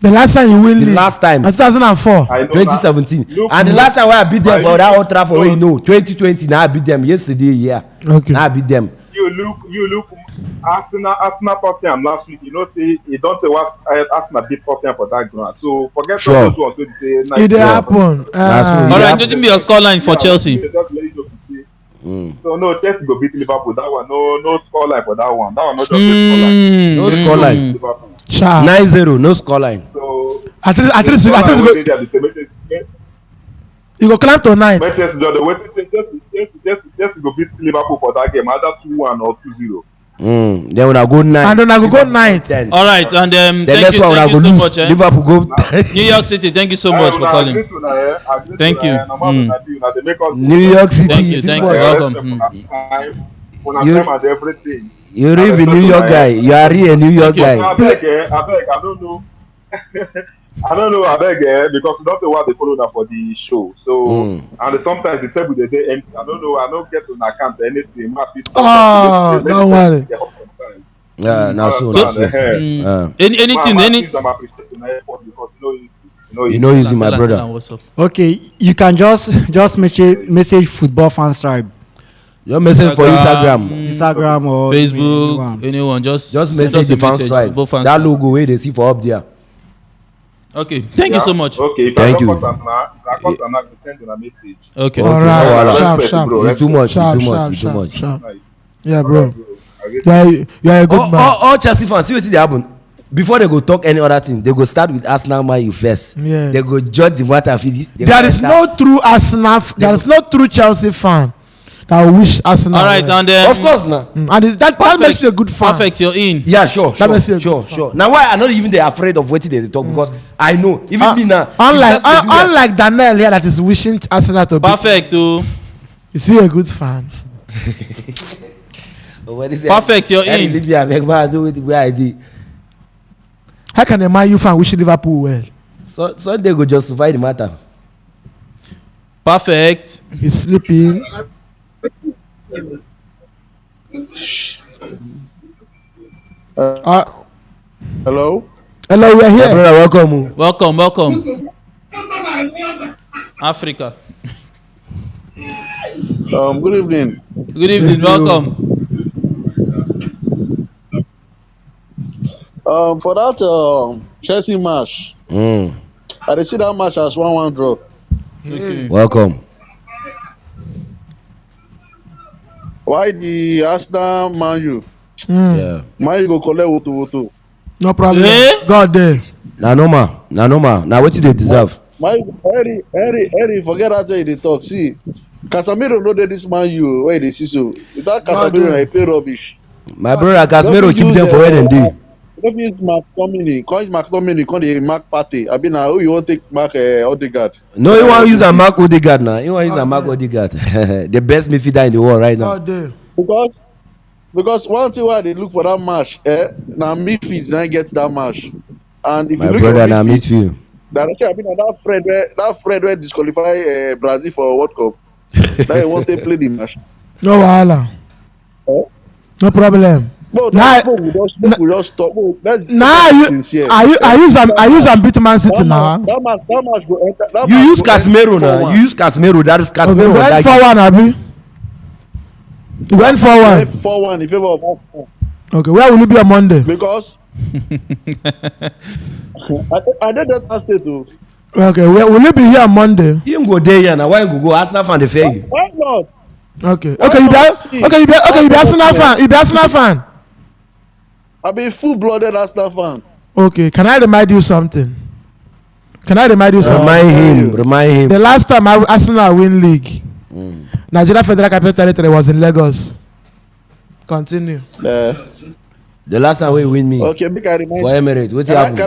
The last time you win the last time 2004 2017 and the last time when I beat them for that Old Trafford, you know 2020. Now I beat them yesterday. Okay. Now I beat them. You look Arsenal Tottenham last week. You know, say you don't say what Arsenal beat Tottenham for that ground. So forget those ones. It happen. All right, what will be your scoreline for Chelsea? So no, Chelsea go beat Liverpool. That one no scoreline for that one. That one not just scoreline. No scoreline. 9-0, no scoreline. So at least You go climb tonight. Manchester Jordan just go beat Liverpool for that game, either 2-1 or 2-0. Then when I go 9. And then I go 9. All right, and thank you so much. Liverpool go. New York City, thank you so much for calling. Thank you. New York City. Thank you. Welcome. You really New York guy. You are really a New York guy. I don't know. I beg, because we don't know what they follow that for the show. So, and sometimes the table they empty. I don't know. I don't get to an account anything. Don't worry. Yeah, now so. Anything. You know, using my brother. Okay, you can just message Football Fans Tribe. Your message for Instagram or Facebook, anyone. Just message the Fans Tribe. That logo where they see for up there. Okay, thank you so much. Okay, thank you. Okay. All right. Sharp. Too much. Yeah, bro. You are a good man. All Chelsea fans, see what they happen. Before they go talk any other thing, they go start with Arsenal Man U first. Yeah. They go judge the matter for this. There is no true Arsenal. There is no true Chelsea fan that wish Arsenal. All right, and then of course now. And that makes you a good fan. Perfect, you're in. Yeah, sure. Now why I'm not even afraid of what they talk because I know even me now. Unlike Daniel here that is wishing Arsenal to be perfect, too. You see a good fan. Perfect, you're in. How can a Man U fan wish Liverpool well? So they go justify the matter. Perfect. He's sleeping. Hello, we are here. Hey, brother, Welcome. Africa. good evening. Good evening. Welcome. For that Chelsea match, I see that match as 1-1 draw. Okay. Welcome. Why the Arsenal Man U? Yeah. Man U go collect woto. No problem. God there. Na normal. Now what do they deserve? Harry, forget that way they talk. See, Casemiro no dey this Man U where they see so. Without Casemiro, I play rubbish. My brother Casemiro keep them for where them dey. Don't use McTominay, come dey mark party. I mean, who you want take mark Odegaard? No, you want to use a Mark Odegaard now. You want to use a Mark Odegaard, the best midfielder in the world right now. Because one thing why they look for that match, now midfield now get that match. And if my you look brother at now midfield. That Fred where disqualify Brazil for World Cup. Now you want to play the match. No wahala. No problem. Now we just stop. I use beat Man City now. That match go enter. You use Casemiro now. You use Casemiro. That is Casemiro. Went 4-1, Abi. You went 4-1. 4-1 in favor of Arsenal. Okay, where will you be on Monday? Because I did that state too. Okay, where will you be here on Monday? You go there here now. Why you go? Arsenal fan they fair you. Why not? Okay, you be Arsenal fan. You be Arsenal fan. I be full-blooded Arsenal fan. Okay, can I remind you something? Remind him. The last time Arsenal win league, Nigeria Federal Capital Territory was in Lagos. Continue. The last time we win me. Okay, make I remind. For Emirates, what happened?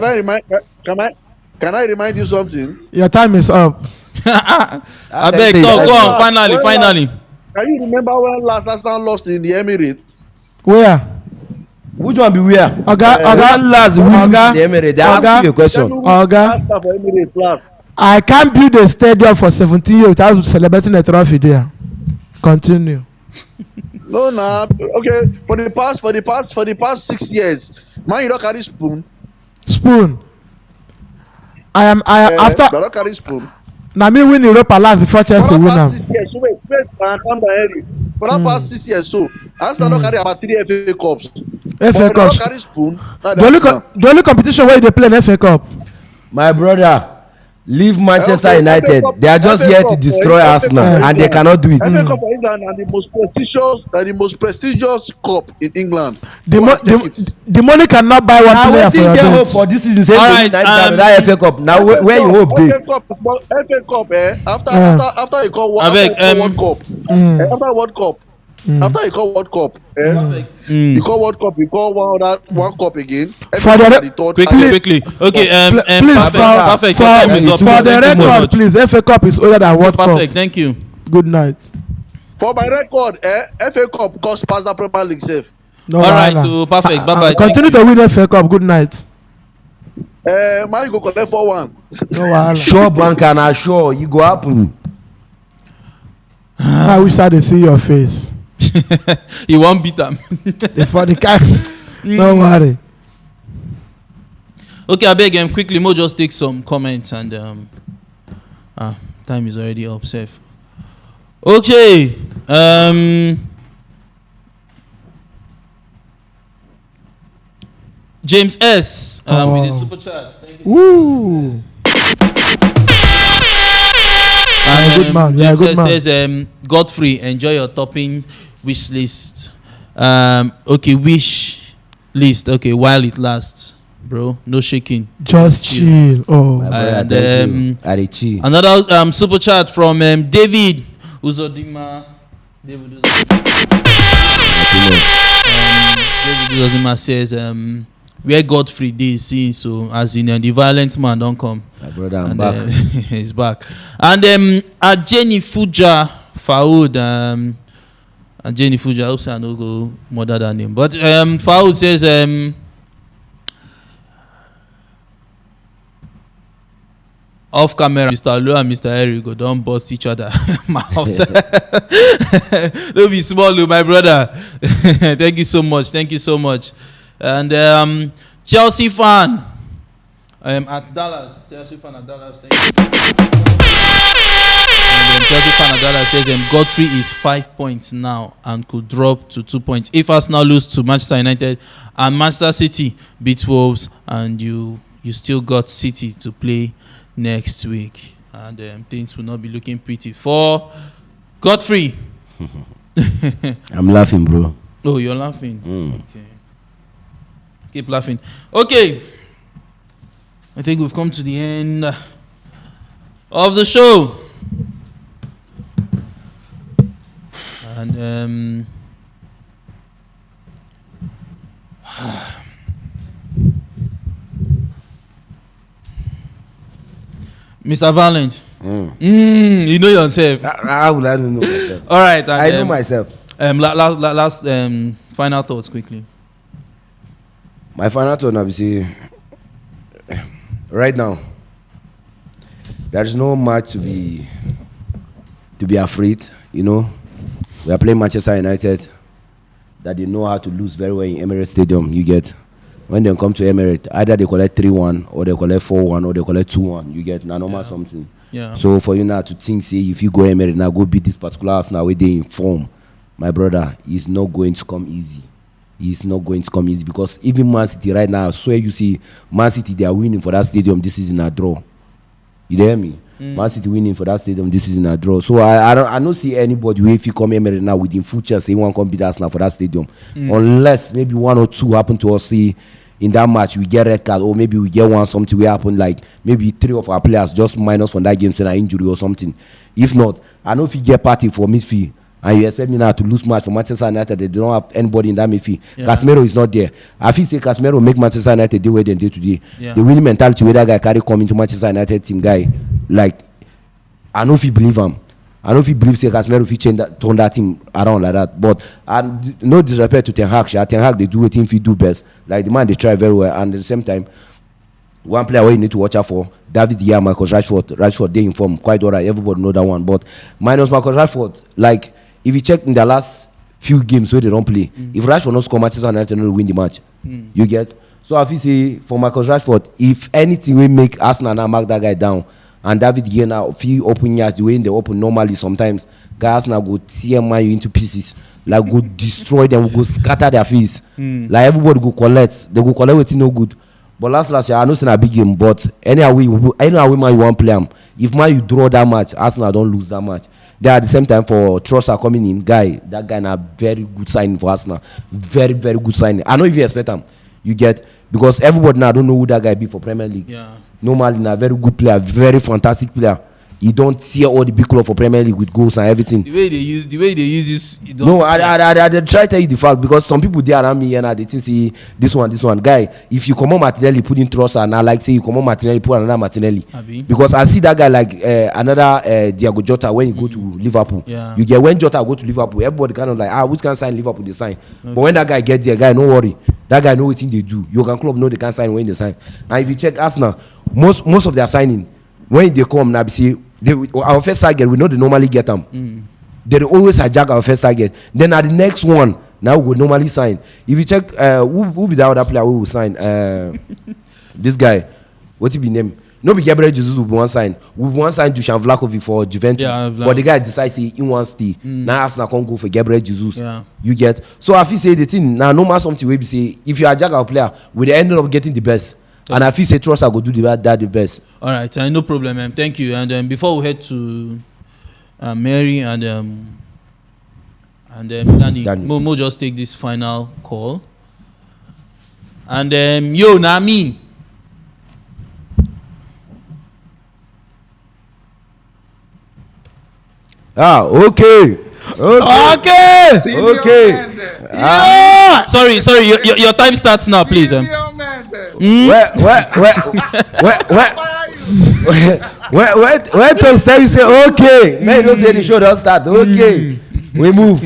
Can I remind you something? Your time is up. I beg, go on. Finally. Can you remember when last Arsenal lost in the Emirates? Where? Which one be where? Oga, last win the Emirates. They ask you a question. Oga, I can't build a stadium for 17 years without celebrating a trophy there. Continue. No, okay. For the past 6 years, man, you don't carry spoon. After. They don't carry spoon. Now me win Europa last before Chelsea win am. For that past 6 years, so Arsenal don't carry about 3 FA Cups. FA Cups. Carry spoon. The only competition where they play in FA Cup. My brother, Leave Manchester United. They are just here to destroy Arsenal, and they cannot do it. FA Cup for England and the most prestigious cup in England. The money cannot buy one player for your get bench. hope for this season. All right, that FA Cup. Now where you hope dey? FA Cup, after you call World Cup, after World Cup. After you call World Cup, you call World Cup, you call one cup again. For the quickly. Okay, please, perfect. For the record, please, FA Cup is older than World Cup. Perfect, thank you. Good night. For my record, FA Cup cost past the Premier League safe. No, all right, perfect. Bye bye. Continue to win FA Cup. Good night. Man, you go collect 4-1. No, sure, banker, na sure, you go happen. I wish I could see your face. You won't beat them. For the guy, don't worry. Okay, I beg him quickly. Mo just take some comments and time is already up. Safe. Okay. James S. With the super chat. Thank you. Woo. Good man. James good man. says, Godfrey, enjoy your topping wish list. Okay, wish list. Okay, while it lasts, bro. No shaking. Just chill. Oh. And another super chat from David Uzodima. David Uzodima says, where Godfrey dey see, so as in the violent man don't come. My brother, I'm back. He's back. And Jenny Fuja Faoud, Jenny Fuja, I hope I no go mother than name. But Faoud says off camera, Mr. Lou and Mr. Eric go don't bust each other mouth. Don't be small, my brother. Thank you so much. Thank you so much. And Chelsea fan at Dallas. Chelsea fan at Dallas. Thank you. And Chelsea fan at Dallas says Godfrey is 5 points now and could drop to 2 points if Arsenal lose to Manchester United and Manchester City beat Wolves, and you still got City to play next week, and things will not be looking pretty for Godfrey. I'm laughing, bro. Oh, you're laughing. Okay. Keep laughing. Okay. I think we've come to the end of the show. And Mr. Valent, you know yourself. How will I know myself? All right. And, I know myself. Last final thoughts quickly. My final thought now is right now there is no match to be afraid. You know, we are playing Manchester United that they know how to lose very well in Emirates Stadium. You get, when they come to Emirates, either they collect 3-1 or they collect 4-1 or they collect 2-1. You get, normal something. Yeah. So for you now to think, say, if you go Emirates now, go beat this particular Arsenal where they inform, my brother, it's not going to come easy. It's not going to come easy, because even Man City right now, I swear you see, Man City, they are winning for that stadium. This is in a draw. You hear me? Man City winning for that stadium. This is in a draw. So I don't see anybody where if you come Emirates now within future say one come beat Arsenal for that stadium, unless maybe one or two happen to us. See, in that match we get red card, or maybe we get one something will happen, like maybe 3 of our players just minus from that game, say an injury or something. If not, I know if you get party for midfield. And you expect me now to lose match for Manchester United? They don't have anybody in that midfield. Yeah. Casemiro is not there. I feel say Casemiro make Manchester United do what they do today. Yeah. The winning mentality where that guy carry come into Manchester United team guy, like I know if you believe him. I know if you believe say Casemiro if he change that, turn that team around like that. But no disrespect to Ten Hag. Ten Hag they do what he do best. Like the man they try very well, and at the same time, one player where you need to watch out for, David De Gea, Marcus Rashford. Rashford they inform quite alright. Everybody know that one. But minus Marcus Rashford, like. If you check in the last few games where they don't play, if Rashford not score, Manchester United will win the match. You get? So if you say for Marcus Rashford, if anything will make Arsenal now mark that guy down, and David Gea now if you open yards the way they open normally, sometimes guys now go tear Man U into pieces, like go destroy them, go scatter their face, like everybody go collect. They go collect with no good. But last year, I know it's a big game. But anyhow, man, you want play them. If man you draw that match, Arsenal don't lose that match. They at the same time for Trossard coming in, that guy na very good signing for Arsenal. Very, very good signing. I know if you expect him, you get because everybody now don't know who that guy be for Premier League. Yeah. Normally, na very good player, very fantastic player. You don't see all the big club for Premier League with goals and everything. The way they use this. No, I try to tell you the fact because some people there around me and they think see this one guy. If you come on Martinelli, put in Trossard, and I like say you come on Martinelli, put another Martinelli. Because I see that guy like another Diego Jota when you go to Liverpool. Yeah. You get when Jota go to Liverpool, everybody kind of like which can sign Liverpool they sign. Okay. But when that guy get there, guy no worry, that guy know what thing they do. Jurgen Klopp know they can sign when they sign. And if you check Arsenal, most of their signing when they come now, see. Our first target, we know they normally get them. They always hijack our first target. Then at the next one, now we normally sign. If you check, who be the other player who will sign? This guy, what he be named? No, be Gabriel Jesus will be one sign. We want sign Dusan Vlahovic for Juventus, but the guy decides he wants to stay. Now Arsenal can't go for Gabriel Jesus. Yeah. You get. So I feel say the thing now, no matter something we be say if you hijack our player, we end up getting the best. And I feel say Trossard go do that the best. All right, no problem, thank you. And before we head to Mary and Dani, Mo just take this final call. And yo, Nami. Okay. Sorry. Your time starts now, please. Where to start? You say okay. Man, you don't say the show don't start. Okay, we move.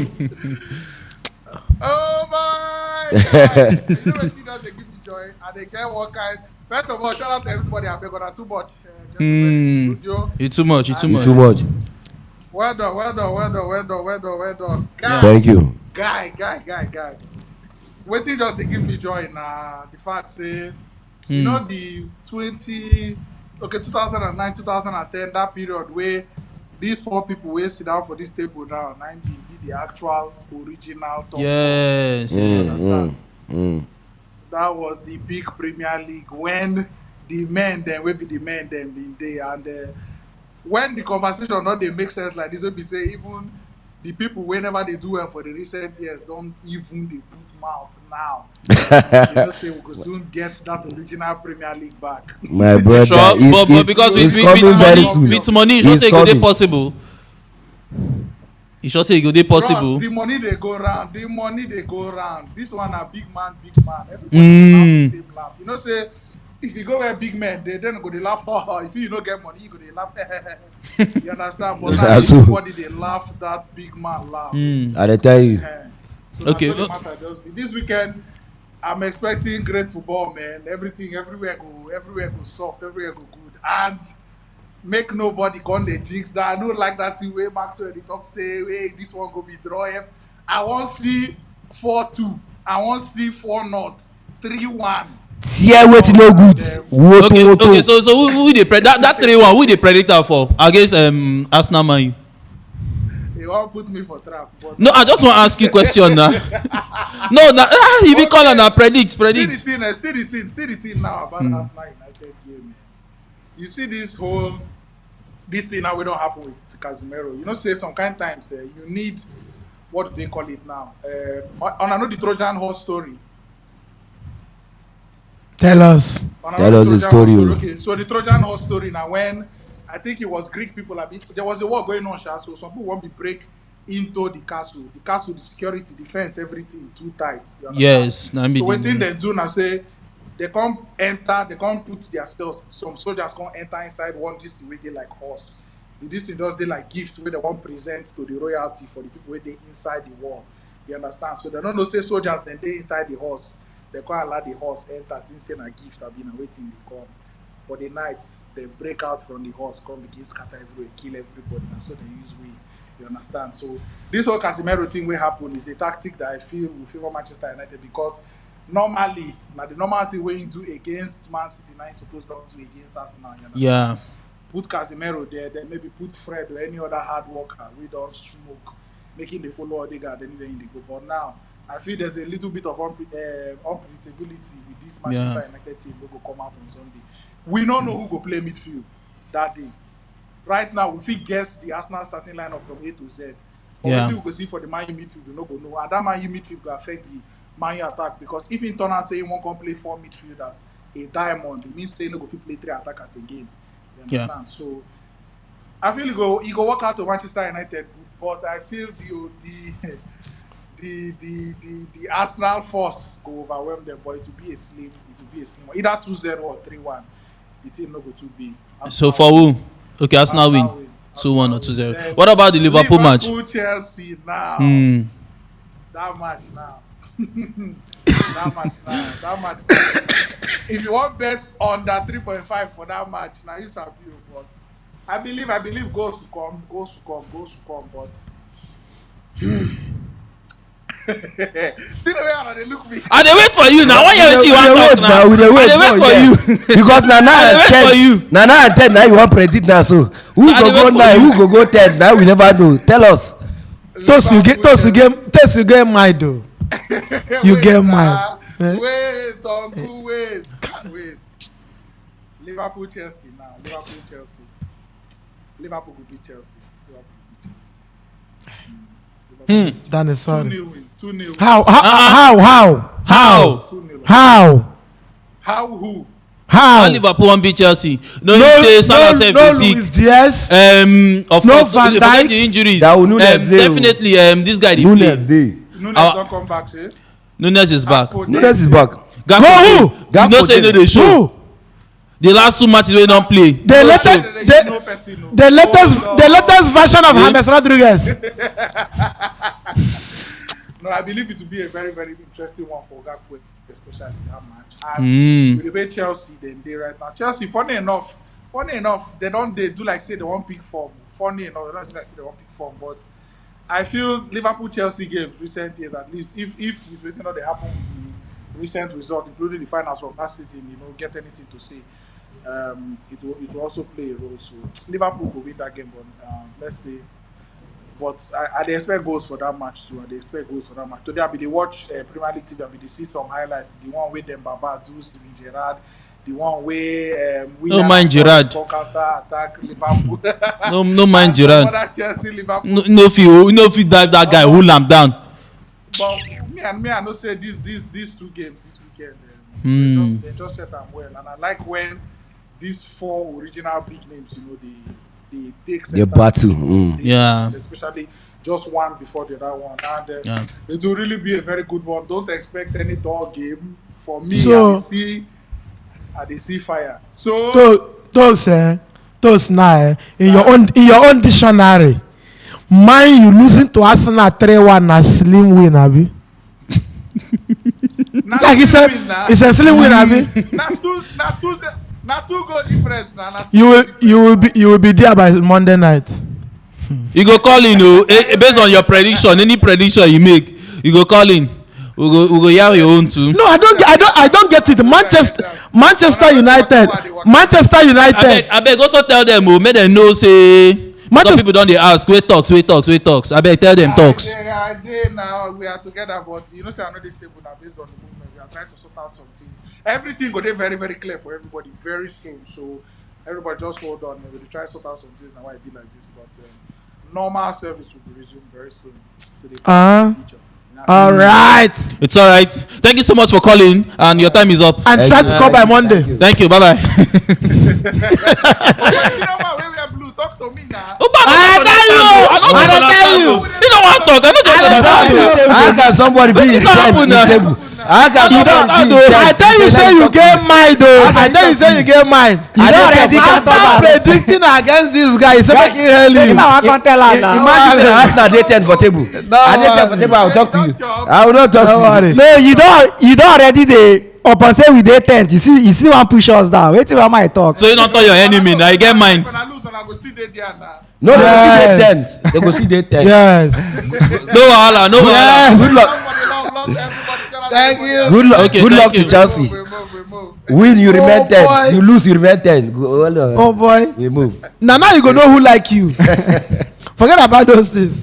Oh my God! You know what does they give me joy and they get what kind. First of all, shout out to everybody. I've got too much. It's too much. Well done. Guy, thank you. Guy. Waiting just to give me joy now. The fact say, you know the 2009, 2010, that period where these four people will sit down for this table now, 90 be the actual original top. Yes. That was the big Premier League when the men then will be the men then been there and when the conversation not they make sense like this, will be say even the people whenever they do well for the recent years don't even they put mouth now. You know, say we could soon get that original Premier League back. My brother, sure, but because with money, you should say it possible. You should say it possible. Bros, the money they go round. This one a big man. Everybody the same laugh. You know, say if you go where big men, they then go they laugh. If you don't get money, you go they laugh. You understand? But now everybody they laugh that big man laugh. I tell you. So okay. This weekend, I'm expecting great football, man. Everywhere go soft, everywhere go good, and make nobody come the jinx that. I don't like that way Maxwell they talk say, hey, this one go be draw. I want see 4-2. I want see 4-0, 3-1. Yeah, wait, no good. Okay. So who they that 3-1? Who they predict for against Arsenal Man? You won't put me for trap. No, I just want to ask you a question now. He be calling and predict. See the thing now about Arsenal United game. Man. You see this thing now we don't happen with Casemiro. You know, say some kind of times you need what do they call it now? On another Trojan horse story. Tell us the story. Okay, so the Trojan horse story now when I think it was Greek people there was a war going on, so some people want to break into the castle. The castle, the security, defense, everything too tight. Yes. So within they do now say they can't put themselves. Some soldiers can't enter inside one this the way they like horse. This thing does they like gift where they want present to the royalty for the people where they inside the wall. You understand? So they don't know say soldiers then they inside the horse. They can't allow the horse enter. Didn't say a gift have been waiting they come. For the night, they break out from the horse, come begin scatter everywhere, kill everybody, and so they use way. You understand? So this whole Casemiro thing will happen is a tactic that I feel will favor Manchester United because normally, the normal thing we do against Man City, now is supposed not to against Arsenal. You know? Yeah. Put Casemiro there, then maybe put Fred or any other hard worker. We don't smoke, making the follow Odegaard, then they go. But now I feel there's a little bit of unpredictability with this Manchester United team who go come out on Sunday. We don't know who go play midfield that day. Right now, we fit guess the Arsenal starting lineup from A to Z. But what we go see for the Man U midfield, we no go know. And that Man U midfield will affect the Man U attack because if in turn out say he won't come play 4 midfielders, a diamond, it means say no go fit play 3 attackers again. You understand? So I feel he go work out to Manchester United, but I feel the Arsenal force go overwhelm them, but it will be a slim one. Either 2-0 or 3-1. The team no go too big. So for who? Okay, Arsenal win. 2-1 or 2-0. What about the Liverpool match? Chelsea now. That match now. That match. If you want bet under 3.5 for that match, now you sabi. But I believe goals to come. But still the way how they look me. I dey wait for you now. Why you want talk now? We dey wait for you because na 9 and 10 now you want predict now. So who go go 9, who go go 10? Now we never know. Tell us. Toast you get mine though. You get mine. Wait, Uncle, wait. Liverpool Chelsea now. Liverpool will beat Chelsea. Dani, sorry. 2-0. How? 2-0. Who? How Liverpool won't beat Chelsea? No Salah self is sick. Of course, Van Dijk. The injuries. Definitely, this guy Nunes don't come back. Nunes is back. Nunes is back. Go who? You know say no dey show. The last 2 matches we don't play. The latest version of James Rodriguez. No, I believe it will be a very, very interesting one for Gakpo, especially that match. And with the way Chelsea they right now. Chelsea, funny enough, they do like say they won't pick form. Funny enough, they don't like say they won't pick form. But I feel Liverpool Chelsea games recent years, at least, if everything that they happen with the recent results, including the finals from last season, get anything to say. It will also play a role. So Liverpool will win that game, but let's see. But I expect goals for that match too. Today I be they watch Premier League TV. I be they see some highlights. The one with them Baba do Steven Gerrard. The one where no mind Gerrard. Attack Liverpool. no mind Gerrard. No fit dive that guy, hold him down. But me I know say these 2 games this weekend. They just set them well, and I like when these 4 original big names, they take the battle. Especially just one before the other one, and it will really be a very good one. Don't expect any dull game. For me, I see fire. So those now in your own dictionary, mind you losing to Arsenal 3-1 na slim win, abi? Like it's a slim win, abi? Not 2 goal difference. You will be there by Monday night. You go call in, based on your prediction. Any prediction you make, you go call in. We go hear your own too. No, I don't get it. Manchester United. I beg also tell them, make them know say. Some people don't they ask. Wait talks. I beg tell them talks. Now we are together, but say I know this table now based on the movement. We are trying to sort out some things. Everything go there very, very clear for everybody very soon. So everybody just hold on. We will try to sort out some things now. Why it be like this, but normal service will be resumed very soon. So they all right. It's all right. Thank you so much for calling, and your time is up. And try to call by Monday. Thank you. Bye bye. Talk to me now. I tell you. You don't want to talk. I don't understand. How can somebody be in table? I tell you say you get mind though. I tell you say you get mind. You don't already after predicting against this guy, say make him help you. Imagine Arsenal dey 10 for table. I dey 10 for table. I will talk to you. I will not talk to you. No, you don't already dey upon say we dey 10. You see one push us down. Wait till I talk. So you don't tell your enemy now. You get mind. No, yes. They go see they 10. Yes. No wahala. Yes. Good luck. Thank you. Good luck. Okay, good luck to Chelsea. Win, you remain 10. Boy. You lose, you remain 10. Oh boy. We move. Now you go know who like you. Forget about those things.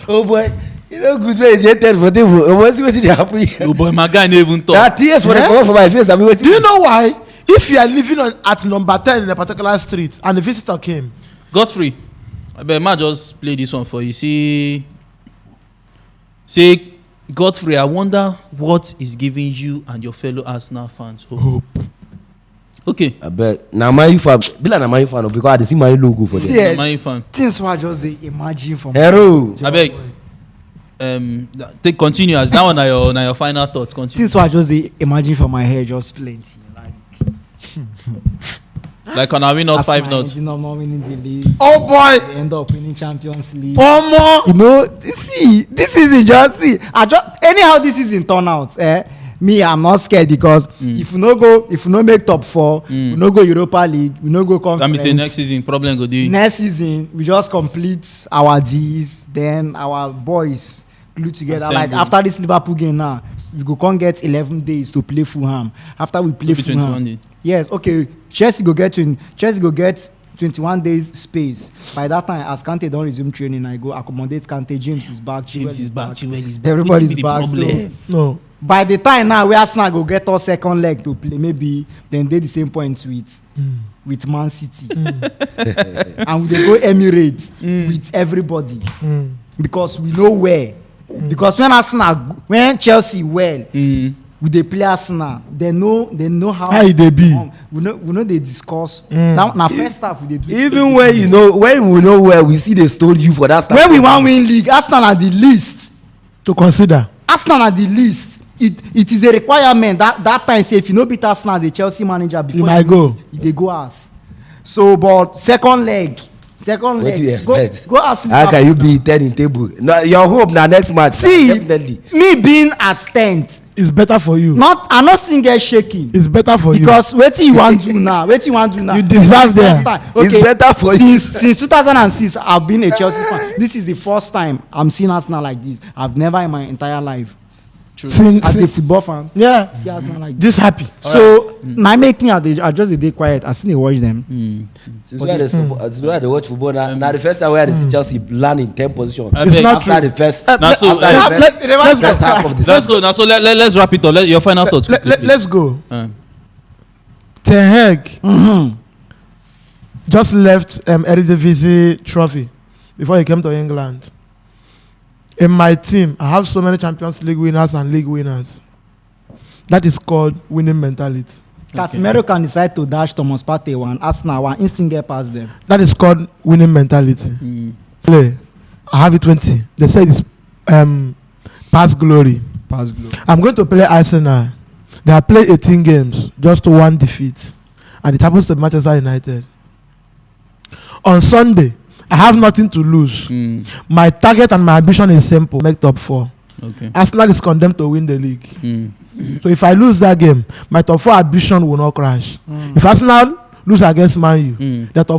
Oh boy. You know, good way they tell for them. What's what did happen? Oh boy, my guy never even talk. That tears when they come out from my face. I mean, Do you know why? If you are living at number 10 in a particular street and the visitor came, Godfrey, I bet ma just play this one for you. Say, Godfrey, I wonder what is giving you and your fellow Arsenal fans hope. Okay. I bet. Now my fan, be like my fan because I see my logo for them. My fan. Things were just the imagine from. Hero. I beg. Take continue as that one na your final thoughts. Continue. Things were just the imagine from my hair just plenty. Like on our win us 5-0. Not winning the league. Oh boy! They end up winning Champions League. Oh more! You know, see, this season just see. Anyhow this season turn out. Me, I'm not scared because if you no make top 4, we no go Europa League, we no go conference. That means say next season problem go dey. Next season we just complete our D's, then our boys glue together. Assemble. Like after this Liverpool game now, we go come get 11 days to play Fulham. After we play Fulham, yes, okay. Chelsea go get 21 days space. By that time, as Kante don't resume training, I go accommodate Kante. James is back. James is back. Everybody's back. So, no. By the time now, we Arsenal go get our second leg to play. Maybe then they the same points with Man City, and they go Emirates with everybody because we know where. Because when Chelsea with the play Arsenal, they know how they be. We know they discuss. Now first half we do. Even when we know where we see they stole you for that stuff. When we want win league, Arsenal are the least to consider. Arsenal are the least. It is a requirement that time. Say if you know beat Arsenal, the Chelsea manager before you might go. They go ask. So, but second leg. What do you expect? Go ask. How can you be 10 in table? No, your hope na next match. See, definitely. Me being at 10th is better for you. I'm not still get shaking. It's better for because you. Because what you want to do now? You deserve that. Okay. It's better for you. Since 2006, I've been a Chelsea fan. This is the first time I'm seeing Arsenal like this. I've never in my entire life. True. As a football fan, yeah, see Arsenal like this happy. So now making I just a day quiet. I still they watch them. Since where they watch football now the first time where they see Chelsea land in 10 position. It's not after true. The first. Let's go. Now so let's wrap it up. Your final thoughts. Let's go. Ten Hag just left Eredivisie trophy before he came to England. In my team, I have so many Champions League winners and league winners. That is called winning mentality. Casemiro can decide to dash Thomas Partey one, Arsenal one, instant get past them. That is called winning mentality. Play. I have it 20. They say it's past glory. Past glory. I'm going to play Arsenal. They have played 18 games, just 1 defeat. And it happens to Manchester United. On Sunday, I have nothing to lose. My target and my ambition is simple: make top 4. Okay. Arsenal is condemned to win the league. So if I lose that game, my top 4 ambition will not crash. If Arsenal lose against Man U, the top